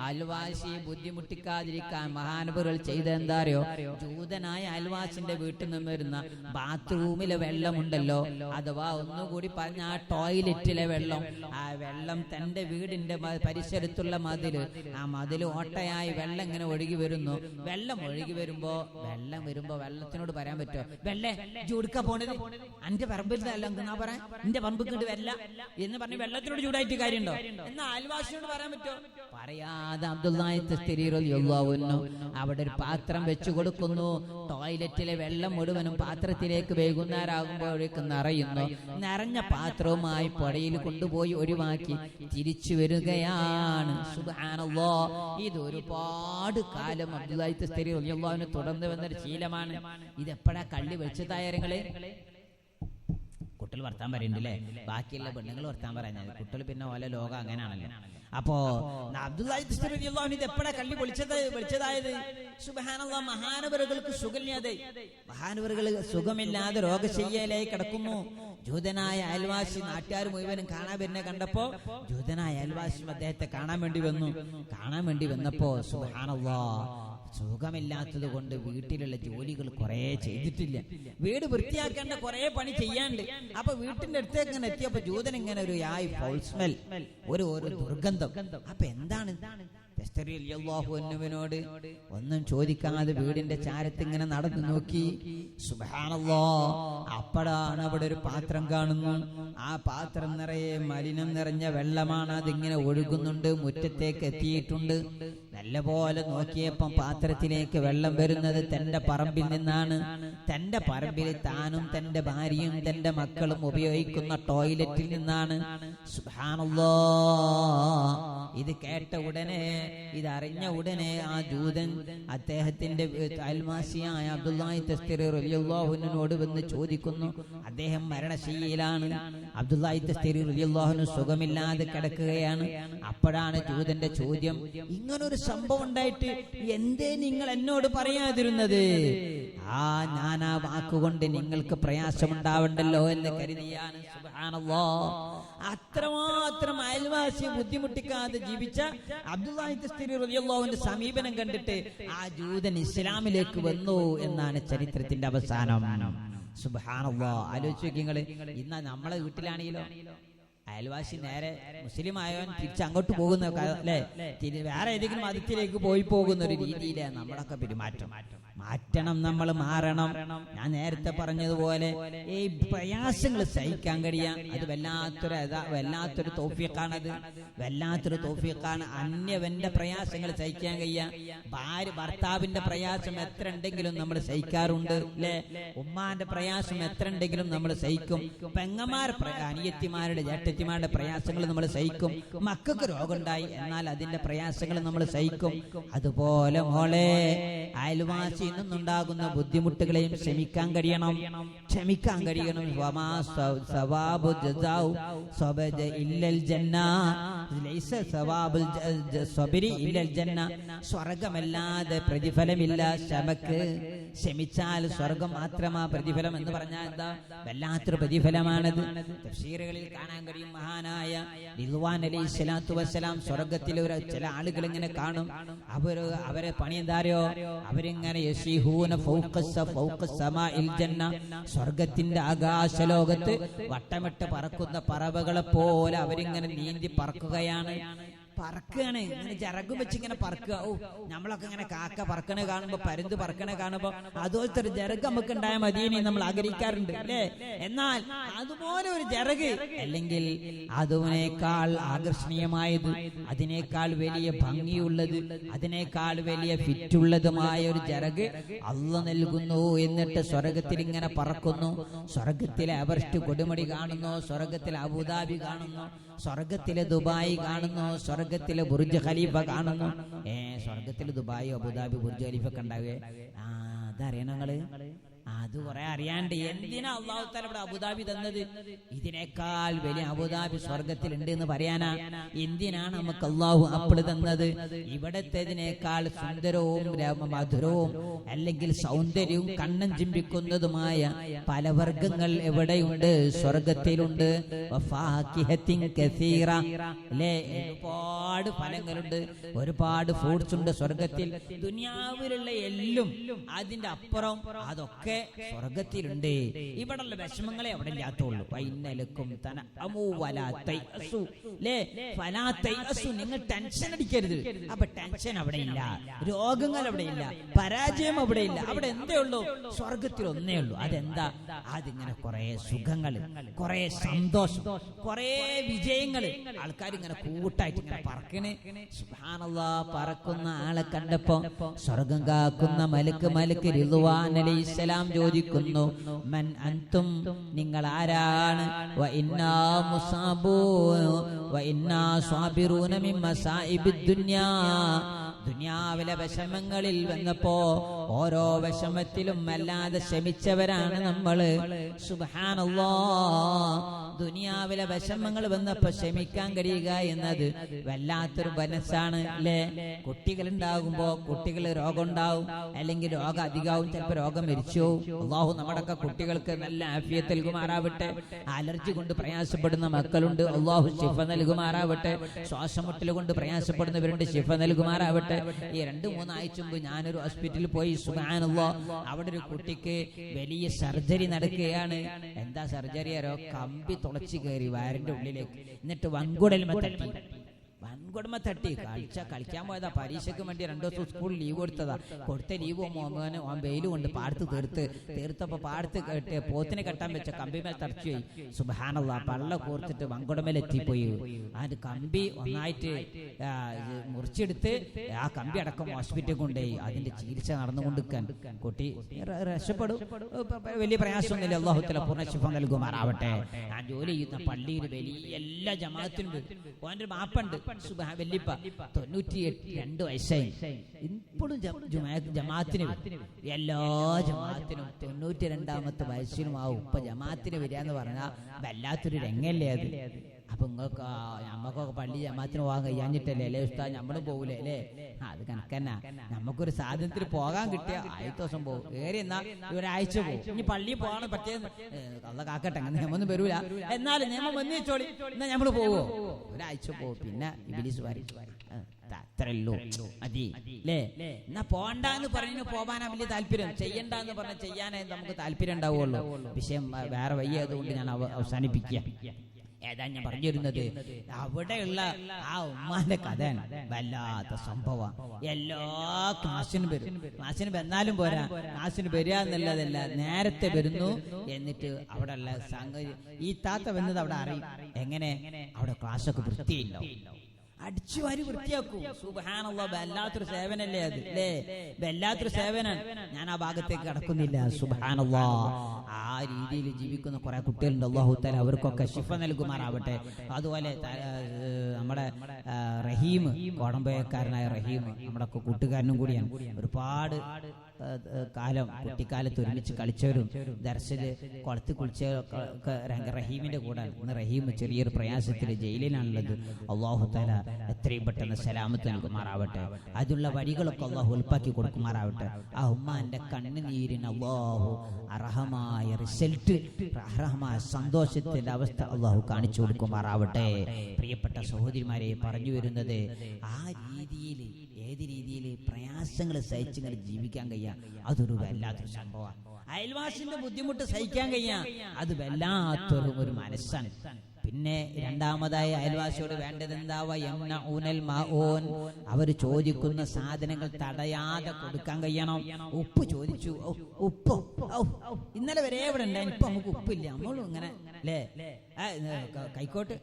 അയൽവാസിയെ ബുദ്ധിമുട്ടിക്കാതിരിക്കാൻ മഹാനവറുകൾ ചെയ്ത എന്താ അറിയോ? ജൂതനായ അയൽവാസിന്റെ വീട്ടിൽ നിന്ന് വരുന്ന ബാത്റൂമിലെ വെള്ളമുണ്ടല്ലോ, അഥവാ ഒന്നുകൂടി പറഞ്ഞ ആ ടോയ്ലറ്റിലെ വെള്ളം, ആ വെള്ളം തന്റെ വീടിന്റെ പരിസരത്തുള്ള മതില്, ആ മതില് ഓട്ടയായി വെള്ളം ഇങ്ങനെ ഒഴുകി വരുന്നു. വെള്ളം ഒഴുകി വരുമ്പോ വെള്ളത്തിനോട് പറയാൻ പറ്റുമോ? വെള്ളേ ചൂടുക്ക പോണത് എന്റെ പറമ്പിൽ എന്നാ പറയാ, എന്റെ പറമ്പ് കണ്ട് വെല്ല എന്ന് പറഞ്ഞ് വെള്ളത്തിനോട് ചൂടായിട്ട് കാര്യമുണ്ടോ? എന്നാ അയൽവാസിയോട് പറയാൻ പറ്റുമോ? പറയാതെ അബ്ദുല്ലാഹി തസ്തരി റളിയല്ലാഹു അൻഹു അവിടെ ഒരു പാത്രം വെച്ചു കൊടുക്കുന്നു. ടോയ്ലറ്റിലെ വെള്ളം മുഴുവനും പാത്രത്തിലേക്ക് വൈകുന്നേരമാകുമ്പോഴേക്ക് നിറയുന്നു. നിറഞ്ഞ പാത്രവുമായി പുഴയിൽ കൊണ്ടുപോയി ഒഴിവാക്കി തിരിച്ചു വരികയാണ്. സുബ്ഹാനല്ലാഹ്. ഇത് ഒരുപാട് കാലം അബ്ദുല്ലാഹി തസ്തരി റളിയല്ലാഹു അൻഹു തുടർന്ന് വന്നൊരു ശീലമാണ്. ഇതെപ്പോഴാ കള്ളി വെളിച്ചതായങ്ങളെ കുട്ടികൾ വർത്താൻ പറയുന്നുണ്ടല്ലേ, ബാക്കിയുള്ള പെണ്ണുങ്ങൾ വർത്താൻ പറയാൻ കുട്ടികൾ പിന്നെ ഓല ലോകം അങ്ങനെയാണല്ലോ. അപ്പോ അബ്ദുല്ലാഹി തസ്തരി റളിയല്ലാഹു അൻഹു എപ്പോഴാ കള്ളി വെളിച്ചതായത്? സുബ്ഹാനല്ലാഹ്. മഹാനവറുകൾക്ക് സുഖമില്ലാതെ, മഹാനവറുകൾ സുഖമില്ലാതെ രോഗശയ്യയിലായി കിടക്കുന്നു. ജൂതനായ അയൽവാസി നാട്ടുകാർ മുഴുവനും കാണാൻ വരുന്ന കണ്ടപ്പോ ജൂതനായ അയൽവാസി അദ്ദേഹത്തെ കാണാൻ വേണ്ടി വന്നപ്പോ സുബ്ഹാനല്ലാഹ്, സുഖമില്ലാത്തത് കൊണ്ട് വീട്ടിലുള്ള ജോലികൾ കുറെ ചെയ്തിട്ടില്ല, വീട് വൃത്തിയാക്കേണ്ട കുറെ പണി ചെയ്യാണ്ട്. അപ്പൊ വീട്ടിന്റെ അടുത്തേക്ക് ഇങ്ങനെ എത്തിയപ്പോ ജൂതൻ ഇങ്ങനെ ഒരു ഫൗൾ സ്മെൽ, ഒരു ദുർഗന്ധം. അപ്പൊ എന്താണ്? ോട് ഒന്നും ചോദിക്കാതെ വീടിന്റെ ചാരത്ത് ഇങ്ങനെ നടന്നു നോക്കി. സുബ്ഹാനല്ലാഹ്. അപ്പോഴാണ് അവിടെ ഒരു പാത്രം കാണുന്നു. ആ പാത്രം നിറയെ മലിനം നിറഞ്ഞ വെള്ളമാണ്. അതിങ്ങനെ ഒഴുകുന്നുണ്ട്, മുറ്റത്തേക്ക് എത്തിയിട്ടുണ്ട്. നല്ലപോലെ നോക്കിയപ്പം പാത്രത്തിലേക്ക് വെള്ളം വരുന്നത് തന്റെ പറമ്പിൽ നിന്നാണ്. തന്റെ പറമ്പിൽ താനും തന്റെ ഭാര്യയും തന്റെ മക്കളും ഉപയോഗിക്കുന്ന ടോയ്ലറ്റിൽ നിന്നാണ്. സുബ്ഹാനല്ലാഹ്. ഇത് കേട്ട ഉടനെ, ഇതറിഞ്ഞ ഉടനെ ആ ജൂതൻ അദ്ദേഹത്തിന്റെ അയൽവാസിയായ അബ്ദുല്ലാഹി തസ്തരി റളിയല്ലാഹു അൻഹുവിനോട് വന്ന് ചോദിക്കുന്നു. അദ്ദേഹം മരണശയ്യയിലാണ്. അബ്ദുല്ലാഹി തസ്തരി റളിയല്ലാഹു അൻഹു സുഖമില്ലാതെ കിടക്കുകയാണ്. അപ്പോഴാണ് ജൂതന്റെ ചോദ്യം, ഇങ്ങനൊരു സംഭവം ഉണ്ടായിട്ട് എന്തേ നിങ്ങൾ എന്നോട് പറയാതിരുന്നത്? ഞാൻ ആ വാക്കുകൊണ്ട് നിങ്ങൾക്ക് പ്രയാസമുണ്ടാവണ്ടല്ലോ എന്ന് കരുതിയാണ്. സുബ്ഹാനല്ലാഹ്. അത്രമാത്രം അയൽവാസിയെ ബുദ്ധിമുട്ടിക്കാതെ ജീവിച്ച അബ്ദുല്ലാഹി തസ്തരി റളിയല്ലാഹു അൻഹു സമീപനം കണ്ടിട്ട് ആ ജൂതൻ ഇസ്ലാമിലേക്ക് വന്നു എന്നാണ് ചരിത്രത്തിന്റെ അവസാനം. സുബ്ഹാനല്ലാഹ്. ആലോചിച്ച് നിങ്ങള്, ഇന്ന് നമ്മളെ വീട്ടിലാണെങ്കിലോ അയൽവാസി നേരെ മുസ്ലിം ആയവൻ തിരിച്ച് അങ്ങോട്ട് പോകുന്ന അല്ലെ, വേറെ ഏതെങ്കിലും മതത്തിലേക്ക് പോകുന്ന ഒരു രീതിയിലാണ് നമ്മളൊക്കെ പെരുമാറ്റം. മാറ്റണം, നമ്മൾ മാറണം. ഞാൻ നേരത്തെ പറഞ്ഞതുപോലെ ഈ പ്രയാസങ്ങൾ സഹിക്കാൻ കഴിയാം. അത് വല്ലാത്തൊരു തൗഫീഖാണത്, വല്ലാത്തൊരു തൗഫീഖാണ്. അന്യവന്റെ പ്രയാസങ്ങൾ സഹിക്കാൻ കഴിയാം. ഭർത്താവിന്റെ പ്രയാസം എത്ര ഉണ്ടെങ്കിലും നമ്മൾ സഹിക്കാറുണ്ട് അല്ലെ. ഉമ്മാന്റെ പ്രയാസം എത്ര ഉണ്ടെങ്കിലും നമ്മൾ സഹിക്കും. അനിയത്തിമാരുടെ ജേഷ്ഠത്തിമാരുടെ പ്രയാസങ്ങൾ നമ്മൾ സഹിക്കും. മക്കൾക്ക് രോഗമുണ്ടായി എന്നാൽ അതിന്റെ പ്രയാസങ്ങൾ നമ്മൾ സഹിക്കും. അതുപോലെ മോളെ, അയൽവാസി നിന്നുണ്ടാകുന്ന ബുദ്ധിമുട്ടുകളെയും ക്ഷമിക്കാൻ കഴിയണം. സ്വർഗമല്ലാതെ പ്രതിഫലമില്ല ക്ഷമക്ക്. ക്ഷമിച്ചാൽ സ്വർഗം മാത്രമാ പ്രതിഫലം എന്ന് പറഞ്ഞാൽ എന്താ? വല്ലാത്തൊരു പ്രതിഫലമാണത്. തഫ്സീറുകളിൽ കാണാൻ കഴിയും. മഹാനായ റിദ്വാൻ അലൈഹിസ്സലാത്തു വസ്സലാം സ്വർഗത്തിൽ ചില ആളുകൾ ഇങ്ങനെ കാണും. അവരെ പണി എന്താരോ? അവരിങ്ങനെ സ്വർഗത്തിന്റെ ആകാശലോകത്ത് വട്ടമിട്ട് പറക്കുന്ന പറവകളെ പോലെ അവരിങ്ങനെ നീന്തി പറക്കുകയാണ്. പറക്കുകയാണ്, ഇങ്ങനെ ചിറകും വെച്ച് ഇങ്ങനെ പറക്കുക. നമ്മളൊക്കെ ഇങ്ങനെ കാക്ക പറക്കണേ കാണുമ്പോ, പരുന്ത് പറക്കണേ കാണുമ്പോ അതുപോലത്തെ ഒരു ചിറക് നമുക്ക് ഉണ്ടായ മതിയെ നമ്മൾ ആഗ്രഹിക്കാറുണ്ട് അല്ലേ? എന്നാൽ അതുപോലെ ഒരു ചിറക്, അല്ലെങ്കിൽ അതിനേക്കാൾ ആകർഷണീയമായത്, അതിനേക്കാൾ വലിയ ഭംഗിയുള്ളത്, അതിനേക്കാൾ വലിയ ഫിറ്റുള്ളതുമായ ഒരു ചിറക് അല്ലാഹു നൽകുന്നു. എന്നിട്ട് സ്വർഗത്തിൽ ഇങ്ങനെ പറക്കുന്നു. സ്വർഗത്തിലെ എവറസ്റ്റ് കൊടുമുടി കാണുന്നു, സ്വർഗത്തിലെ അബുദാബി കാണുന്നു, സ്വർഗത്തിലെ ദുബായ് കാണുന്നു, സ്വർഗത്തിലെ ബുർജ് ഖലീഫ കാണുന്നു. സ്വർഗത്തിലെ ദുബായ്, അബുദാബി, ബുർജ് ഖലീഫ ഒക്കെ ഉണ്ടാവേ? അതറിയണം നിങ്ങള്. അത് കുറെ അറിയാണ്ട്. എന്തിനാ അല്ലാഹു തആല ഇവിടെ അബുദാബി തന്നത്? ഇതിനേക്കാൾ വലിയ അബുദാബി സ്വർഗത്തിലുണ്ട് എന്ന് പറയാനാ. എന്തിനാണ് നമുക്ക് അല്ലാഹു അപ്പോൾ തന്നത്? ഇവിടത്തേതിനേക്കാൾ സുന്ദരവും മധുരവും അല്ലെങ്കിൽ സൗന്ദര്യവും കണ്ണൻ ചിമ്പിക്കുന്നതുമായ പല വർഗങ്ങൾ എവിടെയുണ്ട്? സ്വർഗത്തിലുണ്ട്. ഒരുപാട് ഫലങ്ങളുണ്ട്, ഒരുപാട് ഫ്രൂട്ട്സ് ഉണ്ട് സ്വർഗത്തിൽ. ദുനിയാവിലുള്ള എല്ലാം അതിന്റെ അപ്പുറം അതൊക്കെ സ്വർഗത്തിലുണ്ട്. ഇവിടെയുള്ള വിഷമങ്ങളെ അവിടെ ഇല്ലാത്തുള്ളൂ. നിങ്ങൾ ടെൻഷൻ അടിക്കരുത്. അപ്പൊ ടെൻഷൻ അവിടെ ഇല്ല, രോഗങ്ങൾ അവിടെ ഇല്ല, പരാജയം അവിടെ ഇല്ല. അവിടെ എന്തേ ഉള്ളൂ? സ്വർഗത്തിൽ ഒന്നേ ഉള്ളൂ. അതെന്താ? അതിങ്ങനെ കുറെ സുഖങ്ങൾ, കുറെ സന്തോഷം, കുറെ വിജയങ്ങൾ. ആൾക്കാർ ഇങ്ങനെ കൂട്ടായിട്ട് ഇങ്ങനെ പറക്കണേ. സുബ്ഹാനല്ലാഹ്, പറക്കുന്ന ആളെ കണ്ടപ്പോ സ്വർഗം കാക്കുന്ന മലക്ക് റിദ്വാൻ അലൈഹിസ്സലാം ചോദിക്കുന്നു, മൻ അൻതും, നിങ്ങൾ ആരാണ്? വ ഇന്നാ മുസാബൂൻ വ ഇന്നാ സ്വാബിറൂന മിൻ മസാഇബിദ് ദുനിയാ. ദുനിയാവിലെ വിഷമങ്ങളിൽ വന്നപ്പോ ഓരോ വിഷമത്തിലും അല്ലാതെ ശമിച്ചവരാണ് നമ്മള്. സുബ്ഹാനല്ലാഹ്, ദുനിയാവിലെ വിഷമങ്ങൾ വന്നപ്പോ ക്ഷമിക്കാൻ കഴിയുക എന്നത് വല്ലാത്തൊരു മനസ്സാണ് അല്ലേ? കുട്ടികൾ ഉണ്ടാകുമ്പോ കുട്ടികൾ രോഗം ഉണ്ടാവും, അല്ലെങ്കിൽ രോഗം അധികമാവും, ചിലപ്പോ രോഗം മരിച്ചു. അല്ലാഹു നമ്മുടെയൊക്കെ കുട്ടികൾക്ക് നല്ല ആഫിയത്ത് നൽകുമാറാവട്ടെ. അലർജി കൊണ്ട് പ്രയാസപ്പെടുന്ന മക്കളുണ്ട്, അല്ലാഹു ശിഫ നൽകുമാറാവട്ടെ. ശ്വാസമുട്ടൽ കൊണ്ട് പ്രയാസപ്പെടുന്നവരുണ്ട്, ശിഫ നൽകുമാറാവട്ടെ. ഈ 2-3 ആഴ്ച മുമ്പ് ഞാനൊരു ഹോസ്പിറ്റലിൽ പോയി. സുബ്ഹാനല്ലാഹ്, അവിടെ ഒരു കുട്ടിക്ക് വലിയ സർജറി നടക്കുകയാണ്. എന്താ സർജറി? കമ്പി തുളച്ചു കയറി വയറിന്റെ ഉള്ളിലേക്ക്. എന്നിട്ട് വൻകുടൽമ തട്ടി കളിക്കാൻ പോയതാ. പരീക്ഷയ്ക്ക് വേണ്ടി 2 ദിവസം സ്കൂളിൽ ലീവ് കൊടുത്തതാ. കൊടുത്ത ലീവ് മോനെ വെയിൽ കൊണ്ട് പാടത്ത് തീർത്തപ്പോ പാടത്ത് പോത്തിനെ കെട്ടാൻ വെച്ച കമ്പിമേൽ തറച്ചുപോയി. സുബ്ഹാനല്ലാഹ്, പള്ള കോർത്തിട്ട് വൻകുടമേൽ എത്തിപ്പോയി. അതിന്റെ കമ്പി ഒന്നായിട്ട് മുറിച്ചെടുത്ത് ആ കമ്പി അടക്കം ഹോസ്പിറ്റലിൽ കൊണ്ടുപോയി. അതിന്റെ ചികിത്സ നടന്നുകൊണ്ടിരിക്കാൻ കുട്ടി രക്ഷപ്പെടും, വലിയ പ്രയാസമൊന്നുമില്ല. അല്ലാഹു തആല പൂർണ്ണ ശിഫ നൽകുമാറാവട്ടെ. ഞാൻ ജോലി ചെയ്യുന്ന പള്ളിയിൽ വലിയ എല്ലാ ജമാഅത്തിനും ഓൻ്റെ മാപ്പുണ്ട്. വല്യപ്പ 98 വയസ്സായി. ഇപ്പോഴും ജമാഅത്തിന് എല്ലാ ജമാഅത്തിനും 92ാമത്തെ വയസ്സിനും ആവും ഇപ്പൊ ജമാഅത്തിന് വരിക എന്ന് പറഞ്ഞാൽ വല്ലാത്തൊരു രംഗല്ലേ അത്. അപ്പൊ നിങ്ങൾക്ക് നമ്മക്കൊക്കെ പള്ളി ജമാഅത്തിന് പോകാൻ കഴിയാഞ്ഞിട്ടല്ലേ അല്ലേ ഉസ്താദ്? നമ്മളും പോകൂലേ അല്ലേ? അത് കണക്കന്നെ. നമുക്കൊരു സാധനത്തിന് പോകാൻ കിട്ടിയ 1000 ദിവസം പോകും, ഏറി എന്നാ ഒരാഴ്ച പോകും. ഇനി പള്ളിയിൽ പോകാൻ പറ്റിയ അല്ല കാക്കട്ടെ, അങ്ങനെ നിയമൊന്നും വരൂല. എന്നാലും നിയമം വന്നു വെച്ചോളി, എന്നാ നമ്മള് പോവോ? ഒരാഴ്ച പോകും, പിന്നെ ഇബ്ലീസ് വാരി അത്രയല്ലോ മതി അല്ലേ? എന്നാ പോണ്ടെന്ന് പറഞ്ഞു പോവാനാ വലിയ താല്പര്യം, ചെയ്യണ്ടെന്ന് പറഞ്ഞ ചെയ്യാനേ നമുക്ക് താല്പര്യം ഉണ്ടാവുള്ളൂ. വിഷയം വേറെ വയ്യതുകൊണ്ട് ഞാൻ അവസാനിപ്പിക്കുക. ഏതാ ഞാൻ പറഞ്ഞിരുന്നത്? അവിടെയുള്ള ആ ഉമ്മാന്റെ കഥ വല്ലാത്ത സംഭവം. എല്ലാ ക്ലാസ്സിനും വരും. ക്ലാസ്സിന് വന്നാലും പോരാ, ക്ലാസ്സിന് വരിക എന്നുള്ളതല്ല, നേരത്തെ വരുന്നു. എന്നിട്ട് അവിടെ ഉള്ള സംഗതി ഈ താത്ത വന്നത് അവിടെ അറിയും. എങ്ങനെ? അവിടെ ക്ലാസ്സൊക്കെ വൃത്തിയില്ല, അടിച്ചു വാരി വൃത്തിയാക്കൂ. സുബ്ഹാനല്ലാഹ്, വല്ലാത്തൊരു സേവനല്ലേ അത് അല്ലേ? വല്ലാത്തൊരു സേവനം. ഞാൻ ആ ഭാഗത്തേക്ക് കടക്കുന്നില്ല. സുബ്ഹാനല്ലാഹ്, ആ രീതിയിൽ ജീവിക്കുന്ന കുറെ കുട്ടികളുണ്ട്. അല്ലാഹു തആല അവർക്കൊക്കെ ശിഫ നൽകുമാറാവട്ടെ. അതുപോലെ നമ്മുടെ റഹീം, കോടമ്പയക്കാരനായ റഹീം നമ്മുടെ കൂട്ടുകാരനും കൂടിയാണ്. ഒരുപാട് കാലം കുട്ടിക്കാലത്ത് ഒരുമിച്ച് കളിച്ചവരും ദർശല് കുളത്ത് കുളിച്ച റഹീമിന്റെ കൂടെ. ഇന്ന് റഹീം ചെറിയൊരു പ്രയാസത്തിൽ ജയിലിലാണുള്ളത്. അല്ലാഹു തആല എത്രയും പെട്ടെന്ന് സലാമത്ത് നൽകുമാറാവട്ടെ. അതിലുള്ള വഴികളൊക്കെ അല്ലാഹു എളുപ്പാക്കി കൊടുക്കുമാറാവട്ടെ. ആ ഉമ്മാന്റെ കണ്ണുനീരിന് അല്ലാഹു അർഹമായ റിസൾട്ട്, അർഹമായ സന്തോഷത്തിന്റെ അവസ്ഥ അല്ലാഹു കാണിച്ചു കൊടുക്കുമാറാവട്ടെ. പ്രിയപ്പെട്ട സഹോദരിമാരെ, പറഞ്ഞു വരുന്നത് ആ രീതിയിൽ, ഏത് രീതിയിൽ പ്രയാസങ്ങൾ സഹിച്ചിങ്ങനെ ജീവിക്കാൻ കഴിയാം, അതൊരു വല്ലാത്തൊരു സംഭവമാണ്. അയൽവാസിന്റെ ബുദ്ധിമുട്ട് സഹിക്കാൻ കഴിയാം, അത് വല്ലാത്തൊരു ഒരു മനസ്സാണ്. പിന്നെ രണ്ടാമതായി അയൽവാസിയോട് വേണ്ടത് എന്താവാ? യംനഊനൽ മാഊൻ, അവർ ചോദിക്കുന്ന സാധനങ്ങൾ തടയാതെ കൊടുക്കാൻ കഴിയണം. ഉപ്പ് ചോദിച്ചു, ഉപ്പ് ഇന്നലെ വരെ ഇവിടെ ഉണ്ടായി, ഇപ്പൊ നമുക്ക് ഉപ്പില്ല, നമ്മളും ഇങ്ങനെ അല്ലേ? കൈക്കോട്ട്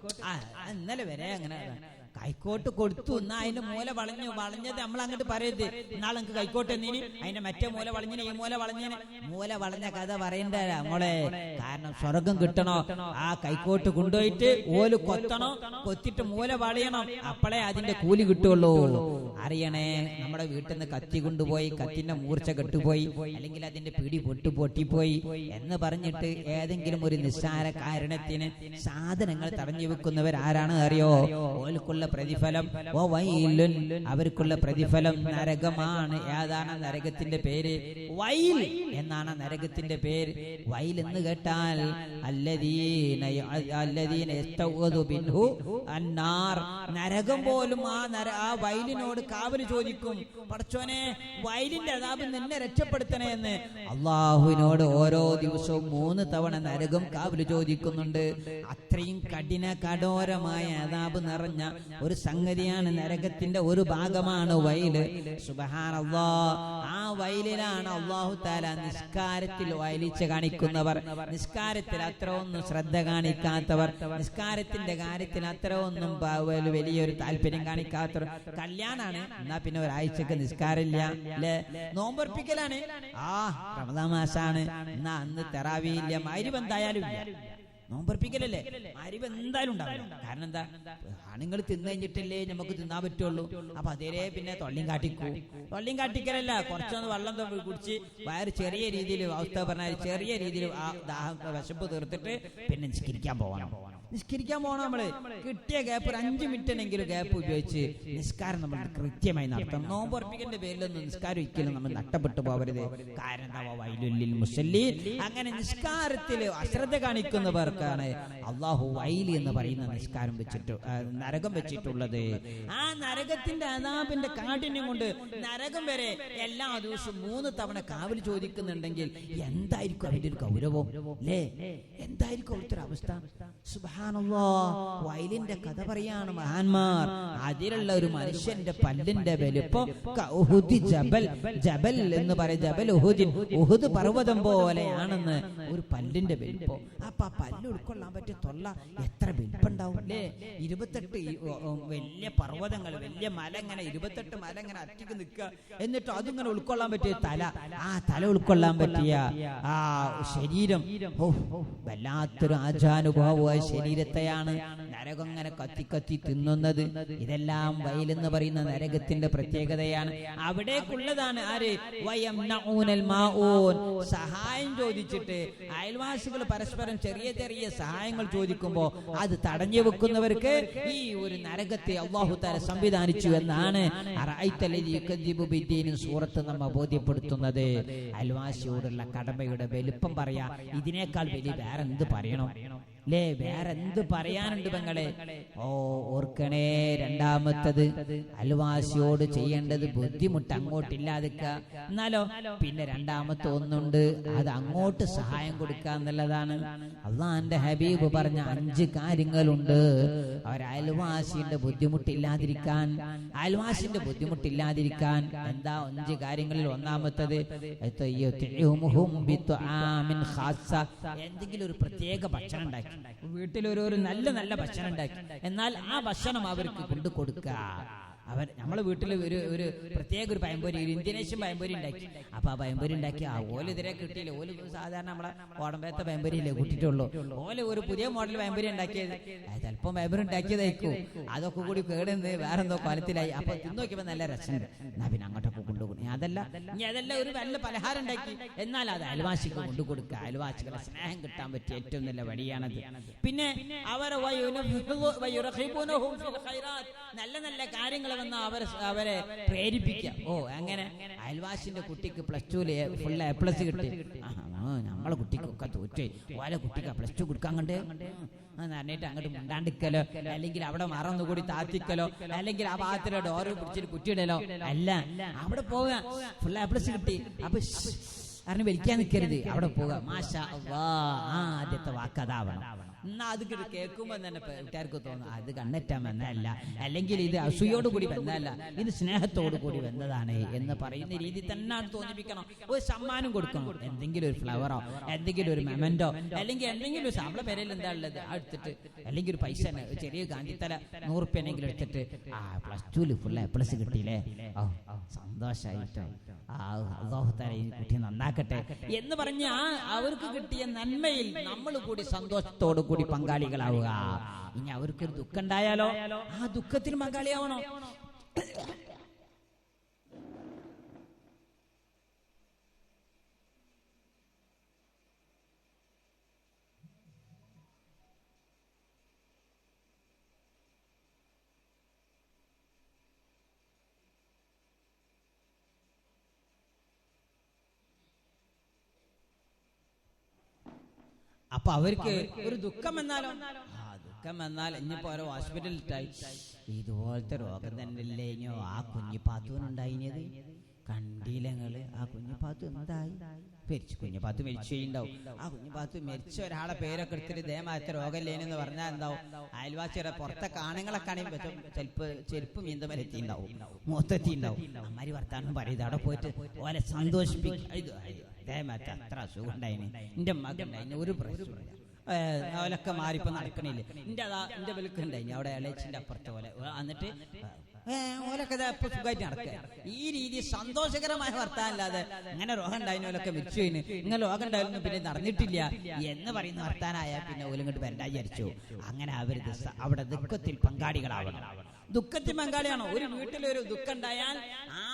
ഇന്നലെ വരെ അങ്ങനെ കൈക്കോട്ട് കൊടുത്തു, എന്നാ അതിന്റെ മൂല വളഞ്ഞത് നമ്മൾ അങ്ങോട്ട് പറയരുത്. എന്നാൾ എനിക്ക് കൈക്കോട്ട് എന്നീന്, അതിന്റെ മറ്റേ മൂല വളഞ്ഞിന്, ഈ മൂല വളഞ്ഞിന്. മൂല വളഞ്ഞ കഥ പറയണ്ട മോളെ. കാരണം സ്വർഗം കിട്ടണോ ആ കൈക്കോട്ട് കൊണ്ടുപോയിട്ട് ഓല് കൊത്തണോ, കൊത്തിട്ട് മൂല വളയണം, അപ്പോഴേ അതിന്റെ കൂലി കിട്ടുള്ളൂ. അറിയണേ, നമ്മുടെ വീട്ടിൽ നിന്ന് കത്തി കൊണ്ടുപോയി, കത്തിന്റെ മൂർച്ച കെട്ടുപോയി, അല്ലെങ്കിൽ അതിന്റെ പിടി പൊട്ടിപ്പോയി എന്ന് പറഞ്ഞിട്ട് ഏതെങ്കിലും ഒരു നിസ്സാര കാരണത്തിന് സാധനങ്ങൾ തടഞ്ഞു വെക്കുന്നവർ ആരാണ് അറിയോ? ഓൽക്കുള്ള പ്രതിഫലം അവർക്കുള്ള പ്രതിഫലം നരകമാണ്. ഏതാണ് നരകത്തിന്റെ പേര്? വൈൽ എന്നാണ് നരകത്തിന്റെ പേര്. വൈൽ എന്ന് കേട്ടാൽ നരകം പോലും ആ വൈലിനോട് കാവല് ചോദിക്കും. പടച്ചോനെ, വൈലിന്റെ അദാബിൽ നിന്നെ രക്ഷപ്പെടുത്തണേ എന്ന് അള്ളാഹുവിനോട് ഓരോ ദിവസവും 3 തവണ നരകം കാവല് ചോദിക്കുന്നുണ്ട്. അത്രയും കഠോരമായ അദാബ് നിറഞ്ഞ ഒരു സംഗതിയാണ് നരകത്തിന്റെ ഒരു ഭാഗമാണ് വൈല്. സുബ്ഹാനല്ലാഹ്, ആ വൈലിലാണ് അല്ലാഹു തആല നിസ്കാരത്തിൽ വൈലിച്ച് കാണിക്കുന്നവർ, നിസ്കാരത്തിൽ അത്ര ഒന്നും ശ്രദ്ധ കാണിക്കാത്തവർ, നിസ്കാരത്തിന്റെ കാര്യത്തിൽ അത്ര ഒന്നും വലിയൊരു താല്പര്യം കാണിക്കാത്തവർ. കല്യാണാണ്, എന്നാ പിന്നെ ഒരാഴ്ചക്ക് നിസ്കാരമില്ല അല്ലെ. നോമ്പർപ്പിക്കലാണ്, റമദാൻ മാസാണ്, എന്നാ അന്ന് തറാവിയില്ല. മഗ്‌രിബ് എന്തായാലും ഇല്ല. നോമ്പർപ്പിക്കലല്ലേ, മഗ്‌രിബ് എന്തായാലും ഉണ്ടാവില്ല. കാരണം എന്താ? ആണുങ്ങൾ തിന്നു കഴിഞ്ഞിട്ടില്ലേ നമുക്ക് തിന്നാൻ പറ്റുള്ളൂ. അപ്പൊ അതേ പിന്നെ തൊള്ളിയും കാട്ടിക്കലല്ല, കുറച്ചൊന്ന് വെള്ളം കുടിച്ച് വയറ് ചെറിയ രീതിയിൽ, അവസ്ഥ പറഞ്ഞാൽ ചെറിയ രീതിയിൽ ആ വിശപ്പ് തീർത്തിട്ട് പിന്നെ നിസ്കരിക്കാൻ പോകണം. നമ്മള് കിട്ടിയ ഗ്യാപ്പ്, ഒരു 5 മിനിറ്റിനെങ്കിലും ഗ്യാപ്പ് ഉപയോഗിച്ച് നിസ്കാരം നമ്മൾ കൃത്യമായി നടത്തണം. നോമ്പുറപ്പിക്കേണ്ട പേരിലൊന്നും നിസ്കാരം ഒരിക്കലും നമ്മൾ നഷ്ടപ്പെട്ടു പോകരുത്. കാരണം വൈലുല്ലിൽ മുസല്ലീൻ, അങ്ങനെ നിസ്കാരത്തിൽ അശ്രദ്ധ കാണിക്കുന്നവർക്കാണ് അള്ളാഹു വൈലി എന്ന് പറയുന്ന നിസ്കാരം നരകം വെച്ചിട്ടുള്ളത്. ആ നരകത്തിന്റെ അദാബിന്റെ കാഠിന്യം കൊണ്ട് നരകം വരെ എല്ലാ ദിവസവും 3 തവണ കാവൽ ചോദിക്കുന്നുണ്ടെങ്കിൽ എന്തായിരിക്കും അതിന്റെ ഒരു ഗൗരവം അല്ലേ? എന്തായിരിക്കും അവിടുത്തെ അവസ്ഥ? വയലിന്റെ കഥ പറയാണ് മഹാന്മാർ. അതിലുള്ള ഒരു മനുഷ്യന്റെ പല്ലിന്റെ വലിപ്പം ജബൽ എന്ന് പറയും, ജബൽ ഉഹുദ് പർവ്വതം പോലെയാണെന്ന് ഒരു പല്ലിന്റെ വലിപ്പം. അപ്പൊ ആ പല്ല് ഉൾക്കൊള്ളാൻ പറ്റിയ തൊള്ള എത്ര വലിപ്പുണ്ടാവും അല്ലേ? 28 വലിയ പർവ്വതങ്ങൾ, വലിയ മല, ഇങ്ങനെ 28 മല ഇങ്ങനെ അറ്റിക്ക് നിൽക്കുക. എന്നിട്ട് അതിങ്ങനെ ഉൾക്കൊള്ളാൻ പറ്റിയ തല, ആ തല ഉൾക്കൊള്ളാൻ പറ്റിയ ആ ശരീരം, വല്ലാത്തൊരു ആജാനുഭാവമായ ശരീരത്തെയാണ് നരകം ഇങ്ങനെ കത്തി തിന്നുന്നത്. ഇതെല്ലാം വയലെന്ന് പറയുന്ന നരകത്തിന്റെ പ്രത്യേകതയാണ്. അവിടേക്കുള്ളതാണ് ആര്? സഹായം ചോദിച്ചിട്ട് അയൽവാസികൾ പരസ്പരം ചെറിയ ചെറിയ സഹായങ്ങൾ ചോദിക്കുമ്പോ അത് തടഞ്ഞു വെക്കുന്നവർക്ക് ഈ ഒരു നരകത്തെ അല്ലാഹു തആല സംവിധാനിച്ചു എന്നാണ് സൂറത്ത് നമ്മെ ബോധ്യപ്പെടുത്തുന്നത്. അയൽവാസിയോടുള്ള കടമയുടെ വലിപ്പം പറയാ, ഇതിനേക്കാൾ വലിയ വേറെ എന്ത് പറയണം അല്ലേ? വേറെ എന്ത് പറയാനുണ്ട് പെങ്ങളെ? ഓർക്കണേ, രണ്ടാമത്തത് അയൽവാസിയോട് ചെയ്യേണ്ടത് ബുദ്ധിമുട്ട് അങ്ങോട്ടില്ലാതിക്ക. എന്നാലോ പിന്നെ രണ്ടാമത്തെ ഒന്നുണ്ട്, അത് അങ്ങോട്ട് സഹായം കൊടുക്കുക എന്നുള്ളതാണ്. അള്ളാന്റെ ഹബീബ് പറഞ്ഞ 5 കാര്യങ്ങളുണ്ട് അയൽവാസിന്റെ ബുദ്ധിമുട്ടില്ലാതിരിക്കാൻ. എന്താ 5 കാര്യങ്ങളിൽ? ഒന്നാമത്തത് എന്തെങ്കിലും ഒരു പ്രത്യേക ഭക്ഷണം ഉണ്ടാക്കി, വീട്ടിൽ ഒരു നല്ല ഭക്ഷണം ഉണ്ടാക്കി, എന്നാൽ ആ ഭക്ഷണം അവർക്ക് കൊണ്ടു കൊടുക്കുക. നമ്മളെ വീട്ടിൽ ഒരു പ്രത്യേക ഒരു പഴംപൊരി, ഇന്ത്യനേഷ്യൻ പഴംപൊരി ഉണ്ടാക്കി. അപ്പൊ ആ പഴംപൊരി ഉണ്ടാക്കി ഓല് ഇതിരെ കിട്ടിയില്ല. ഓല് സാധാരണ നമ്മളെ ഓടമ്പേത്തെ പഴംപൊരിയില്ലേ കൂട്ടിയിട്ടുള്ളൂ. ഓല് ഒരു പുതിയ മോഡൽ പഴംപൊരി ഉണ്ടാക്കിയത്, ചിലപ്പോൾ പഴംപൊരി ഉണ്ടാക്കിയതായിരിക്കും, അതൊക്കെ കൂടി കേടുന്ന് വേറെന്തോ കൊലത്തിലായി. അപ്പൊ തിന്നു നോക്കിയപ്പോ നല്ല രസമുണ്ട്, എന്നാ പിന്നെ അങ്ങോട്ടൊക്കെ കൊണ്ടുപോകും. അതല്ല ഒരു നല്ല പലഹാരം ഉണ്ടാക്കി, എന്നാൽ അത് അയൽവാസിക്ക് കൊണ്ടുകൊടുക്കുക. അയൽവാസികളുടെ സ്നേഹം കിട്ടാൻ പറ്റിയ ഏറ്റവും നല്ല വഴിയാണത്. പിന്നെ അവരെ നല്ല കാര്യങ്ങൾ അവരെ പ്രേരിപ്പിക്കുക. അവരെ അയൽവാസിന്റെ കുട്ടിക്ക് +2 ഫുൾ A+ കിട്ടി, നമ്മളെ കുട്ടിക്കൊക്കെ തോറ്റേ, ഓലെ കുട്ടിക്ക് +2 കൊടുക്കാൻ കണ്ടേ എന്നിട്ട് അങ്ങോട്ട് മുണ്ടാണ്ടിക്കലോ, അല്ലെങ്കിൽ അവിടെ മറന്നുകൂടി താത്തിക്കലോ, അല്ലെങ്കിൽ ആ ഭാഗത്തിലോ ഡോറ് പിടിച്ചിട്ട് കുറ്റിയിടലോ അല്ല. അവിടെ പോവുക, ഫുൾ A+ കിട്ടി, അപ്പൊ കാരണം വലിക്കാൻ നിൽക്കരുത്, അവിടെ പോവുക. മാഷാ അല്ലാഹ്, ആദ്യത്തെ വാക്ക് അതാവണം. എന്നാ അത് കേൾക്കുമ്പോൾ തന്നെ വീട്ടുകാർക്ക് തോന്നും അത് കണ്ണെറ്റാൻ വന്നതല്ല, അല്ലെങ്കിൽ ഇത് അസൂയോട് കൂടി വന്നതല്ല, ഇത് സ്നേഹത്തോടു കൂടി വന്നതാണ് എന്ന് പറയുന്ന രീതി തന്നെയാണ് തോന്നിപ്പിക്കണം. ഒരു സമ്മാനം കൊടുക്കണം, എന്തെങ്കിലും ഒരു ഫ്ലവറോ എന്തെങ്കിലും ഒരു മെമന്റോ അല്ലെങ്കിൽ എന്തെങ്കിലും ഒരു നമ്മളെ പേരിൽ എന്താ ഉള്ളത് എടുത്തിട്ട്, അല്ലെങ്കിൽ ഒരു പൈസ ചെറിയ ഗാന്ധിത്തല 100 റുപ്യെങ്കിലും എടുത്തിട്ട് +2 ഫുൾ A+ കിട്ടിയില്ലേ, സന്തോഷായിട്ടോ, അല്ലാഹു തആല ഈ കുട്ടി നന്നാക്കട്ടെ എന്ന് പറഞ്ഞ അവർക്ക് കിട്ടിയ നന്മയിൽ നമ്മൾ കൂടി സന്തോഷത്തോടു കൂടി പങ്കാളികളാവുക. ഇനി അവർക്കൊരു ദുഃഖം ഉണ്ടായാലോ ആ ദുഃഖത്തിന് പങ്കാളിയാവണോ. അപ്പൊ അവർക്ക് ഒരു ദുഃഖം വന്നാലോ, ദുഃഖം വന്നാൽ ഇനിയിപ്പോ ഓരോ ഹോസ്പിറ്റലിൽ ഇതുപോലത്തെ രോഗം തന്നെയല്ലേ ഇനിയോ ആ കുഞ്ഞിപ്പാത്തുവിനുണ്ടായിത്, കണ്ടില്ലങ്ങള് ആ കുഞ്ഞിപ്പാത്തു എന്തായി കുഞ്ഞിപ്പാത്തു മരിച്ചുണ്ടാവും. ആ കുഞ്ഞിപ്പാത്തു മരിച്ച ഒരാളെ പേരൊക്കെ എടുത്തിട്ട് ദേമാറ്റ രോഗമല്ലേനെന്ന് പറഞ്ഞാൽ എന്താവും, അയൽവാസിയുടെ പുറത്തെ കാണുങ്ങളൊക്കെ ആണെങ്കിൽ ചിലപ്പോൾ ചെരുപ്പ് മീന്തമലെത്തിണ്ടാവും, മൂത്തെത്തിണ്ടാവും. അമ്മാരി വർത്താനം പറയുന്നത് അവിടെ പോയിട്ട് ഓലെ സന്തോഷിപ്പിക്കും. ദേമാറ്റ അത്ര അസുഖം ഉണ്ടായിന്, എൻ്റെ മകൻ ഉണ്ടായിന്, ഒരു പ്രശ്നമില്ല, ഓലൊക്കെ മാറിപ്പോ നടക്കണില്ലേ, എൻ്റെ വിലക്ക് ഉണ്ടായിന് അവിടെ ഇളച്ചിൻ്റെ അപ്പുറത്തെ പോലെ. എന്നിട്ട് ഓലൊക്കെ ഇപ്പൊ സുഖമായിട്ട് നടക്കുക. ഈ രീതി സന്തോഷകരമായ വർത്താനല്ലാതെ ഇങ്ങനെ രോഗം ഉണ്ടായിരുന്നോലൊക്കെ മരിച്ചു കഴിഞ്ഞ് ഇങ്ങനെ രോഗം ഉണ്ടായിരുന്നു പിന്നെ നടന്നിട്ടില്ല എന്ന് പറയുന്ന വർത്താനായാൽ പിന്നെ ഓലിങ്ങോട്ട് വരണ്ട വിചാരിച്ചു. അങ്ങനെ അവര് അവിടെ ദുഃഖത്തിൽ പങ്കാളികളാവണം. ദുഃഖത്തിൽ പങ്കാളിയാണോ? ഒരു വീട്ടിലൊരു ദുഃഖം ഉണ്ടായാൽ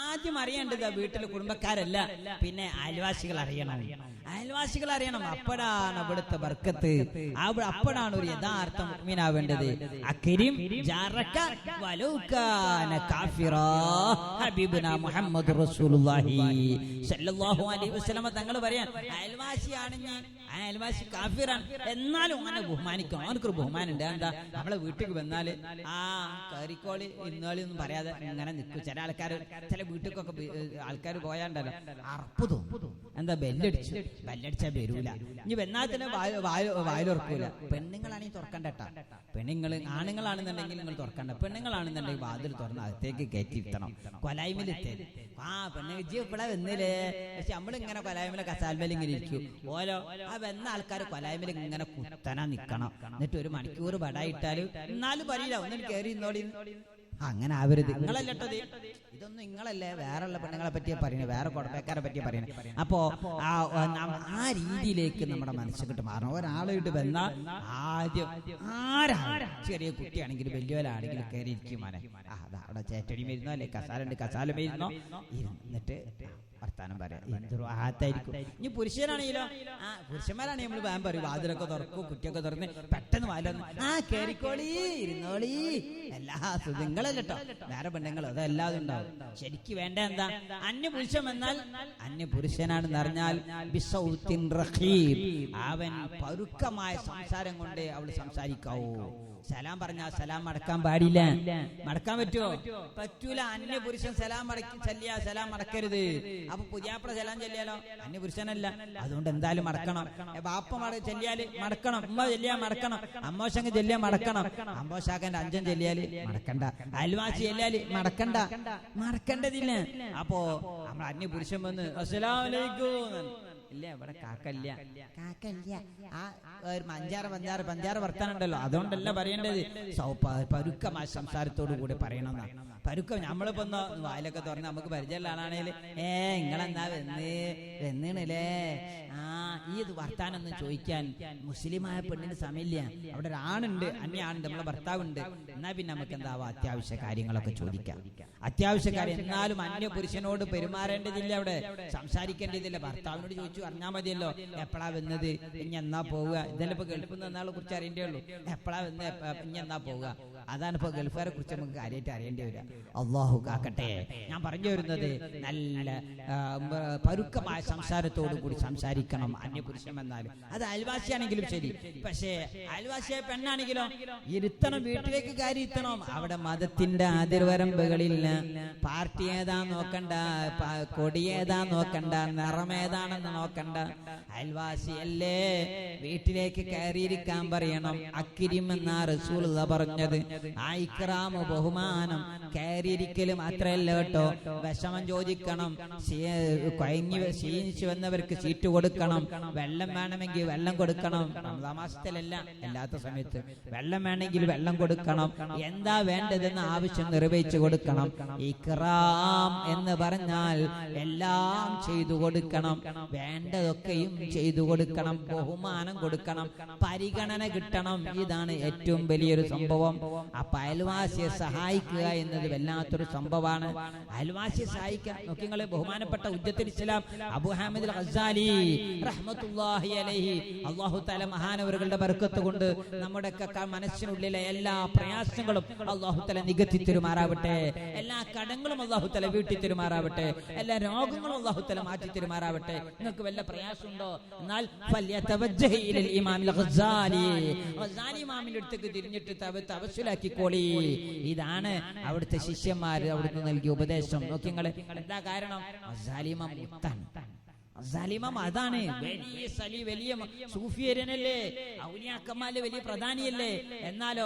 ആദ്യം അറിയേണ്ടത് വീട്ടിലെ കുടുംബക്കാരല്ല, പിന്നെ അയൽവാസികൾ അറിയണം. അയൽവാസികൾ അറിയണം. അപ്പോഴാണ് അവിടുത്തെ ബർക്കത്ത്, അപ്പോഴാണ് ഒരു യഥാർത്ഥ മുഅ്മിനാവേണ്ടത്. അക്രിം ജാറക വലൗ കാന കാഫിറാ. ഹബീബുനാ മുഹമ്മദ് റസൂലുള്ളാഹി സ്വല്ലല്ലാഹു അലൈഹി വസല്ലം തങ്ങൾ പറയാൻ, അയൽവാസിയാണെങ്കിൽ അയൽവാസി കാഫിറാൻ എന്നാലും അവനെ ബഹുമാനിക്കണം. അവനക്കൊരു ബഹുമാനുണ്ട്. എന്താ, നമ്മളെ വീട്ടിൽ വന്നാല് കയറിക്കോളി ഇന്നോളി ഒന്നും പറയാതെ ഇങ്ങനെ നിൽക്കും. ചില ആൾക്കാർ ചില വീട്ടിലേക്കൊക്കെ ആൾക്കാർ പോയാണ്ടല്ലോ അറപ്പ് തോന്നും. എന്താ, ബെല്ലടിച്ചാൽ വരൂല. ഇനി വന്നാൽ തന്നെ വായിലുറക്കൂല. പെണ്ണുങ്ങളാണെങ്കിൽ തുറക്കണ്ട കേട്ടാ. ആണുങ്ങളാണെന്നുണ്ടെങ്കിൽ നിങ്ങൾ തുറക്കണ്ട. പെണ്ണുങ്ങളാണെന്നുണ്ടെങ്കിൽ വാതിൽ തുറന്ന് അകത്തേക്ക് കയറ്റിയിരുത്തണം. കൊലായ്മയിലെത്തേ പെണ്ണുജി ഇവിടെ വന്നില്ലേ, പക്ഷെ നമ്മളിങ്ങനെ കൊലായ്മയിലെ കസാൽമേൽ ഇങ്ങനെ ഇരിക്കും. ഓരോ വന്ന ആൾക്കാർ കൊലായ്മയിൽ ഇങ്ങനെ കുത്തന നിക്കണം. എന്നിട്ട് 1 മണിക്കൂർ ബടായിട്ടാലും എന്നാലും പറയില്ല ഒന്നിട്ട് കയറി ഇന്നോടി. അങ്ങനെ ആവരുത്. നിങ്ങളല്ലേട്ടത്, ഇതൊന്നും നിങ്ങളല്ലേ, വേറെയുള്ള പെണ്ണുങ്ങളെ പറ്റിയാ പറയുന്നത്, വേറെ കുടപ്പേക്കാരെ പറ്റിയാ പറയുന്നത്. അപ്പോ ആ രീതിയിലേക്ക് നമ്മുടെ മനസ്സിലോട്ട് മാറണം. ഒരാളായിട്ട് വന്നാൽ ആദ്യം ചെറിയ കുട്ടിയാണെങ്കിലും വലിയവരാണെങ്കിലും കയറി ഇരിക്കും. അവിടെ ചേറ്റടി വരുന്നോ അല്ലെ കസാല വരുന്നോ ഇരുന്നിട്ട് വർത്താനം പറയാം. എന്തൊരു ആത്തായിരിക്കും. ഇനി പുരുഷനാണെങ്കിലോ, പുരുഷന്മാരാണെങ്കിൽ നമ്മൾ വേഗം പറയും, വാതിലൊക്കെ തുറക്കും, കുറ്റിയൊക്കെ തുറന്ന് പെട്ടെന്ന് വാലൊന്ന് കേറിക്കോളി ഇരുന്നോളി എല്ലാ സുഖങ്ങളല്ലോ. വേറെ പെണ്ണുങ്ങളോ അതെല്ലാതും ഉണ്ടാവും. ശരിക്ക് വേണ്ട എന്താ, അന്യപുരുഷൻ എന്നാൽ അന്യപുരുഷനാണെന്ന് അറിഞ്ഞാൽ അവൻ പരുക്കമായ സംസാരം കൊണ്ട് അവൾ സംസാരിക്കാവൂ. സലാം പറഞ്ഞാൽ സലാം മടക്കാൻ പാടില്ല. മടക്കാൻ പറ്റുമോ? പറ്റൂല. അന്യപുരുഷൻ സലാം ചൊല്ലിയാ സലാം മടക്കരുത്. അപ്പൊ പുതിയാപ്പള സലാം ചൊല്ലിയാലോ അന്യപുരുഷനല്ല, അതുകൊണ്ട് എന്തായാലും മടക്കണം. ബാപ്പ ചൊല്ലിയാല് മടക്കണം, ഉമ്മ ചൊല്ലിയാൽ മടക്കണം, അമ്മോശങ്ങ് ചൊല്ലിയാൽ മടക്കണം, അമ്മോശാക്കന്റെ അഞ്ചൻ ചൊല്ലിയാല് മടക്കണ്ട, അയൽവാസി ചൊല്ലിയാല് മടക്കണ്ടതില്ല. അപ്പോ നമ്മൾ അന്യപുരുഷൻ വന്ന് അസ്സലാമു അലൈക്കും ഇല്ല, ഇവിടെ കാക്കല്ല ആ പഞ്ചാറ് വർത്താനുണ്ടല്ലോ, അതുകൊണ്ടല്ല പറയേണ്ടത്. പരുക്കമായ സംസാരത്തോടു കൂടി പറയണമെന്നാണ്. പരുക്കം നമ്മളിപ്പോ വായിലൊക്കെ തുറന്ന് നമുക്ക് പരിചയമുള്ള ആളാണെങ്കിൽ നിങ്ങളെന്താ വന്നില്ലേ ഈ വർത്താനൊന്നും ചോദിക്കാൻ മുസ്ലിമായ പെണ്ണിന് സമയമില്ല. അവിടെ ഒരാണുണ്ട്, അന്യാണുണ്ട്, നമ്മളെ ഭർത്താവുണ്ട്. എന്നാ പിന്നെ നമുക്ക് എന്താവാ അത്യാവശ്യ കാര്യങ്ങളൊക്കെ ചോദിക്കാം. അത്യാവശ്യ കാര്യം എന്നാലും അന്യ പുരുഷനോട് പെരുമാറേണ്ടതില്ല, അവിടെ സംസാരിക്കേണ്ടതില്ല. ഭർത്താവിനോട് ചോദിച്ചു അറിഞ്ഞാൽ മതിയല്ലോ, എപ്പോഴാ വന്നത്, ഇനി എന്നാ പോവുക. ഇതെല്ലാം ഇപ്പൊ ഗൾഫിൽ നിന്ന് എന്നാളെ കുറിച്ച് അറിയേണ്ടേ ഉള്ളൂ. എപ്പോഴാ വന്ന് ഇനി എന്നാ പോവുക. അതാണ് ഇപ്പൊ ഗൾഫുകാരെ കുറിച്ച് നമുക്ക് കാര്യമായിട്ട് അറിയേണ്ടി വരിക. അള്ളാഹു കാക്കട്ടെ. ഞാൻ പറഞ്ഞു വരുന്നത് നല്ല പരുക്കമായ സംസാരത്തോടു കൂടി സംസാരിക്കണം അന്യപുരുഷം എന്നാലും. അത് അയൽവാസിയാണെങ്കിലും ശരി. പക്ഷേ അയൽവാസിയായ പെണ്ണാണെങ്കിലോ ഇരുത്തണം, വീട്ടിലേക്ക് കയറി ഇരുത്തണം. അവിടെ മതത്തിന്റെ അതിർവരമ്പുകളില്ല. പാർട്ടി ഏതാ നോക്കണ്ട, കൊടി ഏതാ നോക്കണ്ട, നിറമേതാണെന്ന് നോക്കണ്ട. അയൽവാസിയല്ലേ, വീട്ടിലേക്ക് കയറിയിരിക്കാൻ പറയണം. അക്രിം എന്നാ റസൂലുള്ളാഹി പറഞ്ഞത്. ആ ഇക്റാമ്, ബഹുമാനം, കയറിയിരിക്കല് മാത്രല്ല കേട്ടോ. വിഷമം ചോദിക്കണം, ക്ഷീണിച്ചു വന്നവർക്ക് സീറ്റ് കൊടുക്കണം, വെള്ളം വേണമെങ്കിൽ വെള്ളം കൊടുക്കണം. മാസത്തിലല്ല, അല്ലാത്ത സമയത്ത് വെള്ളം വേണമെങ്കിൽ വെള്ളം കൊടുക്കണം. എന്താ വേണ്ടതെന്ന് ആവശ്യം നിർവഹിച്ചു കൊടുക്കണം. ഇക്റാം എന്ന് പറഞ്ഞാൽ എല്ലാം ചെയ്തു കൊടുക്കണം, വേണ്ടതൊക്കെയും ചെയ്തു കൊടുക്കണം, ബഹുമാനം കൊടുക്കണം, പരിഗണന കിട്ടണം. ഇതാണ് ഏറ്റവും വലിയൊരു സംഭവം. അപ്പൊ അയൽവാസിയെ സഹായിക്കുക എന്നത് വല്ലാത്തൊരു സംഭവമാണ്. അയൽവാസിയെ സഹായിക്കുക. നോക്കിങ്ങളെ, ബഹുമാനപ്പെട്ട ഉജ്ജത്തുൽ ഇസ്ലാം അബൂ ഹാമിദ് അൽ ഗസാലി റഹ്മത്തുള്ളാഹി അലൈഹി, അല്ലാഹു തആല മഹാനവറുകളുടെ ബർക്കത്ത് കൊണ്ട് നമ്മുടെ മനസ്സിനുള്ളിലെ എല്ലാ പ്രയാസങ്ങളും അല്ലാഹു തആല നികത്തി തരുമാറാവട്ടെ. എല്ലാ കടങ്ങളും അല്ലാഹു തആല വീട്ടി തരുമാറാവട്ടെ. എല്ലാ രോഗങ്ങളും അല്ലാഹു തആല മാറ്റി തരുമാറാവട്ടെ. നിങ്ങൾക്ക് വല്ല പ്രയാസമുണ്ടോ? എന്നാൽ ഫല്യതവജ്ജഹ് ഇലൽ ഇമാം അൽ ഗസാലി, ഗസാലി ഇമാമിന്റെ അടുത്തേക്ക് തിരിഞ്ഞിട്ട് തവസ്സുലാക്കിക്കോളി. ഇതാണ് അവിടുത്തെ ശിഷ്യന്മാര് അവിടുന്ന് നൽകിയ ഉപദേശം. നോക്കി നിങ്ങള്, എന്താ കാരണം? ഗസാലി ഇമാം മുത്താണ്. സലിമം അതാണ്. വലിയ സൂഫിയരനല്ലേ, ഔലിയാക്കന്മാരിലെ വലിയ പ്രധാനിയല്ലേ. എന്നാലോ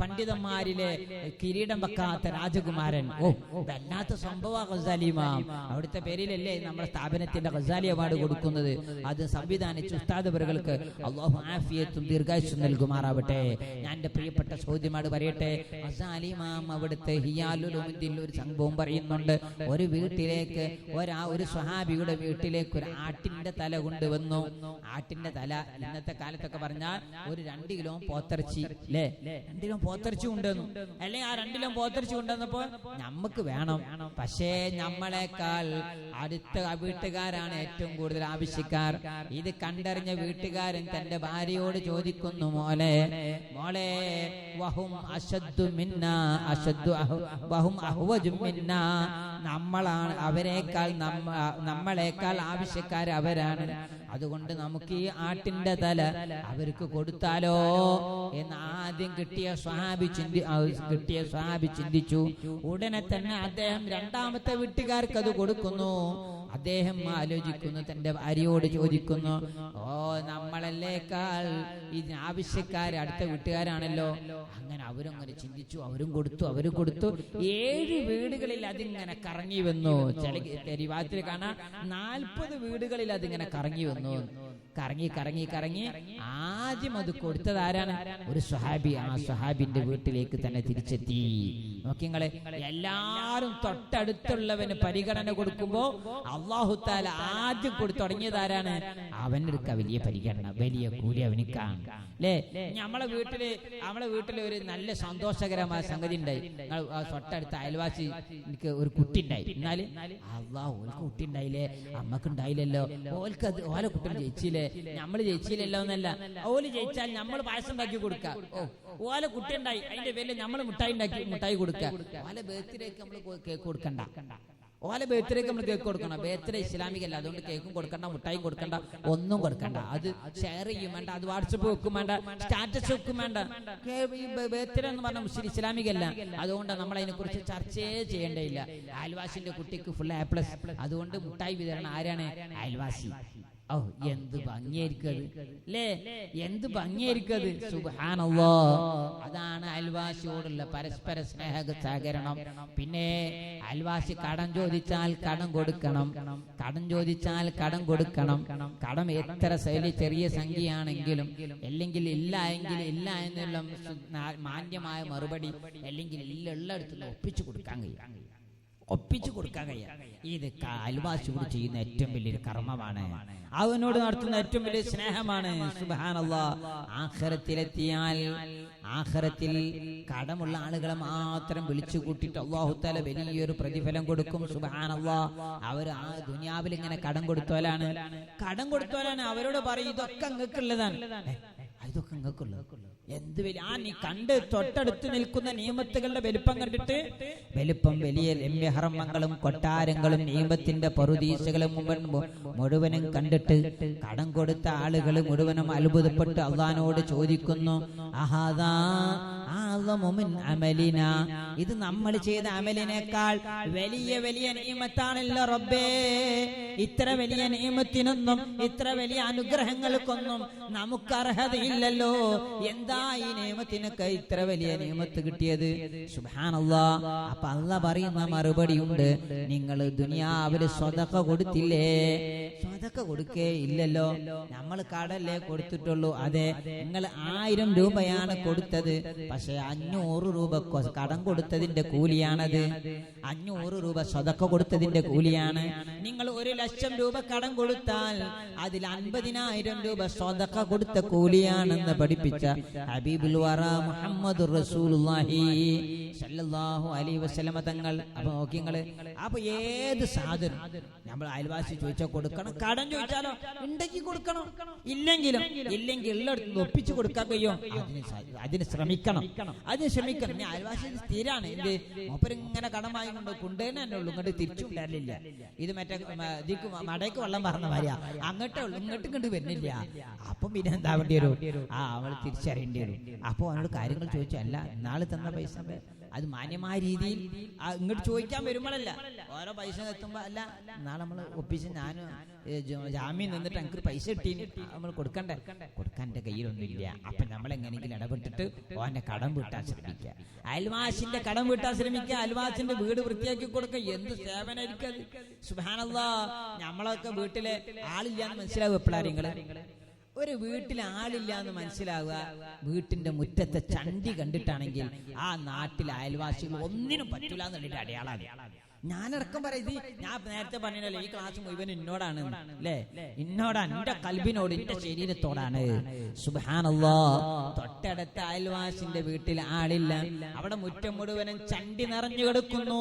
പണ്ഡിതന്മാരിലെ കിരീടം വെക്കാത്ത രാജകുമാരൻ. വല്ലാത്ത സംഭവ ഗസാലിമാം. അവിടുത്തെ പേരിലല്ലേ നമ്മുടെ സ്ഥാപനത്തിന്റെ ഗസാലി അവാർഡ് കൊടുക്കുന്നത്. അത് സംവിധാനിച്ച ഉസ്താദവറുകൾക്ക് അല്ലാഹു ആഫിയത്തും ദീർഘായുസ്സും നൽകുമാറാവട്ടെ. ഞാൻ എന്റെ പ്രിയപ്പെട്ട ചോദ്യമാട് പറയട്ടെ. ഗസാലിമാം അവിടുത്തെ ഹിയാലുൽ ഉമദിൽ ഒരു സംഭവം പറയുന്നുണ്ട്. ഒരു വീട്ടിലേക്ക് ഒരു സ്വഹാബിയുടെ വീട്ടിലേക്ക് ഒരു ആട്ടിന്റെ തല കൊണ്ടുവന്നു. ആട്ടിന്റെ തല ഇന്നത്തെ കാലത്തൊക്കെ പറഞ്ഞാൽ ഒരു 2 കിലോ പോത്തിറച്ചി അല്ലേ, 2 കിലോ പോത്തിറച്ചി കൊണ്ടുവന്നു. അല്ലെങ്കിൽ ആ 2 കിലോ പോത്തിറച്ചി കൊണ്ടുവന്നപ്പോ നമുക്ക് വേണം. പക്ഷേ നമ്മളെക്കാൾ അടുത്ത വീട്ടുകാരാണ് ഏറ്റവും കൂടുതൽ ആവശ്യക്കാർ. ഇത് കണ്ടറിഞ്ഞ വീട്ടുകാരൻ തന്റെ ഭാര്യയോട് ചോദിക്കുന്നു, മോളെ വഹും അശദ്ദു മിന്നാ അശദ്ദു വഹും അഹ്വജു മിന്നാ, നമ്മളാണ് അവരെക്കാൾ നമ്മളെക്കാൾ ആവശ്യക്കാർ അവരാണ്. അതുകൊണ്ട് നമുക്ക് ഈ ആട്ടിന്റെ തല അവർക്ക് കൊടുത്താലോ എന്ന് ആദ്യം കിട്ടിയ സ്വഹാബി ചിന്തിച്ചു. ഉടനെ തന്നെ അദ്ദേഹം രണ്ടാമത്തെ വീട്ടുകാർക്ക് അത് കൊടുക്കുന്നു. അദ്ദേഹം ആലോചിക്കുന്നു, തന്റെ ഭാര്യയോട് ചോദിക്കുന്നു, നമ്മളെല്ലേക്കാൾ ഇതിന് ആവശ്യക്കാർ അടുത്ത വീട്ടുകാരാണല്ലോ. അങ്ങനെ അവരങ്ങനെ ചിന്തിച്ചു, അവരും കൊടുത്തു. 7 വീടുകളിൽ അതിങ്ങനെ കറങ്ങി വന്നു. ചില രാത്രി കാണാൻ 40 വീടുകളിൽ അതിങ്ങനെ കറങ്ങി വന്നു. കറങ്ങി ആദ്യം അത് കൊടുത്തത് ആരാണ്? ഒരു സ്വഹാബി. ആ സ്വഹാബിന്റെ വീട്ടിലേക്ക് തന്നെ തിരിച്ചെത്തി. നോക്കിങ്ങളെ, എല്ലാരും തൊട്ടടുത്തുള്ളവന് പരിഗണന കൊടുക്കുമ്പോ അല്ലാഹു തആല ആദ്യം കൊടുത്തു തുടങ്ങിയത് ആരാണ്? അവനെടുക്ക വലിയ പരിഗണന, വലിയ കൂലി അവനിക്കാണ് അല്ലേ. നമ്മളെ വീട്ടില് ഒരു നല്ല സന്തോഷകരമായ സംഗതി ഉണ്ടായി. തൊട്ടടുത്ത അയൽവാസി എനിക്ക് ഒരു കുട്ടി ഉണ്ടായി. എന്നാല് ഓൽക്ക് കുട്ടി ഉണ്ടായില്ലേ, അമ്മക്ക് ഉണ്ടായില്ലല്ലോ, ഓലെ കുട്ടികൾ ജയിച്ചില്ലേ, നമ്മള് ജയിച്ചില്ലല്ലോ എന്നല്ല. ഓല് ജയിച്ചാൽ നമ്മൾ പായസം ഉണ്ടാക്കി കൊടുക്കാം. ഓലെ കുട്ടി ഉണ്ടായി, അതിന്റെ പേരിൽ നമ്മൾ മുട്ടായി കൊടുക്കുക. ഓലെ ബർത്ത്ഡേക്ക് നമ്മൾ കേക്ക് കൊടുക്കണ്ട. ഓലെ ബർത്ത്ഡേക്ക് നമ്മൾ കേക്ക് കൊടുക്കണം. ബർത്ത്ഡേ ഇസ്ലാമികല്ല, അതുകൊണ്ട് കേക്കും കൊടുക്കണ്ട, മുട്ടായും കൊടുക്കണ്ട, ഒന്നും കൊടുക്കണ്ട. അത് ഷെയർ ചെയ്യും വേണ്ട, അത് വാട്സപ്പ് വെക്കും വേണ്ട, സ്റ്റാറ്റസ് വെക്കും വേണ്ട. ഈ ബർത്ത്ഡേ എന്ന് പറഞ്ഞാൽ ഇസ്ലാമികല്ല, അതുകൊണ്ട് നമ്മൾ അതിനെ കുറിച്ച് ചർച്ചയെ ചെയ്യേണ്ടയില്ല. അയൽവാസിന്റെ കുട്ടിക്ക് ഫുൾ A+, അതുകൊണ്ട് മുട്ടായി വിതരണം ആരാണ്? അയൽവാസി. എന്ത് ഭംഗിയായിരിക്കും അല്ലേ, എന്ത് ഭംഗിയായിരിക്കും. സുബ്ഹാനല്ലാഹ്. അതാണ് അയൽവാസിയോടുള്ള പരസ്പര സ്നേഹ സഹകരണം. പിന്നെ അയൽവാസി കടം ചോദിച്ചാൽ കടം കൊടുക്കണം. കടം എത്ര ചെറിയ സംഖ്യയാണെങ്കിലും, അല്ലെങ്കിൽ ഇല്ല എന്നുള്ള മാന്യമായ മറുപടി, അല്ലെങ്കിൽ ഉള്ളിടത്തുനിന്ന് ഒപ്പിച്ചു കൊടുക്കാൻ കഴിയാം. ഇത് അയൽവാസിയോട് ചെയ്യുന്ന ഏറ്റവും വലിയൊരു കർമ്മമാണ്, അവനോട് നടത്തുന്ന ഏറ്റവും വലിയ സ്നേഹമാണ്. സുബ്ഹാനല്ലാഹ്. ആഖിറത്തിൽ കടമുള്ള ആളുകളെ മാത്രം വിളിച്ചു കൂട്ടിയിട്ട് അല്ലാഹു തആല വലിയൊരു പ്രതിഫലം കൊടുക്കും. സുബ്ഹാനല്ലാഹ്. അവർ ആ ദുനിയാവിൽ ഇങ്ങനെ കടം കൊടുത്തോലാണ്. അവരോട് പറയും, ഇതൊക്കെ നിങ്ങൾക്കുള്ളതാണ്. ഇതൊക്കെ നിങ്ങൾക്കുള്ളത്. എന്ത് വലിയ നീ കണ്ട് തൊട്ടടുത്ത് നിൽക്കുന്ന നിയമത്തുകളുടെ വലിപ്പം കണ്ടിട്ട്, വലിപ്പം വലിയ ലമ്യഹർമ്മങ്ങളും കൊട്ടാരങ്ങളും നിയമത്തിന്റെ പറുദീസകളും മുഴുവനും കണ്ടിട്ട് കടം കൊടുത്ത ആളുകൾ മുഴുവനും അത്ഭുതപ്പെട്ട് അള്ളാനോട് ചോദിക്കുന്നു, അഹാദാ അമലിന, ഇത് നമ്മൾ ചെയ്ത അമലിനേക്കാൾ വലിയ വലിയ നിയമത്താണല്ലോ റബ്ബേ. ഇത്ര വലിയ നിയമത്തിനൊന്നും ഇത്ര വലിയ അനുഗ്രഹങ്ങൾക്കൊന്നും നമുക്ക് അർഹതയില്ലല്ലോ. എന്താ ഈ നിയമത്തിനൊക്കെ ഇത്ര വലിയ നിയമത്ത് കിട്ടിയത്? സുബ്ഹാനല്ലാഹ്. അപ്പൊ അല്ലാഹ് പറയുന്ന മറുപടി ഉണ്ട്, നിങ്ങൾ ദുനിയാവിൽ സ്വതക്ക കൊടുത്തില്ലേ? സ്വതക്ക കൊടുക്കേ ഇല്ലല്ലോ. നമ്മൾ കടല്ലേ കൊടുത്തിട്ടുള്ളൂ. അതെ, നിങ്ങൾ 1000 രൂപയാണ് കൊടുത്തത്. പക്ഷെ 500 രൂപ കടം കൊടുത്തതിന്റെ കൂലിയാണത്. 500 രൂപ സ്വതക്ക കൊടുത്തതിന്റെ കൂലിയാണ്. നിങ്ങൾ 1,00,000 രൂപ കടം കൊടുത്താൽ അതിൽ 50,000 രൂപ സ്വതക്ക കൊടുത്ത കൂലിയാണെന്ന് പഠിപ്പിച്ച ഹബീബുൽ വറ മുഹമ്മദുർ റസൂലുള്ളാഹി സല്ലല്ലാഹു അലൈഹി വസല്ലമ തങ്ങൾ. അപ്പൊ നോക്കിങ്ങള്, അപ്പൊ ഏത് സാധനം നമ്മൾ അയൽവാസി ചോദിച്ചാൽ കൊടുക്കണം, കടം ചോദിച്ചാലോ ഉണ്ടെങ്കിൽ കൊടുക്കണം, ഇല്ലെങ്കിൽ ഉള്ളിടത്ത് ഒപ്പിച്ചു കൊടുക്കാൻ കഴിയും. അതിന് ശ്രമിക്കണം. ഇനി അയൽവാസി സ്ഥിരാണ്, എന്ത് മൂപ്പരിങ്ങനെ കടം വാങ്ങിക്കൊണ്ട് കൊണ്ടുതന്നെ ഉള്ളൂ, ഇങ്ങോട്ട് തിരിച്ചു ഉണ്ടായിരുന്നില്ല. ഇത് മറ്റേ മടയ്ക്ക് വെള്ളം പറഞ്ഞ മാതിരിയാ, അങ്ങോട്ടേ ഉള്ളൂ, ഇങ്ങോട്ട് വരുന്നില്ല. അപ്പം പിന്നെ എന്താ വേണ്ടി വരും? അവൾ തിരിച്ചറിയേണ്ടി വരും. അപ്പൊ അവനോട് കാര്യങ്ങൾ ചോദിച്ചല്ല, നാളെ തന്ന പൈസ അത് മാന്യമായ രീതിയിൽ ഇങ്ങോട്ട് ചോദിക്കാൻ വരുമ്പോഴല്ല, ഓരോ പൈസ എത്തുമ്പോ അല്ല, നാളെ നമ്മൾ ഒപ്പിച്ച് ഞാനും ജാമ്യം നിന്നിട്ട് എനിക്ക് പൈസ കിട്ടി, നമ്മൾ കൊടുക്കാൻ എന്റെ കയ്യിലൊന്നുമില്ല. അപ്പൊ നമ്മൾ എങ്ങനെയെങ്കിലും ഇടപെട്ടിട്ട് ഓന്റെ കടം വീട്ടാൻ ശ്രമിക്കുക, അയൽവാസിന്റെ കടം വീട്ടാൻ ശ്രമിക്കുക, അയൽവാസിന്റെ വീട് വൃത്തിയാക്കി കൊടുക്കുക. എന്ത് സേവനായിരിക്കും അത്! സുബ്ഹാനല്ലാഹ്. നമ്മളൊക്കെ വീട്ടിലെ ആളില്ലാന്ന് മനസ്സിലാവും എപ്പോഴാരെങ്കിലും. ഒരു വീട്ടിൽ ആളില്ല എന്ന് മനസ്സിലാവുക വീട്ടിന്റെ മുറ്റത്തെ ചണ്ടി കണ്ടിട്ടാണെങ്കിൽ ആ നാട്ടിലെ അയൽവാസികൾ ഒന്നിനും പറ്റൂല എന്നുള്ളതിന്റെ അടയാളാണ്. ഞാനടക്കം പറയുന്നത്, ഞാൻ നേരത്തെ പറഞ്ഞല്ലോ, ഈ ക്ലാസ് മുഴുവൻ എന്നോടാണ് അല്ലേ, എന്നോടാണ്, എന്റെ കൽബിനോട്, എന്റെ ശരീരത്തോടാണ്. സുബ്ഹാനല്ലാഹ്. തൊട്ടടുത്ത അയൽവാസിന്റെ വീട്ടിൽ ആളില്ല, അവിടെ മുറ്റം മുഴുവനും ചണ്ടി നിറഞ്ഞു കിടക്കുന്നു.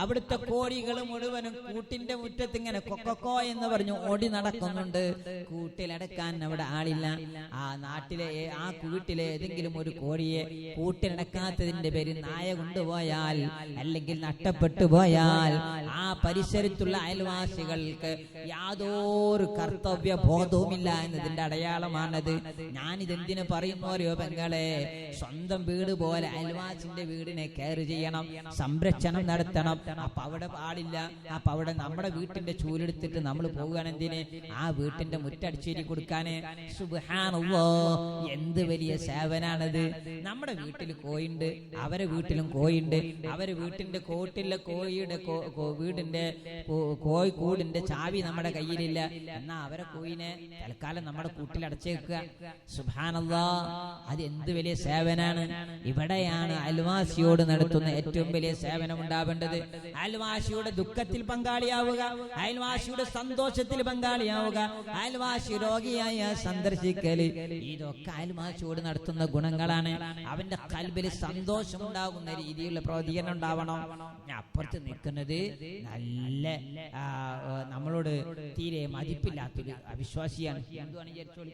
അവിടുത്തെ കോഴികൾ മുഴുവനും കൂട്ടിന്റെ മുറ്റത്ത് ഇങ്ങനെ കൊക്കോ എന്ന് പറഞ്ഞു ഓടി നടക്കുന്നുണ്ട്. കൂട്ടിലടക്കാൻ അവിടെ ആളില്ല. ആ നാട്ടിലെ ആ വീട്ടിലെ ഏതെങ്കിലും ഒരു കോഴിയെ കൂട്ടിലടക്കാത്തതിന്റെ പേരിൽ നായ കൊണ്ടുപോയാൽ അല്ലെങ്കിൽ നഷ്ടപ്പെട്ടു പോയാൽ ആ പരിസരത്തുള്ള അയൽവാസികൾക്ക് യാതൊരു കർത്തവ്യ ബോധവുമില്ല എന്നതിന്റെ അടയാളമാണത്. ഞാനിതെന്തിനു പറയുന്നോരോ പെങ്ങളെ, സ്വന്തം വീട് പോലെ അയൽവാസിന്റെ വീടിനെ കെയർ ചെയ്യണം, സംരക്ഷണം നടത്തണം. അപ്പൊ അവിടെ പാടില്ല. അപ്പൊ അവിടെ നമ്മുടെ വീട്ടിന്റെ ചൂലെടുത്തിട്ട് നമ്മൾ പോവുകയാണ് എന്തിന്? ആ വീട്ടിന്റെ മുറ്റടിച്ചേരി കൊടുക്കാന്. സുബ്ഹാനല്ലാഹ്. എന്ത് വലിയ സേവനാണത്! നമ്മുടെ വീട്ടിൽ കോഴിയുണ്ട്, അവരെ വീട്ടിലും കോഴിയുണ്ട്. അവരെ വീട്ടിന്റെ കോട്ടിലെ കോഴിയുടെ വീടിന്റെ കോഴിക്കൂടിന്റെ ചാവി നമ്മുടെ കയ്യിലില്ല. എന്നാ അവരെ കോഴിനെ തൽക്കാലം നമ്മുടെ കൂട്ടിലടച്ചേക്കുക. സുബ്ഹാനല്ലാഹ്. അത് എന്ത് വലിയ സേവനാണ്! ഇവിടെയാണ് അയൽവാസിയോട് നടത്തുന്ന ഏറ്റവും വലിയ സേവനം ഉണ്ടാവേണ്ടത്. അയൽവാസിയുടെ ദുഃഖത്തിൽ പങ്കാളിയാവുക, അയൽവാസിയുടെ സന്തോഷത്തിൽ പങ്കാളിയാവുക, അയൽവാസി രോഗിയായ സന്ദർശിക്കല്, ഇതൊക്കെ അയൽവാസിയോട് നടത്തുന്ന ഗുണങ്ങളാണ്. അവന്റെ കൽബിൽ സന്തോഷം ഉണ്ടാകുന്ന രീതിയിലുള്ള പ്രതികരണം ഉണ്ടാവണം. അപ്പുറത്ത് നിൽക്കുന്നത് നല്ല നമ്മളോട് തീരെ മതിപ്പില്ലാത്തൊരു അവിശ്വാസിയാണ്, എന്തുവാണ് വിചാരിച്ചോളി,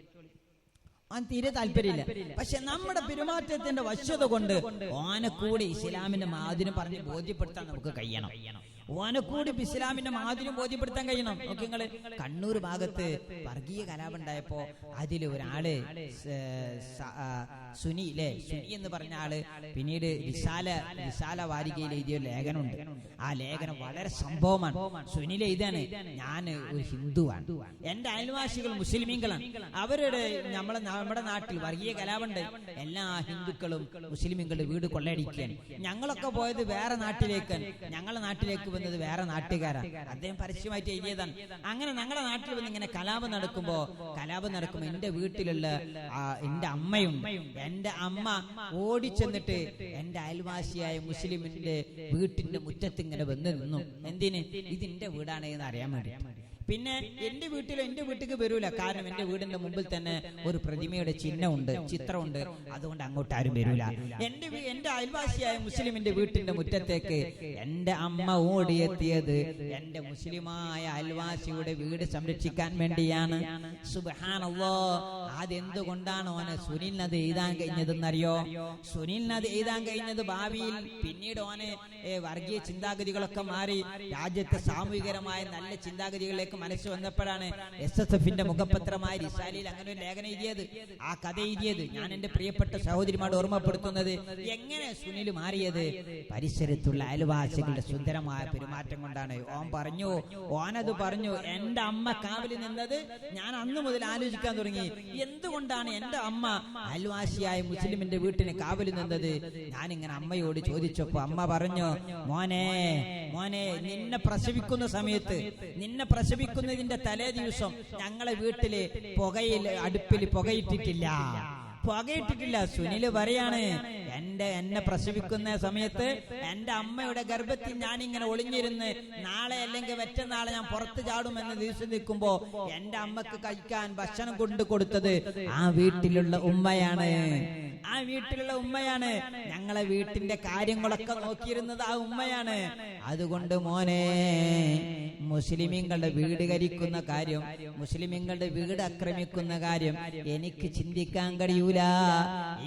തീരെ താല്പര്യമില്ല. പക്ഷെ നമ്മുടെ പെരുമാറ്റത്തിന്റെ വശ്യത കൊണ്ട് ഓനെ കൂടി ഇസ്ലാമിന്റെ മാതിരി പറഞ്ഞ് ബോധ്യപ്പെടുത്താൻ നമുക്ക് കഴിയണം. ഓനെ കൂടി ഇസ്ലാമിന്റെ മാതിരി ബോധ്യപ്പെടുത്താൻ കഴിയണം. നോക്കി നിങ്ങള്, കണ്ണൂർ ഭാഗത്ത് വർഗീയ കലാപം ഉണ്ടായപ്പോ അതില് ഒരാള് സുനി എന്ന് പറഞ്ഞ ആള് പിന്നീട് വിശാല വാരികയിൽ എഴുതിയ ലേഖനമുണ്ട്. ആ ലേഖനം വളരെ സംഭവമാണ്. സുനിലെ ഇതാണ്, ഞാൻ ഒരു ഹിന്ദുവാണ്, എന്റെ അയൽവാസികൾ മുസ്ലിമീങ്ങളാണ്, അവരുടെ നമ്മുടെ നാട്ടിൽ വർഗീയ കലാപമുണ്ട്, എല്ലാ ഹിന്ദുക്കളും മുസ്ലിമീങ്ങളുടെ വീട് കൊള്ളയടിക്കാൻ, ഞങ്ങളൊക്കെ പോയത് വേറെ നാട്ടിലേക്ക്, ഞങ്ങളുടെ നാട്ടിലേക്ക് വന്നത് വേറെ നാട്ടുകാരാണ്. അദ്ദേഹം പരസ്യമായിട്ട് എഴുതിയതാണ്. അങ്ങനെ ഞങ്ങളുടെ നാട്ടിൽ വന്ന് ഇങ്ങനെ കലാപം നടക്കുമ്പോ എന്റെ വീട്ടിലുള്ള എന്റെ അമ്മയുണ്ട്, എന്റെ അമ്മ ഓടിച്ചെന്നിട്ട് എന്റെ അയൽവാസിയായ മുസ്ലിമിന്റെ വീട്ടിന്റെ മുറ്റത്ത് ഇങ്ങനെ വന്ന് നിന്നു. എന്തിന്? ഇതിന്റെ വീടാണ് എന്ന് അറിയാൻ വേണ്ടി. പിന്നെ എന്റെ വീട്ടിലേക്ക് വരൂല. കാരണം എന്റെ വീടിന്റെ മുമ്പിൽ തന്നെ ഒരു പ്രതിമയുടെ ചിഹ്നമുണ്ട്, ചിത്രമുണ്ട്. അതുകൊണ്ട് അങ്ങോട്ട് ആരും വരൂല. എന്റെ അയൽവാസിയായ മുസ്ലിമിന്റെ വീട്ടിന്റെ മുറ്റത്തേക്ക് എന്റെ അമ്മ ഓടിയെത്തിയത് എന്റെ മുസ്ലിമായ അയൽവാസിയുടെ വീട് സംരക്ഷിക്കാൻ വേണ്ടിയാണ്. സുബ്ഹാനല്ലാഹ്. അതെന്തുകൊണ്ടാണ് ഓനെ സുനിലിന് അത് എഴുതാൻ കഴിഞ്ഞതെന്നറിയോ? സുനിലിന് അത് എഴുതാൻ കഴിഞ്ഞത് ഭാവിയിൽ പിന്നീട് ഓനെ വർഗീയ ചിന്താഗതികളൊക്കെ മാറി രാജ്യത്തെ സാമൂഹികരമായ നല്ല ചിന്താഗതികളിലേക്ക് മനസ്സ് വന്നപ്പോഴാണ് SSFന്റെ മുഖപത്രമായ റിസാലയിൽ അങ്ങനെ ഒരു ലേഖനം എഴുതിയത്, ആ കഥ എഴുതിയത്. ഞാൻ എന്റെ പ്രിയപ്പെട്ട സഹോദരിമാരോട് ഓർമ്മപ്പെടുത്തുന്നത് എങ്ങനെ സുനിൽ മാറിയത് പരിസരത്തുള്ള അയൽവാസികളുടെ സുന്ദരമായ പെരുമാറ്റം കൊണ്ടാണ്. ഓനത് പറഞ്ഞു. എന്റെ അമ്മ കാവലിൽ നിന്നത് ഞാൻ അന്ന് മുതൽ ആലോചിക്കാൻ തുടങ്ങി. എന്തുകൊണ്ടാണ് എന്റെ അമ്മ അയൽവാസിയായ മുസ്ലിമിന്റെ വീട്ടിന് കാവലിൽ നിന്നത്? ഞാനിങ്ങനെ അമ്മയോട് ചോദിച്ചപ്പോ അമ്മ പറഞ്ഞു, മോനെ നിന്നെ പ്രസവിക്കുന്നതിന്റെ തലേ ദിവസം ഞങ്ങളെ വീട്ടില് അടുപ്പിൽ പുകയിട്ടിട്ടില്ല. സുനില് പറയാണ്, എന്നെ പ്രസവിക്കുന്ന സമയത്ത് എന്റെ അമ്മയുടെ ഗർഭത്തിൽ ഞാനിങ്ങനെ ഒളിഞ്ഞിരുന്ന് നാളെ അല്ലെങ്കിൽ മറ്റന്നാളെ ഞാൻ പുറത്ത് ചാടുമെന്ന് ദിവസം നിൽക്കുമ്പോ എന്റെ അമ്മക്ക് കഴിക്കാൻ ഭക്ഷണം കൊണ്ടു കൊടുത്തത് ആ വീട്ടിലുള്ള ഉമ്മയാണ്. ഞങ്ങളെ വീട്ടിന്റെ കാര്യങ്ങളൊക്കെ നോക്കിയിരുന്നത് ആ ഉമ്മയാണ്. അതുകൊണ്ട് മോനെ, മുസ്ലിമീങ്ങളുടെ വീട് കരിക്കുന്ന കാര്യം, മുസ്ലിമീങ്ങളുടെ വീട് ആക്രമിക്കുന്ന കാര്യം എനിക്ക് ചിന്തിക്കാൻ കഴിയൂല.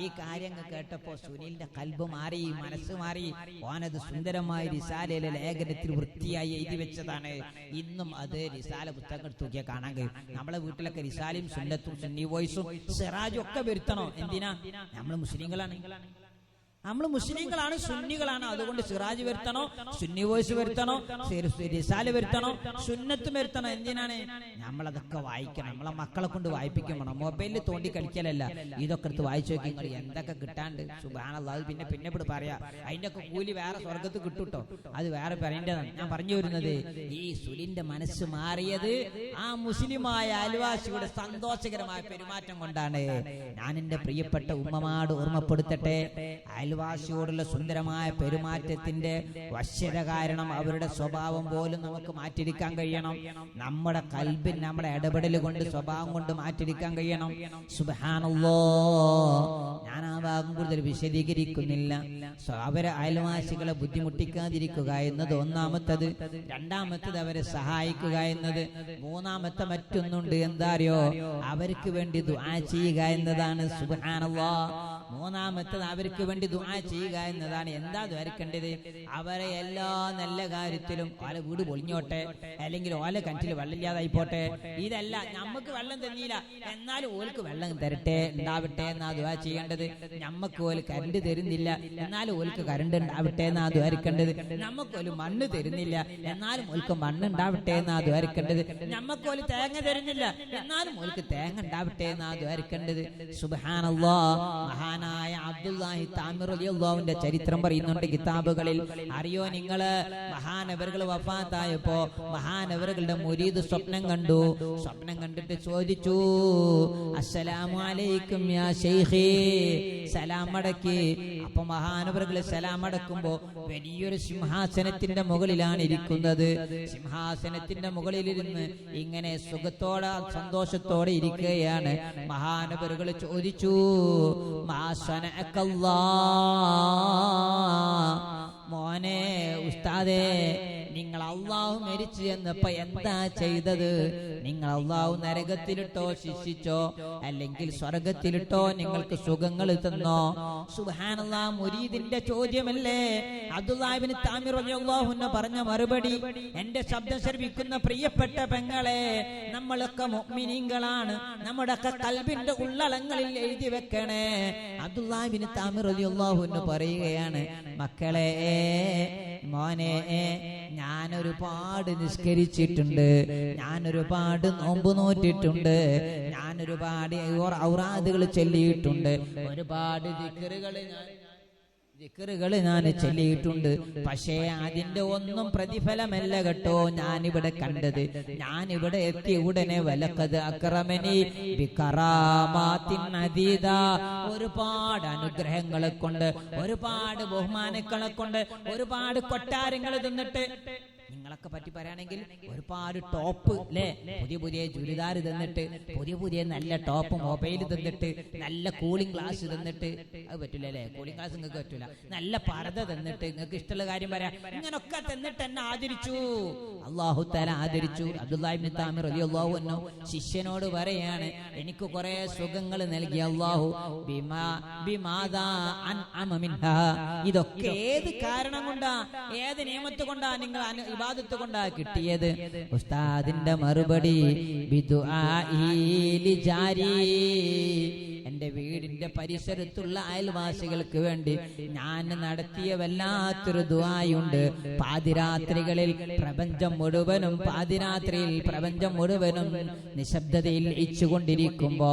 ഈ കാര്യങ്ങൾ കേട്ടപ്പോ സുനിലിന്റെ കൽബ് മാറി, മനസ്സ് മാറി. ഓനത് സുന്ദരമായ റിസാലയിലെ ലേഖനത്തിൽ വൃത്തിയായി എഴുതി വെച്ചതാണ്. ഇന്നും അത് റിസാല പുസ്തകം തൂക്കിയാൽ കാണാൻ കഴിയും. നമ്മളെ വീട്ടിലൊക്കെ റിസാലയും സുന്നത്തും സുന്നി വോയിസും സിറാജും ഒക്കെ വരുത്തണോ? എന്തിനാ? നമ്മൾ മുസ്ലിങ്ങളാണ്, സുന്നികളാണ്. അതുകൊണ്ട് സിറാജ് വരുത്തണോ, സുന്നി വോയിസ് വരുത്തണോ, റിസാല വരുത്തണോ, സുന്നത്ത് വരുത്തണോ? എന്തിനാണ്? നമ്മളതൊക്കെ വായിക്കണം. നമ്മളെ മക്കളെ കൊണ്ട് വായിപ്പിക്കണം. മൊബൈലിൽ തോണ്ടി കളിക്കലല്ല. ഇതൊക്കെ എടുത്ത് വായിച്ചു നോക്കി നിങ്ങൾ എന്തൊക്കെ കിട്ടാണ്ട്. സുബ്ഹാനല്ലാഹ്. അത് പിന്നെ പറയാ, അതിന്റെ ഒക്കെ കൂലി വേറെ സ്വർഗത്ത് കിട്ടൂട്ടോ. അത് വേറെ പറയേണ്ടതാണ്. ഞാൻ പറഞ്ഞു വരുന്നത്, ഈ സുനിലിന്റെ മനസ്സ് മാറിയത് ആ മുസ്ലിമായ അയൽവാസിയുടെ സന്തോഷകരമായ പെരുമാറ്റം കൊണ്ടാണ്. ഞാൻ എന്റെ പ്രിയപ്പെട്ട ഉമ്മമാട് ഓർമ്മപ്പെടുത്തട്ടെ, അയൽവാസിയോടുള്ള സുന്ദരമായ പെരുമാറ്റത്തിന്റെ വശ്യത കാരണം അവരുടെ സ്വഭാവം പോലും നമുക്ക് മാറ്റിയെടുക്കാൻ കഴിയണം. നമ്മുടെ കൽബിൽ നമ്മുടെ ഇടപെടൽ കൊണ്ട്, സ്വഭാവം കൊണ്ട് മാറ്റിയെടുക്കാൻ കഴിയണം. സുബ്ഹാനല്ലാഹ്. ഞാൻ ആ ഭാഗം കൂടുതൽ വിശദീകരിക്കുന്നില്ല. അവരെ അയൽവാസികളെ ബുദ്ധിമുട്ടിക്കാതിരിക്കുക എന്നത് ഒന്നാമത്തത്. രണ്ടാമത്തത് അവരെ സഹായിക്കുക എന്നത്. മൂന്നാമത്തെ മറ്റൊന്നുണ്ട്, എന്താ അറിയോ? അവർക്ക് വേണ്ടി ദുആ ചെയ്യുക എന്നതാണ്. സുബ്ഹാനല്ലാഹ്. മൂന്നാമത്തത് അവർക്ക് വേണ്ടി ദുആ ചെയ്യുക എന്നതാണ്. എന്താ ദ്വാരിക്കേണ്ടത്? അവരെ എല്ലാ നല്ല കാര്യത്തിലും, ഓല വീട് പൊളിഞ്ഞോട്ടെ, അല്ലെങ്കിൽ ഓല കിണറ്റിൽ വെള്ളമില്ലാതായി പോട്ടെ, ഇതല്ല നമുക്ക് വെള്ളം തന്നില്ല എന്നാലും ഓൽക്ക് വെള്ളം തരട്ടെ, ഉണ്ടാവട്ടെ എന്നാ ദുആ ചെയ്യേണ്ടത്. നമുക്ക് ഓല് കരണ്ട് തരുന്നില്ല എന്നാലും ഓൽക്ക് കരണ്ട് ഉണ്ടാവട്ടെ എന്നാ ദ്വാരിക്കേണ്ടത്. നമുക്ക് ഓല് മണ്ണ് തരുന്നില്ല എന്നാലും ഓൽക്ക് മണ്ണ് ഉണ്ടാവട്ടെ എന്നാ ദ്വാരിക്കേണ്ടത്. നമുക്ക് ഓല് തേങ്ങ തരുന്നില്ല എന്നാലും ഓൽക്ക് തേങ്ങ ഉണ്ടാവട്ടെ എന്നാ ദ്വാരിക്കേണ്ടത്. സുബ്ഹാനല്ലാഹ്. മഹാനായ അബ്ദുല്ലാഹി താമിർ റളിയല്ലാഹുവിന്റെ ചരിത്രം പറയുന്നുണ്ട് കിതാബുകളിൽ. അറിയോ നിങ്ങള്? മഹാനവറുകൾ വഫാത്തായപ്പോ മഹാനവറുകളുടെ മുരീദ് സ്വപ്നം കണ്ടിട്ട് ചോദിച്ചു, അസ്സലാമു അലൈക്കും യാ ശൈഖി, സലാം അടക്കി. അപ്പൊ മഹാനവറുകൾ സലാം അടക്കുമ്പോ വലിയൊരു സിംഹാസനത്തിന്റെ മുകളിലാണ് ഇരിക്കുന്നത്. സിംഹാസനത്തിന്റെ മുകളിലിരുന്ന് ഇങ്ങനെ സുഖത്തോടെ സന്തോഷത്തോടെ ഇരിക്കുകയാണ്. മഹാനവറുകൾ ചോദിച്ചു, മോനെ ഉസ്താദേ, നിങ്ങൾ അള്ളാഹു മരിച്ചു എന്നപ്പോ എന്താ ചെയ്തത്? നിങ്ങൾ അള്ളാഹു നരകത്തിലിട്ടോ ശിക്ഷിച്ചോ അല്ലെങ്കിൽ സ്വർഗത്തിലിട്ടോ നിങ്ങൾക്ക് സുഖങ്ങൾ തന്നോ? സുബ്ഹാനല്ലാഹ്. മുരീദിന്റെ ചോദ്യമല്ലേ? അബ്ദുല്ലാഹി ഇബ്നു താമിർ റളിയല്ലാഹു അൻഹു പറഞ്ഞ മറുപടി, എന്റെ ശബ്ദം ശ്രവിക്കുന്ന പ്രിയപ്പെട്ട പെങ്ങളെ, നമ്മളൊക്കെ മുഅ്മിനീങ്ങളാണ്. നമ്മുടെയൊക്കെ കൽബിന്റെ ഉള്ളളങ്ങളിൽ എഴുതി വെക്കണേ. അബ്ദുല്ലാഹി ഇബ്നു താമിർ റളിയല്ലാഹു അൻഹു പറയുകയാണ്, മക്കളെ, മോനെ, ഞാനൊരുപാട് നിസ്കരിച്ചിട്ടുണ്ട്, ഞാനൊരുപാട് നോമ്പ് നോറ്റിട്ടുണ്ട്, ഞാനൊരുപാട് ഔറാദുകൾ ചൊല്ലിയിട്ടുണ്ട്, ഒരുപാട് ദിക്റുകൾ ഞാൻ ചൊല്ലിയിട്ടുണ്ട്. പക്ഷേ അതിന്റെ ഒന്നും പ്രതിഫലമല്ല കേട്ടോ ഞാനിവിടെ കണ്ടത്. ഞാനിവിടെ എത്തിയ ഉടനെ വലഖദ് അക്രമനി ബികറാമാത്തിൻ അദീദ, ഒരുപാട് അനുഗ്രഹങ്ങളെ കൊണ്ട്, ഒരുപാട് ബഹുമാനങ്ങളെ കൊണ്ട്, ഒരുപാട് കൊട്ടാരങ്ങൾ തന്നിട്ട്. നിങ്ങൾ പെങ്ങളൊക്കെ പറ്റി പറയുകയാണെങ്കിൽ ഒരുപാട് ടോപ്പ് അല്ലേ, പുതിയ പുതിയ ചുരിദാർ തന്നിട്ട്, പുതിയ പുതിയ നല്ല ടോപ്പ് മൊബൈൽ തന്നിട്ട്, നല്ല കൂളിംഗ് ഗ്ലാസ് തന്നിട്ട്, അത് പറ്റില്ല അല്ലേ, കൂളിംഗ് ഗ്ലാസ് നിങ്ങൾക്ക് പറ്റൂല, നല്ല പർദ്ദ തന്നിട്ട്, നിങ്ങൾക്ക് ഇഷ്ടമുള്ള കാര്യം പറയാം, ഇങ്ങനൊക്കെ തന്നിട്ട് എന്നെ ആദരിച്ചു. അല്ലാഹു തആല ആദരിച്ചു. അബ്ദുല്ലാഹി ഇബ്നു താമിർ റളിയല്ലാഹു അൻഹു ശിഷ്യനോട് പറയാണ്, എനിക്ക് കുറെ സുഖങ്ങൾ നൽകി അല്ലാഹു, ബിമാദാ അൻഅമ മിൻഹാ, ഇതൊക്കെ ഏത് കാരണം കൊണ്ടാ, ഏത് നിയമത്ത് കൊണ്ടാ, നിങ്ങൾ ഇബാദത്ത് കൊണ്ടാ കിട്ടിയത്? ഉസ്താദിന്റെ മറുപടി, ബിദുആഇ ലിജാരി, എന്റെ വീടിന്റെ പരിസരത്തുള്ള അയൽവാസികൾക്ക് വേണ്ടി ഞാൻ നടത്തിയ വല്ലാത്തൊരു ദുആയുണ്ട്. പാതിരാത്രികളിൽ പ്രപഞ്ചം മുഴുവനും, പാതിരാത്രിയിൽ പ്രപഞ്ചം മുഴുവനും നിശബ്ദതയിൽ ഇച്ചുകൊണ്ടിരിക്കുമ്പോ,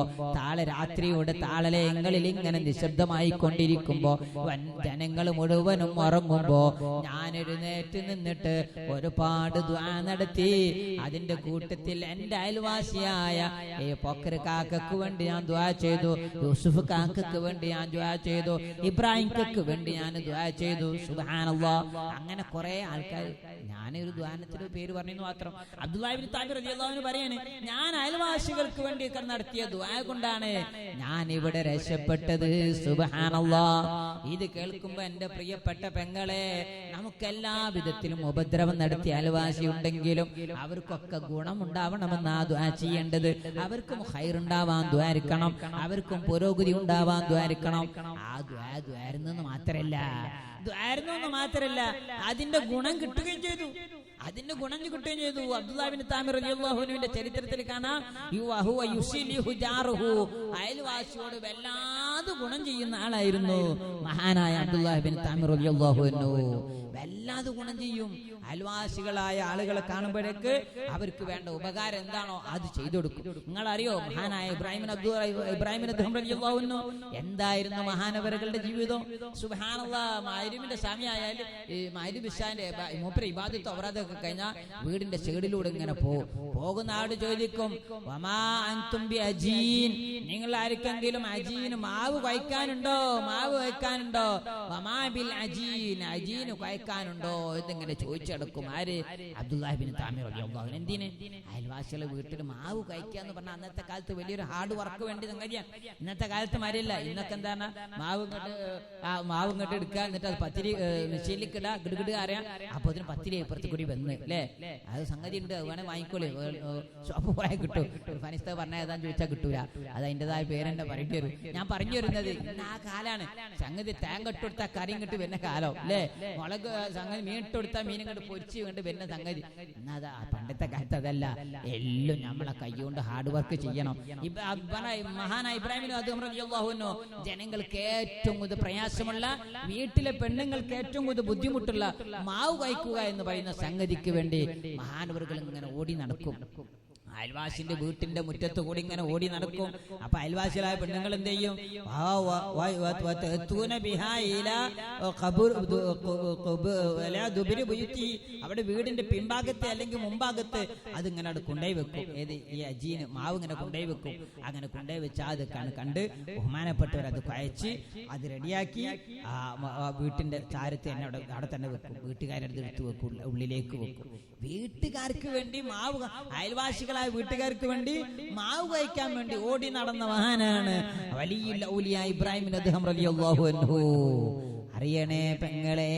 രാത്രിയുടെ താളലയങ്ങളിൽ ഇങ്ങനെ നിശബ്ദമായി കൊണ്ടിരിക്കുമ്പോ, ജനങ്ങൾ മുഴുവനും ഉറങ്ങുമ്പോ ഞാൻ എഴുന്നേറ്റ് നിന്നിട്ട് ഒരുപാട് ദുആ നടത്തി. അതിന്റെ കൂട്ടത്തിൽ എന്റെ അയൽവാസിയായ പൊക്കർ കാക്കക്ക് വേണ്ടി ഞാൻ ദുആ ചെയ്തു, യൂസുഫ് കാക്കക്ക് വേണ്ടി ഞാൻ ദുആ ചെയ്തു, ഇബ്രാഹിം കക്ക് വേണ്ടി ഞാൻ ദുആ ചെയ്തു. സുബ്ഹാനല്ലാഹ്. അങ്ങനെ കുറെ ആൾക്കാർ, ഞാനൊരു ദുആനത്തിന്റെ പേര് പറഞ്ഞു മാത്രം. അബ്ദുല്ലാഹി ഇബ്നു താമിർ റളിയല്ലാഹു അൻഹു പറയാണ്, ഞാൻ അയൽവാസികൾക്ക് വേണ്ടി നടത്തിയ ദുആ കൊണ്ടാണ് ഞാൻ ഇവിടെ രക്ഷപ്പെട്ടത്. സുബ്ഹാനല്ലാഹ്. ഇത് കേൾക്കുമ്പോ എന്റെ പ്രിയപ്പെട്ട പെങ്ങളെ, നമുക്ക് എല്ലാ വിധത്തിലും ഉപദ്രവം നടത്തിയ അയൽവാസി ഉണ്ടെങ്കിലും അവർക്കൊക്കെ ഗുണമുണ്ടാവണമെന്ന് ആ ദുആ ചെയ്യേണ്ടത്. അവർക്കും ഖൈറുണ്ടാവാൻ ദ്വാരിക്കണം, അവർക്കും പുരോഗതി ഉണ്ടാവാൻ ദ്വാരിക്കണം. ആ ദ്വാരുന്നെന്ന് മാത്രല്ല അതിന്റെ ഗുണം കിട്ടുകയും ചെയ്തു. അബ്ദുല്ലാഹി ഇബ്നു താമിർ റളിയല്ലാഹു അൻഹുവിന്റെ ചരിത്രത്തിൽ കാണാം, അയൽവാസിയോട് വല്ലാതെ ഗുണം ചെയ്യുന്ന ആളായിരുന്നു മഹാനായ അബ്ദുല്ലാഹി ഇബ്നു താമിർ റളിയല്ലാഹു അൻഹു. വല്ലാതെ ഗുണം ചെയ്യും. അയൽവാസികളായ ആളുകളെ കാണുമ്പോഴേക്ക് അവർക്ക് വേണ്ട ഉപകാരം എന്താണോ അത് ചെയ്തു കൊടുക്കും. നിങ്ങൾ അറിയോ, മഹാനായ ഇബ്രാഹിം അദ്ഹം റളിയല്ലാഹു അൻഹു എന്തായിരുന്നു മഹാനവറുകളുടെ ജീവിതം? സുബ്ഹാനല്ലാഹ്. മഗ്‌രിബിന്റെ സമയമായാൽ മഗ്‌രിബ് ഇശാന്റെ മൂപ്പര ഇബാദത്ത് അവറാദൊക്കെ കഴിഞ്ഞാൽ വീടിന്റെ സൈഡിലൂടെ ഇങ്ങനെ പോകുന്ന ആട് ചോദിക്കും, വമാ അൻതും ബി അജീൻ, നിങ്ങൾ ആർക്കെങ്കിലും അജീൻ മാവ് കഴിക്കാനുണ്ടോ? വമാ ബിൽ അജീൻ, അജീൻ കഴിക്കാനുണ്ടോ എന്നിങ്ങനെ ചോദിച്ചെടുക്കും. ആര്? അബ്ദുല്ലാഹി ഇബ്നു താമിർ റളിയല്ലാഹു അൻഹു. എന്തിന്? അയൽവാസികളെ വീട്ടിൽ മാവ് കഴിക്കാന്ന് പറഞ്ഞാൽ അന്നത്തെ കാലത്ത് വലിയൊരു ഹാർഡ് വർക്ക് വേണ്ടി സംഗതിയാണ്. ഇന്നത്തെ കാലത്ത് മരില്ല. ഇന്നൊക്കെ എന്താണ്, മാവ് ഇങ്ങോട്ട് എടുക്കുക, എന്നിട്ട് അത് പത്തിരി മെഷീനിലേക്ക് ഇടുക, ഗിടുകിടുക അറിയാം. അപ്പൊ അതിന് പത്തിരി ഇപ്പുറത്ത് കൂടി വന്ന് അല്ലേ, അത് സംഗതി ഉണ്ട്, വേണേ വാങ്ങിക്കോളി, ഷോപ്പ് പോയാൽ കിട്ടും. ഫനിസ്ത പറഞ്ഞാൽ ഏതാന്ന് ചോദിച്ചാൽ കിട്ടൂല. അത് അതിൻ്റെതായ പേരെന്നെ പറയേണ്ടി വരും. ഞാൻ പറഞ്ഞു വരുന്നത് ഇന്ന് ആ കാലാണ്. സംഗതി തേങ്ങ ഇട്ടുകൊടുത്താൽ കറിയും കിട്ടി വരുന്ന കാലം അല്ലേ, മുളക് സംഗതി മീൻ ഇട്ടുകൊടുത്താൽ മീനും കണ്ട് പൊരിച്ച് കണ്ട് വരുന്ന സംഗതി. എന്നാ പണ്ടത്തെ കാലത്ത് അതല്ല, എല്ലാം നമ്മളെ കൈകൊണ്ട് ഹാർഡ് വർക്ക് ചെയ്യണം. മഹാനായ ഇബ്രാഹിം അദ്ഹം റളിയല്ലാഹു അൻഹു ജനങ്ങൾക്ക് ഏറ്റവും കൂടുതൽ പ്രയാസമുള്ള, വീട്ടിലെ പെണ്ണുങ്ങൾക്ക് ഏറ്റവും കൂടുതൽ ബുദ്ധിമുട്ടുള്ള മാവ് കഴിക്കുക എന്ന് പറയുന്ന സംഗതിക്ക് വേണ്ടി മഹാനവറുകൾ ഇങ്ങനെ ഓടി നടക്കും. അയൽവാസിന്റെ വീട്ടിന്റെ മുറ്റത്ത് കൂടി ഇങ്ങനെ ഓടി നടക്കും. അപ്പൊ അയൽവാസികളായ പെണ്ണുങ്ങൾ എന്ത് ചെയ്യും? അവിടെ വീടിന്റെ പിൻഭാഗത്ത് അല്ലെങ്കിൽ മുമ്പാകത്ത് അതിങ്ങനെ കൊണ്ടുപോയി വെക്കും. ഏത്? ഈ അജീന് മാവ് ഇങ്ങനെ കൊണ്ടുപോയി വെക്കും. അങ്ങനെ കൊണ്ടുപോയി വെച്ചാൽ അത് കണ്ട് ബഹുമാനപ്പെട്ടവർ അത് കുഴച്ച് അത് റെഡിയാക്കി വീട്ടിന്റെ ചാരത്ത് തന്നെ അവിടെ തന്നെ വെക്കും. വീട്ടുകാരുടെ എടുത്ത് വെക്കും, ഉള്ളിലേക്ക് വെക്കും. വീട്ടുകാർക്ക് വേണ്ടി മാവ്, അയൽവാസികളായ വീട്ടുകാർക്ക് വേണ്ടി മാവ് കഴിക്കാൻ വേണ്ടി ഓടി നടന്ന മഹാനാണ് വലിയ ഔലിയ ഇബ്രാഹിം അദ്ഹം റളിയല്ലാഹു അൻഹു. അറിയണേ പെങ്ങളെ,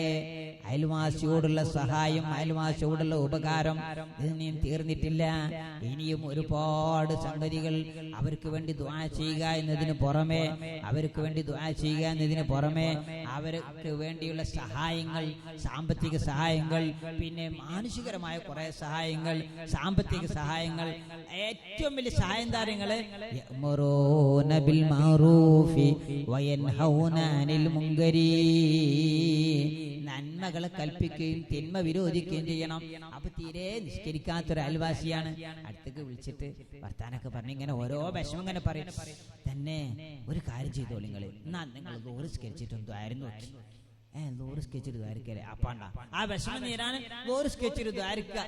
അയൽവാസിയോടുള്ള സഹായം, അയൽവാസിയോടുള്ള ഉപകാരം ഇനിയും തീർന്നിട്ടില്ല. ഇനിയും ഒരുപാട് സംഗതികൾ അവർക്ക് വേണ്ടി ദുആ ചെയ്യുക എന്നതിന് പുറമെ, അവർക്ക് വേണ്ടിയുള്ള സഹായങ്ങൾ, സാമ്പത്തിക സഹായങ്ങൾ, പിന്നെ മാനുഷികരമായ കുറെ സഹായങ്ങൾ, സാമ്പത്തിക സഹായങ്ങൾ. ഏറ്റവും വലിയ സഹായം താരങ്ങള് യഅ്മുറൂന ബിൽ മഅറൂഫി വയൻഹൗന അനിൽ മുൻകരി, നന്മകളെ കൽപ്പിക്കുകയും തിന്മ വിരോധിക്കുകയും ചെയ്യണം. അപ്പൊ തീരെ നിഷ്കരിക്കാത്തൊരു അയൽവാസിയാണ്. അടുത്തേക്ക് വിളിച്ചിട്ട് വർത്താനൊക്കെ പറഞ്ഞ് ഇങ്ങനെ ഓരോ വിഷമം ഇങ്ങനെ പറയും. തന്നെ ഒരു കാര്യം ചെയ്തോളൂ, നിങ്ങൾ ലോറി സ്കെച്ചിട്ടുണ്ടോ ആയിരുന്നു ലോറി സ്കെച്ചിട്ട് ദ്വാരിക്കല്ലേ അപ്പാണ്ട ആ വിഷമം നേരാണ് ലോറി സ്കെച്ചിട്ട് ദ്വാരിക്കുക.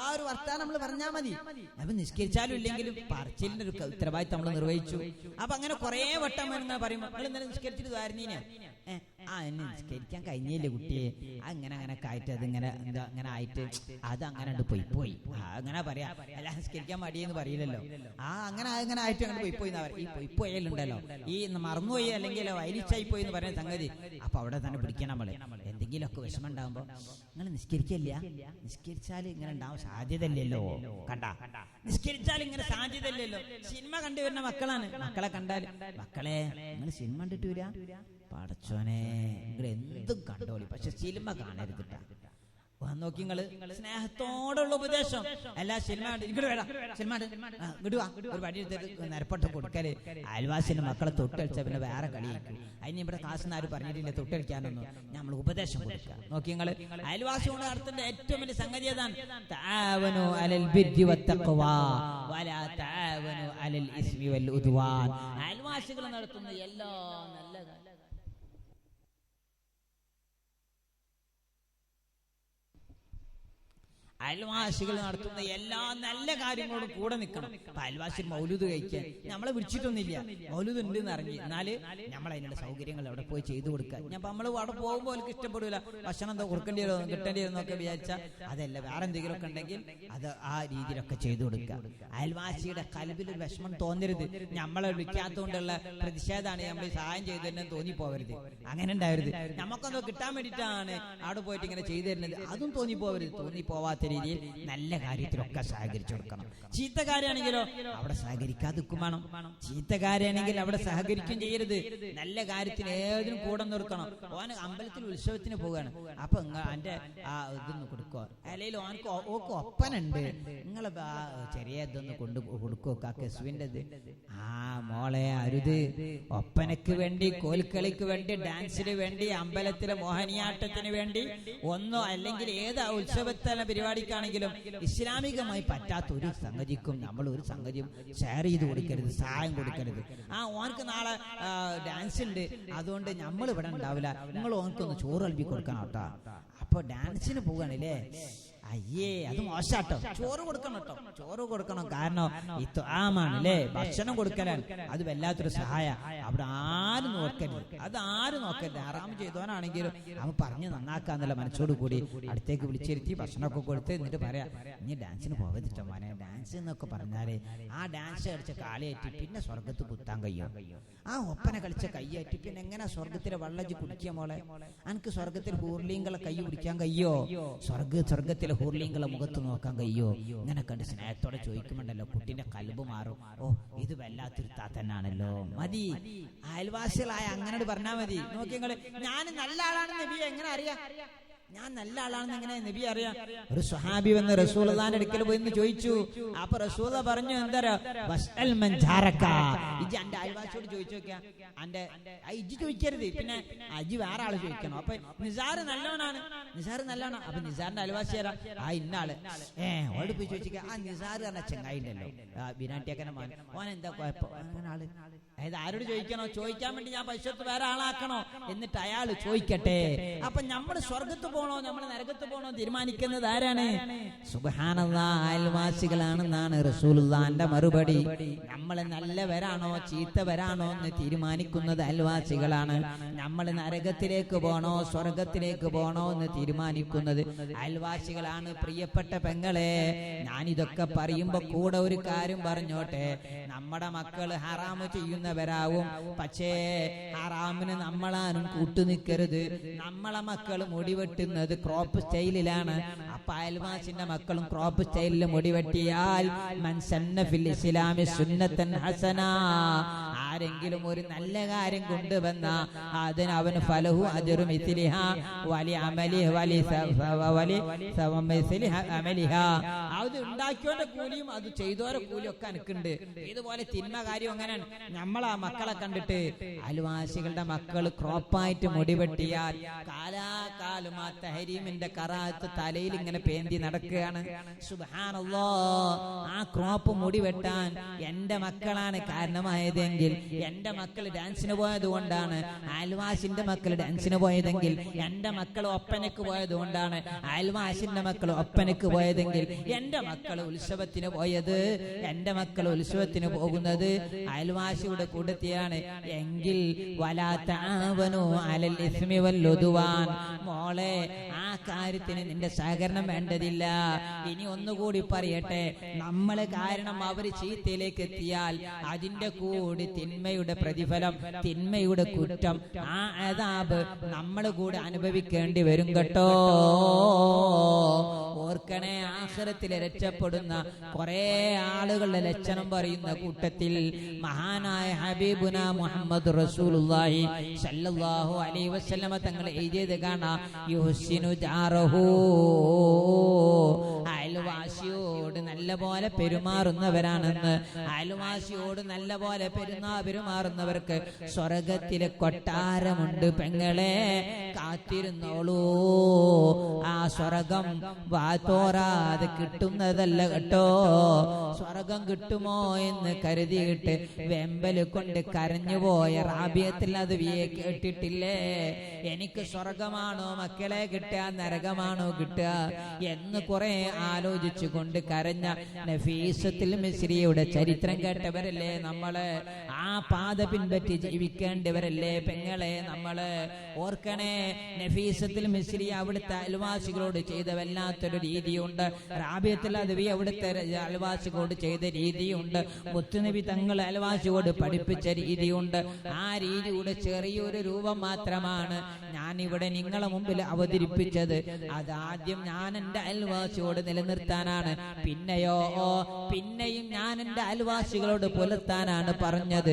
ആ ഒരു വർത്താനം നമ്മൾ പറഞ്ഞാൽ മതി. അപ്പൊ നിഷ്കരിച്ചാലും ഇല്ലെങ്കിലും പറച്ചിലിന്റെ ഒരു ഉത്തരവാദിത്തം നമ്മൾ നിർവഹിച്ചു. അപ്പൊ അങ്ങനെ കുറെ വട്ടം ഇങ്ങനെ പറയുമ്പോൾ നിങ്ങൾ ഇന്നലെ നിഷ്കരിച്ചിട്ട് ദ്വാരുന്നീനെ എന്നെ നിസ്കരിക്കാൻ കഴിഞ്ഞില്ലേ കുട്ടിയെ, അങ്ങനെ അങ്ങനെയൊക്കെ ആയിട്ട് അതിങ്ങനെ എന്താ അങ്ങനെ ആയിട്ട് അത് അങ്ങനെ പോയി അങ്ങനെ പറയാ, അല്ല നിസ്കരിക്കാൻ മടിയെന്ന് പറയില്ലല്ലോ. അങ്ങനെ അങ്ങനെ ആയിട്ട് അങ്ങനെ പോയി ഈ പോയിപ്പോയല്ലുണ്ടല്ലോ, ഈ മറന്നുപോയി അല്ലെങ്കിൽ വൈലിച്ചായി പോയി എന്ന് പറയുന്ന സംഗതി. അപ്പൊ അവിടെ തന്നെ പിടിക്കണം നമ്മള്. എന്തെങ്കിലുമൊക്കെ വിഷമം ഉണ്ടാകുമ്പോ നിങ്ങൾ നിസ്കരിക്കില്ല, നിസ്കരിച്ചാൽ ഇങ്ങനെ ഉണ്ടാവാൻ സാധ്യതയില്ലല്ലോ. നിസ്കരിച്ചാൽ ഇങ്ങനെ സാധ്യതയില്ലല്ലോ. സിനിമ കണ്ടുവരുന്ന മക്കളാണ്, മക്കളെ കണ്ടാൽ മക്കളെ നിങ്ങൾ സിനിമ കണ്ടിട്ട് വരാ, പടച്ചോനെ നിങ്ങൾ എന്തും കണ്ടോളി, പക്ഷെ സിനിമ കാണരുത്. നോക്കി നിങ്ങള് സ്നേഹത്തോടുള്ള ഉപദേശം. എല്ലാ സിനിമ ഇങ്ങോട്ട് വേണം, സിനിമ ഇങ്ങോട്ട് വാ, ഒരു വടി എടുത്തിട്ട് നിരപ്പട്ട് കൊടുക്കല്. അയൽവാസിന്റെ മക്കളെ തൊട്ടടിച്ച പിന്നെ വേറെ കളിയാക്കും. അതിന് ഇവിടെ ക്ലാസ്സിന് ആരും പറഞ്ഞിട്ടില്ല തൊട്ടടിക്കാനൊന്നും, നമ്മൾ ഉപദേശം കൊടുക്കുക. നോക്കി നിങ്ങള് അയൽവാസിയോട് നടത്തേണ്ട ഏറ്റവും വലിയ സംഗതി ഏതാണ്? തആവനു അലൽ ബിർരി വത്തഖ്വാ വലാ തആവനു അലൽ ഇസ്മി വൽ ഉദ്വാൻ. അയൽവാസികൾ നടത്തുന്ന എല്ലാ നല്ല അയൽവാസികൾ നടത്തുന്ന എല്ലാ നല്ല കാര്യങ്ങളോടും കൂടെ നിൽക്കണം. അയൽവാസി മൗലൂദ് കഴിക്കാൻ നമ്മളെ വിളിച്ചിട്ടൊന്നുമില്ല, മൗലൂദ് ഉണ്ട് എന്ന് അറിഞ്ഞ്, എന്നാല് നമ്മൾ അതിനുള്ള സൗകര്യങ്ങൾ അവിടെ പോയി ചെയ്തു കൊടുക്കുക. ഞാൻ നമ്മൾ അവിടെ പോകുമ്പോൾ അവർക്ക് ഇഷ്ടപ്പെടില്ല, ഭക്ഷണം എന്താ കൊടുക്കേണ്ടി വരുമോ കിട്ടേണ്ടി വരുന്നൊക്കെ വിചാരിച്ചാൽ അതല്ല, വേറെ എന്തെങ്കിലും ഒക്കെ ഉണ്ടെങ്കിൽ അത് ആ രീതിയിലൊക്കെ ചെയ്തു കൊടുക്കുക. അയൽവാസിയുടെ കൽബിൽ ഒരു വിഷമം തോന്നരുത്. നമ്മളെ വിളിക്കാത്തതുകൊണ്ടുള്ള പ്രതിഷേധമാണ് നമ്മൾ സഹായം ചെയ്തു തന്നെ തോന്നിപ്പോവരുത്, അങ്ങനെ ഉണ്ടാവരുത്. നമുക്കൊന്ന് കിട്ടാൻ വേണ്ടിയിട്ടാണ് അവിടെ പോയിട്ട് ഇങ്ങനെ ചെയ്തു തരുന്നത്, അതും തോന്നിപ്പോവരുത്. തോന്നിപ്പോവാത്ത രീതിയിൽ നല്ല കാര്യത്തിലൊക്കെ സഹകരിച്ചു കൊടുക്കണം. ചീത്ത കാര്യമാണെങ്കിലോ അവിടെ സഹകരിക്കാതിരിക്കും വേണം. ചീത്ത കാര്യമാണെങ്കിൽ അവിടെ സഹകരിക്കും ചെയ്യരുത്. നല്ല കാര്യത്തിന് ഏതിനും കൂടെ നിർത്തണം. ഓൻ അമ്പലത്തിൽ ഉത്സവത്തിന് പോവുകയാണ്, അപ്പൊ എന്റെ ഇതൊന്ന് കൊടുക്കോ, അല്ലെങ്കിൽ ഓനക്ക് ഓക്ക് ഒപ്പനുണ്ട്, നിങ്ങളെ ചെറിയ ഇതൊന്ന് കൊടുക്കോ കസുവിൻ്റെ ഇത്. മോളെ അരുത്, ഒപ്പനക്ക് വേണ്ടി, കോൽക്കളിക്ക് വേണ്ടി, ഡാൻസിന് വേണ്ടി, അമ്പലത്തിലെ മോഹിനിയാട്ടത്തിന് വേണ്ടി ഒന്നോ അല്ലെങ്കിൽ ഏതാ ഉത്സവത്തിലെ പരിപാടിക്കാണെങ്കിലും ഇസ്ലാമികമായി പറ്റാത്ത ഒരു സംഗതിക്കും നമ്മൾ ഒരു സംഗതിയും ഷെയർ ചെയ്ത് കൊടുക്കരുത്, സഹായം കൊടുക്കരുത്. ഓനക്ക് നാളെ ഡാൻസ് ഉണ്ട്, അതുകൊണ്ട് നമ്മൾ ഇവിടെ ഉണ്ടാവില്ല, നിങ്ങൾ ഓനക്കൊന്ന് ചോറ് നൽകി കൊടുക്കണം കേട്ടോ. അപ്പൊ ഡാൻസിന് പോവുകയാണല്ലേ, അയ്യേ അത് മോശാട്ടോ, ചോറ് കൊടുക്കണം കേട്ടോ, ചോറ് കൊടുക്കണം. കാരണം ഇത്ആമാണല്ലേ, ഭക്ഷണം കൊടുക്കലാണ്, അത് വല്ലാത്തൊരു സഹായ. അവിടെ ആരും നോക്കരുത്, അത് ആരും നോക്കരുത്. ഹറാം ചെയ്തവനാണെങ്കിലും അവൻ പറഞ്ഞ് നന്നാക്കാന്നുള്ള മനസ്സോട് കൂടി അടുത്തേക്ക് വിളിച്ചിരുത്തി ഭക്ഷണമൊക്കെ കൊടുത്ത് എന്നിട്ട് പറയാ, ഇനി ഡാൻസിന് പോകരുതിട്ടോ മോനെ. ഡാൻസ് എന്നൊക്കെ പറഞ്ഞാല് ആ ഡാൻസ് കളിച്ച കാളിയേറ്റി പിന്നെ സ്വർഗത്ത് കുത്താൻ കഴിയോ? ആ ഒപ്പന കളിച്ച കയ്യേറ്റി പിന്നെ എങ്ങനെ സ്വർഗത്തിലെ വള്ളജ് കുടിക്കുക മോളെ? എനിക്ക് സ്വർഗത്തിൽ ഹൂർലിങ്ങളെ കൈ പിടിക്കാൻ കഴിയോ? സ്വർഗത്തിലെ ഹൂർലിങ്ങളെ മുഖത്ത് നോക്കാൻ കഴിയോ? ഇങ്ങനെ കണ്ട് സ്നേഹത്തോടെ ചോദിക്കുമ്പോണ്ടല്ലോ കുട്ടിന്റെ കൽബ് മാറും. ഓ ഇത് വല്ലാത്തൊരു താത്തന്നാണല്ലോ, മതി. അയൽവാസികളായ അങ്ങനെ പറഞ്ഞാൽ മതി. നോക്കിങ്ങള് ഞാൻ നല്ല ആളാണെന്ന് നബിയെ എങ്ങനെ അറിയാം? ഞാൻ നല്ല ആളാണെന്ന് എങ്ങനെ നബി അറിയാം? ഒരു സ്വഹാബി വന്ന് റസൂലുള്ളാഹിന്റെ അടുക്കൽ പോയി ചോദിച്ചു. അപ്പൊ റസൂല പറഞ്ഞു, എന്താ ഇജ്ജ് എന്റെ അയൽവാസിയോട് ചോദിച്ചു നോക്കിയാ, ഇജ്ജ് ചോദിക്കരുത്, പിന്നെ അജ്ജ് വേറെ ആള് ചോദിക്കണം. അപ്പൊ നിസാർ നല്ലവനാണ്, നിസാർ നല്ലവനാണ്. അപ്പൊ നിസാറിന്റെ അയൽവാസി ആരാ? ഇന്നാള്. ഓട് പോയി ചോദിച്ചാ, ആ നിസാർ പറഞ്ഞ ചെങ്ങായി ഉണ്ടല്ലോ, ബിനാട്ടിയാക്കനെ മോൻ, ഓൻ എന്താ കുഴപ്പം? അങ്ങനെ ആള് അതായത് ആരോട് ചോദിക്കണോ? ചോദിക്കാൻ വേണ്ടി ഞാൻ പൈസ വേറെ ആളാക്കണോ? എന്നിട്ട് അയാൾ ചോദിക്കട്ടെ. അപ്പൊ നമ്മൾ സ്വർഗത്ത് പോണോ നമ്മൾ നരകത്ത് പോണോ തീരുമാനിക്കുന്നത് ആരാണ്? സുബ്ഹാനല്ലാഹ്, അയൽവാസികളാണെന്നാണ് റസൂലുള്ളാഹിന്റെ മറുപടി. നമ്മൾ നല്ലവരാണോ ചീത്തവരാണോ എന്ന് തീരുമാനിക്കുന്നത് അയൽവാസികളാണ്. നമ്മൾ നരകത്തിലേക്ക് പോണോ സ്വർഗത്തിലേക്ക് പോണോ എന്ന് തീരുമാനിക്കുന്നത് അയൽവാസികളാണ്. പ്രിയപ്പെട്ട പെങ്ങളെ, ഞാനിതൊക്കെ പറയുമ്പോ കൂടെ ഒരു കാര്യം പറഞ്ഞോട്ടെ. നമ്മുടെ മക്കൾ ഹറാമ് ചെയ്യുന്നവരാവും, പക്ഷേ ഹറാമിന് നമ്മളാരും കൂട്ടുനിൽക്കരുത്. നമ്മളെ മക്കൾ മുടിവെട്ടുന്നത് ക്രോപ്പ് സ്റ്റൈലിലാണ്. അപ്പൊ അയൽവാസിന്റെ മക്കളും ക്രോപ്പ് സ്റ്റൈലിൽ മുടിവെട്ടിയാൽ മൻ സന്ന ഫിൽ ഇസ്ലാമി സുന്നത്തൻ ഹസന, ആരെങ്കിലും ഒരു നല്ല കാര്യം കൊണ്ടുവന്ന അതിന് അവന് ഫലഹു അജ്റു മിസ്ലിഹ വലി അമലിഹ വലി അമലിഹ, അത് ഉണ്ടാക്കിയവന്റെ കൂലിയും അത് ചെയ്തവരുടെ കൂലിയും ഒക്കെ എനിക്കുണ്ട്. ഇതുപോലെ തിന്മ കാര്യം അങ്ങനെയാണ്. നമ്മളാ മക്കളെ കണ്ടിട്ട് അയൽവാസികളുടെ മക്കൾ ക്രോപ്പായിട്ട് മുടിവെട്ടിയാൽ കാലാകാലം ആ തഹരീമിന്റെ കറാത്ത് തലയിൽ ഇങ്ങനെ പേന്തി നടക്കുകയാണ്. സുബ്ഹാനല്ലാഹ്, ആ ക്രോപ്പ് മുടിവെട്ടാൻ എന്റെ മക്കളാണ് കാരണമായതെങ്കിൽ എന്റെ മക്കൾ ഡാൻസിന് പോയത് കൊണ്ടാണ് അയൽവാസിന്റെ മക്കൾ ഡാൻസിന് പോയതെങ്കിൽ, എന്റെ മക്കൾ ഒപ്പനക്ക് പോയത് കൊണ്ടാണ് അയൽവാസിന്റെ മക്കൾ ഒപ്പനക്ക് പോയതെങ്കിൽ, എന്റെ മക്കൾ ഉത്സവത്തിന് പോയത്, എന്റെ മക്കൾ ഉത്സവത്തിന് പോകുന്നത് അയൽവാസിയുടെ കൂട്ടത്തിലാണ് എങ്കിൽ വലാ തആവനു അലൽ ഇസ്മി വൽ ഉദ്വാൻ, മോളെ ആ കാര്യത്തിന് നിന്റെ സഹകരണം വേണ്ടതില്ല. ഇനി ഒന്നുകൂടി പറയട്ടെ, നമ്മള് കാരണം അവർ ചീത്തയിലേക്ക് എത്തിയാൽ അതിന്റെ കൂടി തിന്മയുടെ പ്രതിഫലം, തിന്മയുടെ കുറ്റം, ആ അദാബ് നമ്മൾ കൂടെ അനുഭവിക്കേണ്ടി വരും കേട്ടോ. ഓർക്കണേ, ആഖിറത്തിൽ രക്ഷപ്പെടുന്ന കുറെ ആളുകളുടെ ലക്ഷണം പറയുന്ന കൂട്ടത്തിൽ മഹാനായ ഹബീബുന മുഹമ്മദ് റസൂലുള്ളാഹി സല്ലല്ലാഹു അലൈഹി വസല്ലമ തങ്ങൾ എഴുതിയത് കാണാം, യുഹ്സിനു ജാറഹു, അയൽവാസിയോട് നല്ല പോലെ പെരുമാറുന്നവരാണെന്ന്. അയൽവാസിയോട് നല്ല പോലെ പെരുമാറുന്നവർക്ക് സ്വർഗത്തിലെ കൊട്ടാരമുണ്ട് പെങ്ങളെ, കാത്തിരുന്നോളൂ. ആ സ്വർഗം വാത്തോറാതെ കിട്ടുന്നതല്ല കേട്ടോ. സ്വർഗം കിട്ടുമോ എന്ന് കരുതിയിട്ട് വെമ്പല് കൊണ്ട് കരഞ്ഞുപോയ റാബിയത്തിൽ അത് കേട്ടിട്ടില്ലേ? എനിക്ക് സ്വർഗമാണോ മക്കളെ കിട്ടുക, നരകമാണോ കിട്ടുക എന്ന് കുറെ ആലോചിച്ചു കൊണ്ട് കരഞ്ഞ നഫീസത്തുൽ മിസ്രിയുടെ ചരിത്രം കേട്ടവരല്ലേ നമ്മള്. ആ പാത പിൻപറ്റി ജീവിക്കേണ്ടവരല്ലേ പെങ്ങളെ നമ്മള്. ഓർക്കണേ, നഫീസത്തുൽ മിസ്രി അവിടുത്തെ അയൽവാസികളോട് ചെയ്ത വല്ലാത്തൊരു രീതിയുണ്ട്. റാബിയത്തുൽ അദ്വി അവിടുത്തെ അയൽവാസികളോട് ചെയ്ത രീതിയുണ്ട്. മുത്തുനബി തങ്ങൾ അയൽവാസിയോട് പഠിപ്പിച്ച രീതിയുണ്ട്. ആ രീതിയുടെ ചെറിയൊരു രൂപം മാത്രമാണ് ഞാൻ ഇവിടെ നിങ്ങളെ മുമ്പിൽ അവതരിപ്പിച്ചത്. അതാദ്യം ഞാൻ എന്റെ അയൽവാസിയോട് നിലനിർത്താനാണ്, പിന്നെയും ഞാൻ എന്റെ അയൽവാസികളോട് പുലർത്താനാണ് പറഞ്ഞത്.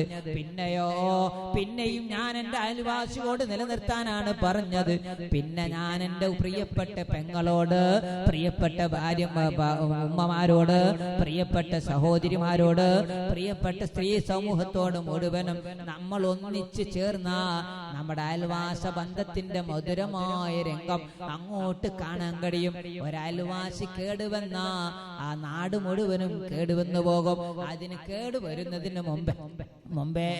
പിന്നെയും ഞാൻ എന്റെ അയൽവാസിയോട് നിലനിർത്താനാണ് പറഞ്ഞത്. പിന്നെ ഞാൻ എന്റെ പ്രിയപ്പെട്ട പെങ്ങളോട്, പ്രിയപ്പെട്ട ഭാര്യ ഉമ്മമാരോട്, പ്രിയപ്പെട്ട സഹോദരിമാരോട്, പ്രിയപ്പെട്ട സ്ത്രീ സമൂഹത്തോട് മുഴുവനും നമ്മൾ ഒന്നിച്ചു ചേർന്ന നമ്മുടെ അയൽവാസ ബന്ധത്തിന്റെ മധുരമായ രംഗം അങ്ങോട്ട് കാണാൻ കഴിയും. ഒരയൽവാസി കേടുവന്ന ആ നാട് മുഴുവനും കേടുവന്നു പോകും. അതിന് കേടുവരുന്നതിന് മുമ്പേ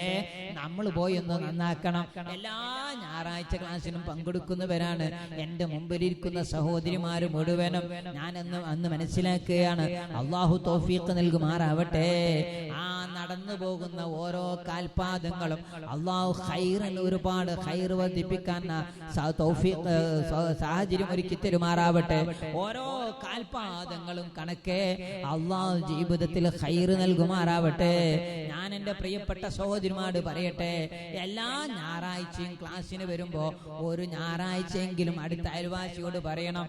നമ്മൾ പോയി ഒന്ന് നന്നാക്കണം. എല്ലാ ഞായറാഴ്ച ക്ലാസ്സിനും പങ്കെടുക്കുന്നവരാണ് എന്റെ മുമ്പിലിരിക്കുന്ന സഹോദരിമാര് മുഴുവനും. ഞാൻ അന്ന് മനസ്സിലാക്കുകയാണ്, അള്ളാഹു തൗഫീഖ് നൽകുമാറാവട്ടെ. ആ നടന്നു പോകുന്ന ഓരോ കാൽപാദങ്ങളും അള്ളാഹു ഖൈറിന്, ഒരുപാട് ഖൈർ വർദ്ധിപ്പിക്കാൻ തൗഫീഖ് സാഹചര്യം ഒരുക്കി തരുമാറാവട്ടെ. ഓരോ കാൽപാദങ്ങളും കണക്കെ അള്ളാഹു ജീവിതത്തിൽ ഖൈർ നൽകുമാറാവട്ടെ. ഞാൻ എന്റെ പ്രിയപ്പെട്ട സഹോദരിമാരോട് പറയട്ടെ, എല്ലാ ഞായറാഴ്ചയും ക്ലാസ്സിന് വരുമ്പോ ഒരു ഞായറാഴ്ചയെങ്കിലും അടുത്ത അയൽവാസിയോട് പറയണം,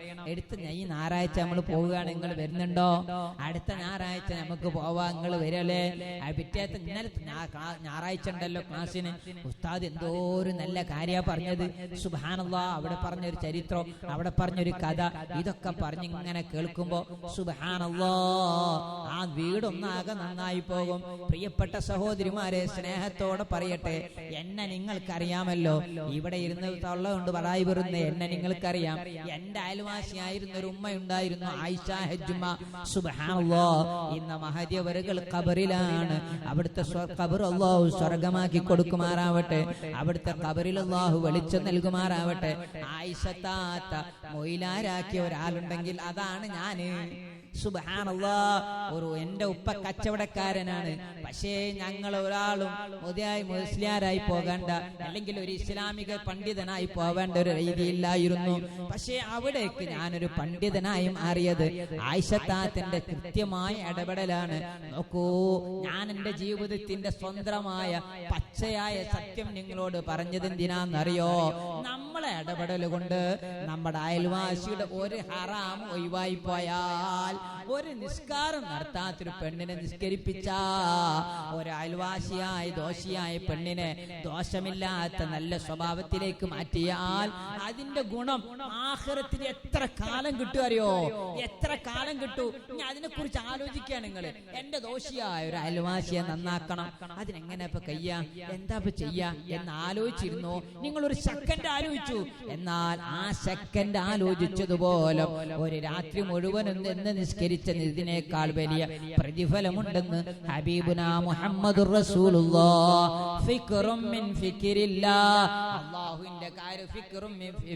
ഈ ഞായറാഴ്ച നമ്മൾ പോവുകയാണ്, നിങ്ങൾ വരുന്നുണ്ടോ? അടുത്ത ഞായറാഴ്ച നമുക്ക് പോവാ, നിങ്ങൾ വരല്ലേ? പിറ്റേത്തെ ഇന്നലത്തെ ഞായറാഴ്ച ഉണ്ടല്ലോ ക്ലാസ്സിന്, ഉസ്താദ് എന്തോ ഒരു നല്ല കാര്യ പറഞ്ഞത്, സുബ്ഹാനല്ലാഹ്, അവിടെ പറഞ്ഞൊരു ചരിത്രം, അവിടെ പറഞ്ഞൊരു കഥ, ഇതൊക്കെ പറഞ്ഞിങ്ങനെ കേൾക്കുമ്പോ സുബ്ഹാനല്ലാഹ് ആ വീടൊന്നാകെ നന്നായി പോകും. പ്രിയപ്പെട്ട സഹോദരിമാരെ, സ്നേഹത്തോടെ പറയട്ടെ, എന്നെ നിങ്ങൾക്കറിയാമല്ലോ. ഇവിടെ ഇരുന്ന് തൊള്ളകൊണ്ട് പറയായി വരുന്ന എന്നെ നിങ്ങൾക്കറിയാം. എന്റെ അയൽവാസിയായിരുന്ന ഒരു ഉമ്മയുണ്ടായിരുന്നു, ആയിഷ ഹജ്ജുമ്മ. സുബ്ഹാനല്ലാഹ്, ഇന്ന് മഹദിയവറുകൾ ഖബറിലാണ്. അവിടുത്തെ ഖബർ അല്ലാഹു സ്വർഗമാക്കി കൊടുക്കുമാറാവട്ടെ. അവിടുത്തെ ഖബറിൽ അല്ലാഹു വെളിച്ചം നൽകുമാറാവട്ടെ. ആയിഷ താത്ത മൊയിലാരാക്കിയ ഒരാളുണ്ടെങ്കിൽ അതാണ് ഞാന്. സുബ്ഹാനല്ലാഹ്, എന്റെ ഉപ്പ കച്ചവടക്കാരനാണ്. പക്ഷേ ഞങ്ങൾ ഒരാളും മുസ്ലിയാരായി പോകേണ്ട, അല്ലെങ്കിൽ ഒരു ഇസ്ലാമിക പണ്ഡിതനായി പോവേണ്ട ഒരു രീതിയില്ലായിരുന്നു. പക്ഷേ അവിടേക്ക് ഞാനൊരു പണ്ഡിതനായി മാറിയത് ആയിഷത്താത്തിന്റെ കൃത്യമായ ഇടപെടലാണ്. നോക്കൂ, ഞാൻ എന്റെ ജീവിതത്തിന്റെ സ്വന്തമായ പച്ചയായ സത്യം നിങ്ങളോട് പറഞ്ഞതെന്തിനാന്നറിയോ? നമ്മളെ ഇടപെടൽ കൊണ്ട് നമ്മുടെ അയൽവാസിയുടെ ഒരു ഹറാം ഒഴിവായി പോയാൽ, ഒരു നിസ്കാരം നടത്താത്തൊരു പെണ്ണിനെ നിസ്കരിപ്പിച്ച, ഒരു അയൽവാസിയായ ദോഷിയായ പെണ്ണിനെ ദോഷമില്ലാത്ത നല്ല സ്വഭാവത്തിലേക്ക് മാറ്റിയാൽ അതിന്റെ ഗുണം ആഖിറത്തിൽ എത്ര കാലം കിട്ടും അറിയോ? എത്ര കാലം കിട്ടൂ? ഇനി അതിനെ കുറിച്ച് ആലോചിക്കുക നിങ്ങൾ. എന്റെ ദോഷിയായ ഒരു അയൽവാസിയെ നന്നാക്കണം, അതിനെങ്ങനെ ഇപ്പൊ കയ്യാ, എന്താ ഇപ്പൊ ചെയ്യാ എന്ന് ആലോചിച്ചിരുന്നോ? നിങ്ങൾ ഒരു സെക്കൻഡ് ആലോചിച്ചു, എന്നാൽ ആ സെക്കൻഡ് ആലോചിച്ചതുപോലെ ഒരു രാത്രി മുഴുവൻ എന്ന് നിസ്കരിച്ച ഇതിനേക്കാൾ വലിയ പ്രതിഫലമുണ്ടെന്ന് ഹബീബുനാ മുഹമ്മദുർ റസൂലുള്ളാഹ്. ഫിക്റും മിൻ ഫിക്രില്ലാഹ്, അല്ലാഹുവിന്റെ കാര്യം,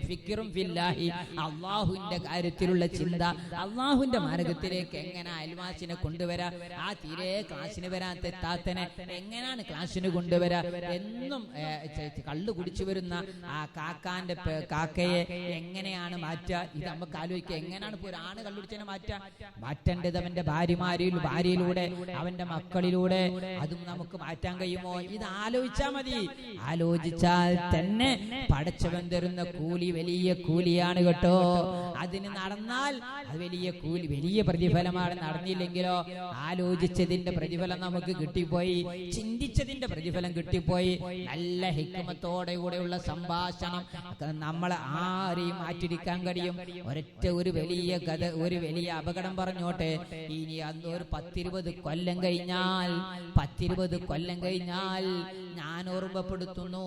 ഫിക്റും ഫില്ലാഹി, അല്ലാഹുവിന്റെ കാര്യത്തിലുള്ള ചിന്ത, അല്ലാഹുവിന്റെ മാർഗത്തിലേക്ക് എങ്ങനെ അയൽവാസിനെ കൊണ്ടുവരാ, ആ തീരെ ക്ലാസ്സിന് വരാത്ത താത്തനെ എങ്ങനെയാണ് ക്ലാസ്സിന് കൊണ്ടുവരാ, എന്നും കള്ളു കുടിച്ചു വരുന്ന ആ കാക്കയെ എങ്ങനെയാണ് മാറ്റുക, ഇത് നമുക്ക് ആലോചിക്കുക. എങ്ങനെയാണ് ഇപ്പോൾ ഒരു ആണ് കള്ളുടിച്ചതിനെ മാറ്റേണ്ടത്? അവന്റെ ഭാര്യയിലൂടെ, അവന്റെ മക്കളിലൂടെ. അതും നമുക്ക് മാറ്റാൻ കഴിയുമോ? ഇത് ആലോചിച്ചാൽ മതി. ആലോചിച്ചാൽ തന്നെ പടച്ചവൻ തരുന്ന കൂലി വലിയ കൂലിയാണ് കേട്ടോ. അതിന് നടന്നാൽ അത് വലിയ കൂലി, വലിയ പ്രതിഫലമാണ്. നടന്നില്ലെങ്കിലോ ആലോചിച്ചതിന്റെ പ്രതിഫലം നമുക്ക് കിട്ടിപ്പോയി, ചിന്തിച്ചതിന്റെ പ്രതിഫലം കിട്ടിപ്പോയി. നല്ല ഹിക്മത്തോടെ കൂടെയുള്ള സംഭാഷണം നമ്മളെ ആരെയും മാറ്റിരിക്കാൻ കഴിയും. ഒരു വലിയ കഥ, ഒരു വലിയ അപകടം പറഞ്ഞോട്ടെ. ഇനി അന്ന് ഒരു 10-20 കൊല്ലം കഴിഞ്ഞാൽ ഞാൻ ഓർമ്മപ്പെടുത്തുന്നു,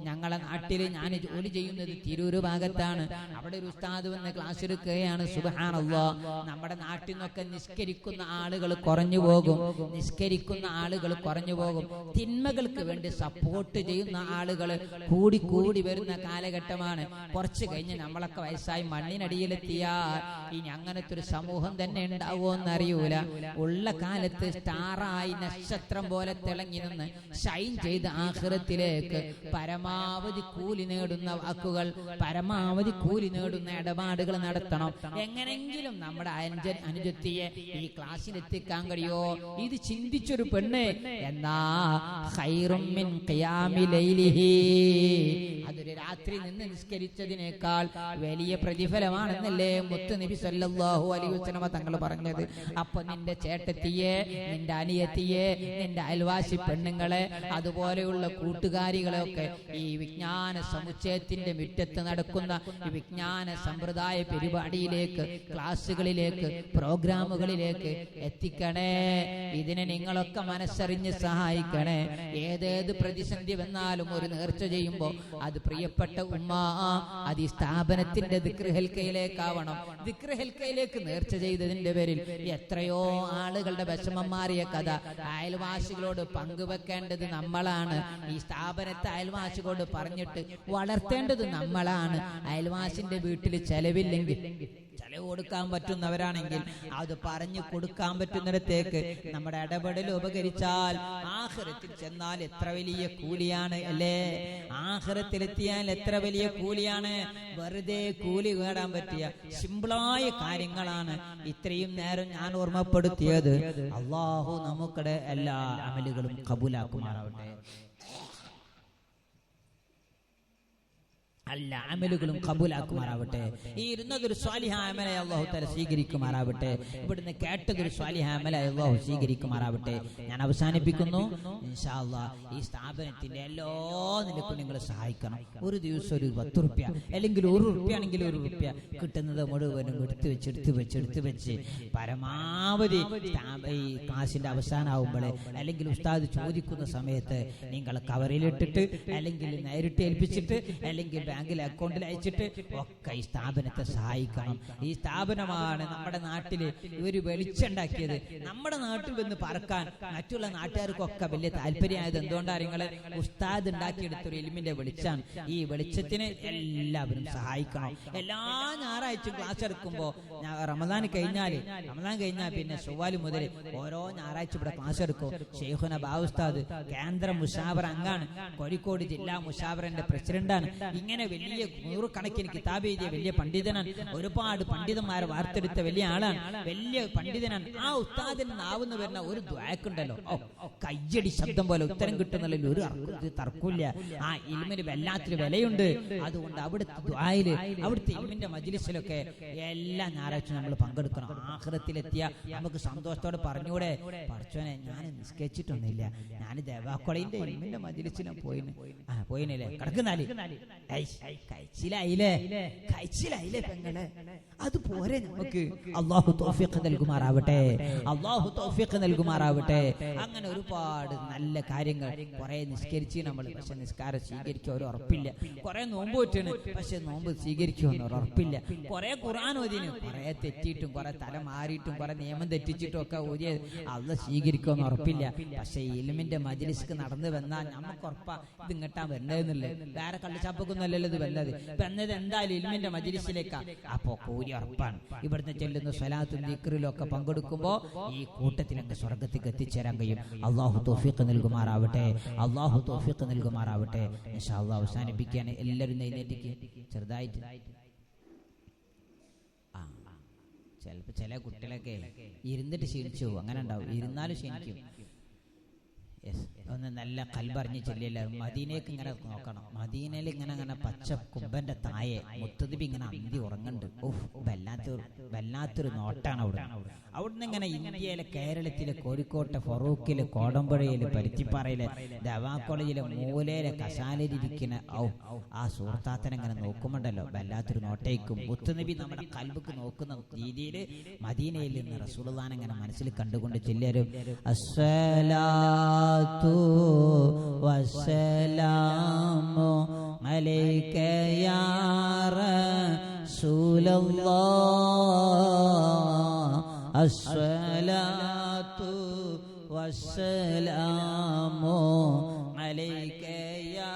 ഞങ്ങളെ നാട്ടില് ഞാൻ ജോലി ചെയ്യുന്നത് തിരൂര് ഭാഗത്താണ്. അവിടെ ഒരു ഉസ്താദ് വന്ന് ക്ലാസ് എടുക്കുകയാണ്. സുബ്ഹാനല്ലാഹ്, നമ്മുടെ നാട്ടിൽ നിന്നൊക്കെ നിസ്കരിക്കുന്ന ആളുകൾ കുറഞ്ഞു പോകും. തിന്മകൾക്ക് വേണ്ടി സപ്പോർട്ട് ചെയ്യുന്ന ആളുകൾ കൂടി വരുന്ന കാലഘട്ടമാണ്. കുറച്ച് കഴിഞ്ഞ് നമ്മളൊക്കെ വയസ്സായി മണ്ണിനടിയിലെത്തിയാൽ ഇനി അങ്ങനത്തെ ഒരു സമൂഹം തന്നെ ഉണ്ടാവുമോന്ന് അറിയൂല. ഉള്ള കാലത്ത് സ്റ്റാറായി നക്ഷത്രം പോലെ തിളങ്ങി നിന്ന് ഷൈൻ ചെയ്ത് ആഖിറത്തിലേക്ക് പരമാവധി കൂലി നേടുന്ന വാക്കുകൾ, പരമാവധി കൂലി നേടുന്ന ഇടപാടുകൾ നടത്തണം. എങ്ങനെങ്കിലും നമ്മുടെ അനുജത്തിയെ ഈ ക്ലാസ്സിൽ എത്തിക്കാൻ കഴിയോ? ഇത് ചിന്തിച്ചൊരു പെണ്ണ് എന്നാ ഖൈറും മിൻ ഖിയാമി ലൈലിഹി, അതൊരു രാത്രി നിന്ന് നിസ്കരിച്ചതിനേക്കാൾ വലിയ പ്രതിഫലമാണെന്നല്ലേ മുത്ത് നബി സല്ലല്ലാഹു അലൈഹി വസല്ലം തങ്ങൾ പറഞ്ഞത്. അപ്പൊ നിന്റെ ചേട്ടത്തിയെ, നിന്റെ അനിയത്തിയെ, നിന്റെ അയൽവാസി പെണ്ണുങ്ങളെ, അതുപോലെയുള്ള കൂട്ടുകാരികളെയൊക്കെ ഈ വിജ്ഞാന സമുച്ചയത്തിന്റെ മുറ്റത്ത് നടക്കുന്ന ഈ വിജ്ഞാന സമ്പ്രദായ പരിപാടിയിലേക്ക്, ക്ലാസ്സുകളിലേക്ക്, പ്രോഗ്രാമുകളിലേക്ക് എത്തിക്കണേ. ഇതിനെ നിങ്ങളൊക്കെ മനസ്സറിഞ്ഞ് സഹായിക്കണേ. ഏതേത് പ്രതിസന്ധി വന്നാലും ഒരു നേർച്ച ചെയ്യുമ്പോ അത് പ്രിയപ്പെട്ട ഉമ്മ, അത് ഈ സ്ഥാപനത്തിന്റെ ദിക്ർ ഹൽക്കയിലേക്കാവണം. ദിക്ർ ഹൽക്കയിലേക്ക് നേർച്ച ചെയ്തതിന്റെ പേരിൽ എത്രയോ ആളുകളുടെ വിഷമം മാറിയ കഥ അയൽവാസികളോട് പങ്കുവെക്കേണ്ടത് നമ്മളാണ്. ഈ സ്ഥാപനത്തെ അയൽവാസികളോട് പറഞ്ഞിട്ട് വളർത്തേണ്ടത് നമ്മളാണ്. അയൽവാസിന്റെ വീട്ടിൽ ചെലവില്ലെങ്കിൽ, ചെലവ് കൊടുക്കാൻ പറ്റുന്നവരാണെങ്കിൽ അത് പറഞ്ഞു കൊടുക്കാൻ പറ്റുന്നിടത്തേക്ക് നമ്മുടെ ഇടപെടൽ ഉപകരിച്ചാൽ ആഖിറത്തിൽ ചെന്നാൽ എത്ര വലിയ കൂലിയാണ് അല്ലേ? ആഖിറത്തിലെത്തിയാൽ എത്ര വലിയ കൂലിയാണ്. വെറുതെ കൂലി നേടാൻ പറ്റിയ സിമ്പിളായ കാര്യങ്ങളാണ് ഇത്രയും നേരം ഞാൻ ഓർമ്മപ്പെടുത്തിയത്. അല്ലാഹു നമുക്കിടെ എല്ലാ അമലുകളും കബൂലാക്കുമാറാവട്ടെ. എല്ലാ അമലുകളും കബൂലാക്കുമാറാവട്ടെ. ഈ ഇരുന്നതൊരു സ്വാലിഹായ അമലായി അല്ലാഹു തആല സ്വീകരിക്കുമാറാവട്ടെ. ഇവിടുന്ന് കേട്ടതൊരു സ്വാലിഹായ അമലായി അല്ലാഹു സ്വീകരിക്കുമാറാവട്ടെ. ഞാൻ അവസാനിപ്പിക്കുന്നു. ഇൻഷാ അല്ലാഹ് ഈ സ്ഥാപനത്തിന്റെ എല്ലാ നിലക്കും നിങ്ങൾ സഹായിക്കണം. ഒരു ദിവസം ഒരു 10 റുപ്യ അല്ലെങ്കിൽ 1 റുപ്യ ആണെങ്കിൽ 1 റുപ്യ കിട്ടുന്നത് മുഴുവനും എടുത്ത് വെച്ച് പരമാവധി ഈ ക്ലാസിന്റെ അവസാനമാകുമ്പോഴേ അല്ലെങ്കിൽ ഉസ്താദ് ചോദിക്കുന്ന സമയത്ത് നിങ്ങൾ കവറിലിട്ടിട്ട് അല്ലെങ്കിൽ നേരിട്ട് ഏൽപ്പിച്ചിട്ട് അല്ലെങ്കിൽ ബാങ്കിൽ അക്കൗണ്ടിൽ അയച്ചിട്ട് ഒക്കെ ഈ സ്ഥാപനത്തെ സഹായിക്കണം. ഈ സ്ഥാപനമാണ് നമ്മുടെ നാട്ടില് ഇവര് വെളിച്ചുണ്ടാക്കിയത്. നമ്മുടെ നാട്ടിൽ വന്ന് പറക്കാൻ മറ്റുള്ള നാട്ടുകാർക്കൊക്കെ വലിയ താല്പര്യമായത് എന്തുകൊണ്ടാണ്? നിങ്ങള് ഉസ്താദ് ഉണ്ടാക്കിയെടുത്തൊരു ഇൽമിന്റെ വെളിച്ചാണ്. ഈ വെളിച്ചത്തിന് എല്ലാവരും സഹായിക്കണം. എല്ലാ ഞായറാഴ്ചയും ക്ലാസ് എടുക്കുമ്പോ റമദാൻ കഴിഞ്ഞാൽ പിന്നെ ചൊവ്വാല് മുതൽ ഓരോ ഞായറാഴ്ച ഇവിടെ ക്ലാസ് എടുക്കും. ഷെയ്ഖുന ബാഉസ്താദ് കേന്ദ്ര മുശാവറ അംഗാണ്, കോഴിക്കോട് ജില്ലാ മുശാവറന്റെ പ്രസിഡന്റാണ്. ഇങ്ങനെ വലിയ 100 കണക്കിന് കിതാബ് എഴുതിയ വലിയ പണ്ഡിതനാണ്. ഒരുപാട് പണ്ഡിതന്മാരെ വാർത്തെടുത്ത വലിയ ആളാണ്, വലിയ പണ്ഡിതനാണ്. ആ ഉസ്താദിന് നാവുന്ന് വരുന്ന ഒരു ദ്വാക്കുണ്ടല്ലോ, കയ്യടി ശബ്ദം പോലെ ഉത്തരം കിട്ടുന്നതിൽ ഒരു തർക്കമില്ല. ആ ഇൽമിന് വല്ലാത്തൊരു വിലയുണ്ട്. അതുകൊണ്ട് അവിടുത്തെ ദ്വായില്, അവിടുത്തെ ഇൽമിന്റെ മജ്ലിസിലൊക്കെ എല്ലാ ഞായറാഴ്ചയും നമ്മൾ പങ്കെടുക്കണം. ആഖിറത്തിലെത്തിയ നമുക്ക് സന്തോഷത്തോടെ പറഞ്ഞൂടെ, പഠിച്ചോനെ ഞാൻ നിസ്കരിച്ചിട്ടൊന്നുമില്ല, ഞാൻ ദേവാക്കൊളയിന്റെ ഇൽമിന്റെ മജ്ലിസിലും പോയിനല്ലേ കിടക്കുന്നാല് കഴിച്ചിലായില്ലേ പെങ്ങളെ? അതുപോലെ നമുക്ക് അള്ളാഹു തൗഫീഖ് നൽകുമാറാവട്ടെ, അള്ളാഹു തൗഫീഖ് നൽകുമാറാവട്ടെ. അങ്ങനെ ഒരുപാട് നല്ല കാര്യങ്ങൾ. കുറെ നിസ്കരിച്ച് നമ്മൾ, പക്ഷെ നിസ്കാരം സ്വീകരിക്കുക ഒരു ഉറപ്പില്ല. കുറെ നോമ്പ് പറ്റാണ്, പക്ഷെ നോമ്പ് സ്വീകരിക്കുമെന്ന് ഒരു ഉറപ്പില്ല. കുറെ ഖുർആൻ ഓതിന്, കുറെ തെറ്റിയിട്ടും കുറെ തല മാറിയിട്ടും കുറെ നിയമം തെറ്റിച്ചിട്ടും ഒക്കെ ഓതിയ അള്ളാഹ് സ്വീകരിക്കുമെന്ന് ഉറപ്പില്ല. പക്ഷെ ഇൽമിന്റെ മജ്ലിസ്ക്ക് നടന്നു വന്നാൽ നമുക്ക് ഉറപ്പാ ഇത് ഇങ്ങട്ടാ വന്നതെന്നില്ല. വേറെ കള്ളിച്ചാപ്പൊക്കൊന്നുമല്ലല്ലോ ഇത് വന്നത്. വന്നത് എന്തായാലും ഇൽമിന്റെ മജ്ലിസിലേക്കാ. അപ്പോ കൂലി ഉറപ്പാണ്. ഇവിടുന്ന് ചെല്ലുന്ന സ്വലാത്തും ദിക്റിലും ഒക്കെ പങ്കെടുക്കുമ്പോൾ ഈ കൂട്ടത്തിലൊക്കെ സ്വർഗത്തേക്ക് എത്തിച്ചേരാൻ കഴിയും. അള്ളാഹു തൗഫീഖ് നൽകുമാറാവട്ടെ, അള്ളാഹു തൗഫീഖ് നൽകുമാറാവട്ടെ. ഇൻഷാ അല്ലാഹ് അവസാനിപ്പിക്കുകയാണ്. എല്ലാവരും എഴുന്നേറ്റിക്ക് ചെറുതായിട്ട്. ചിലപ്പോൾ ചില കുട്ടികളൊക്കെ ഇരുന്നിട്ട് ക്ഷീണിച്ചു പോകും. അങ്ങനെ ഉണ്ടാവും, ഇരുന്നാലും ക്ഷീണിക്കും. ഒന്ന് നല്ല കൽബറിഞ്ഞ് ചെല്ലില്ല. മദീനയ്ക്ക് ഇങ്ങനെ നോക്കണം. മദീനയിൽ ഇങ്ങനെ പച്ച കുമ്പന്റെ തായെ മുത്തനബി ഇങ്ങനെ അന്തി ഉറങ്ങുന്നുണ്ട്. വല്ലാത്തൊരു നോട്ടാണ് അവിടുന്ന് ഇങ്ങനെ ഇന്ത്യയിലെ, കേരളത്തിലെ, കോഴിക്കോട്ടെ, ഫറൂഖില്, കോടമ്പുഴയില്, പരുത്തിപ്പാറയിലെ, ദവാ കോളേജിലെ മൂലയിലെ കശാലയിലിരിക്കുന്ന ആ സുഹൃത്താത്തനെ ഇങ്ങനെ നോക്കുമ്പോണ്ടല്ലോ വല്ലാത്തൊരു നോട്ടേക്കും. മുത്തനബി നമ്മുടെ കൽബക്ക് നോക്കുന്ന രീതിയിൽ മദീനയിൽ നിന്ന് റസൂലുള്ളാഹിനെ ഇങ്ങനെ മനസ്സിൽ കണ്ടുകൊണ്ട് ചെല്ലിയാലും അസ്സലാത്തു വസ്സലാമു അലൈക യാ റസൂലല്ലാഹ്, അസ്സലാത്തു വസ്സലാമു അലൈക യാ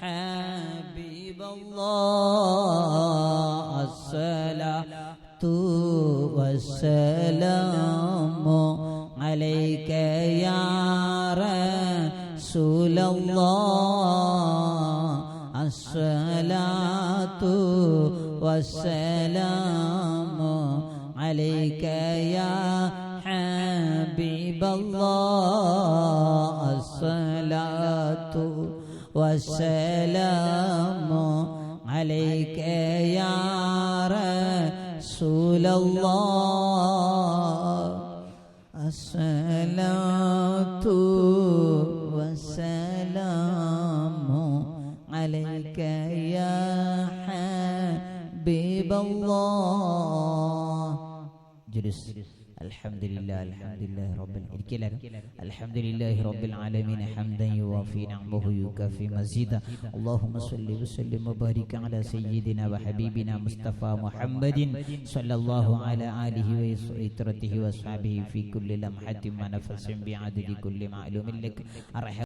ഹബീബല്ലാഹ്, അസ്സലാത്തു വസ്സലാമു അലൈക യാ റസൂലല്ലാഹ്, അസ്സലാത്തു വസ്സലാമു അലൈക യാ ഹബീബല്ലാഹ്, അസ്സലാത്തു വസ്സലാമു അലൈക യാ റസൂലല്ലാഹ്, അസ്സലാത്തു വസ്സലാമു അലൈക യാ ഹബീബല്ലാഹ്. ജുലൂസ്. അൽഹംദുലില്ലാഹി റബ്ബിൽ അൽഹംദുലില്ലാഹി റബ്ബിൽ ആലമീൻ ഹംദൻ യുവാഫി നിഅമഹു യുകാഫി മസീദ. അല്ലാഹുമ്മ സ്വല്ലി വസല്ലിം വബാരിക് അലാ സയ്യിദിനാ വഹബീബിനാ മുസ്തഫ മുഹമ്മദിൻ സ്വല്ലല്ലാഹു അലാ ആലിഹി വസഹ്ബിഹി വസ്ഹബിഹി ഫീ കുല്ലി ലംഹത്തിൻ വനഫസിൻ ബിഅദദി കുല്ലി മഅലൂമിൻ ലക.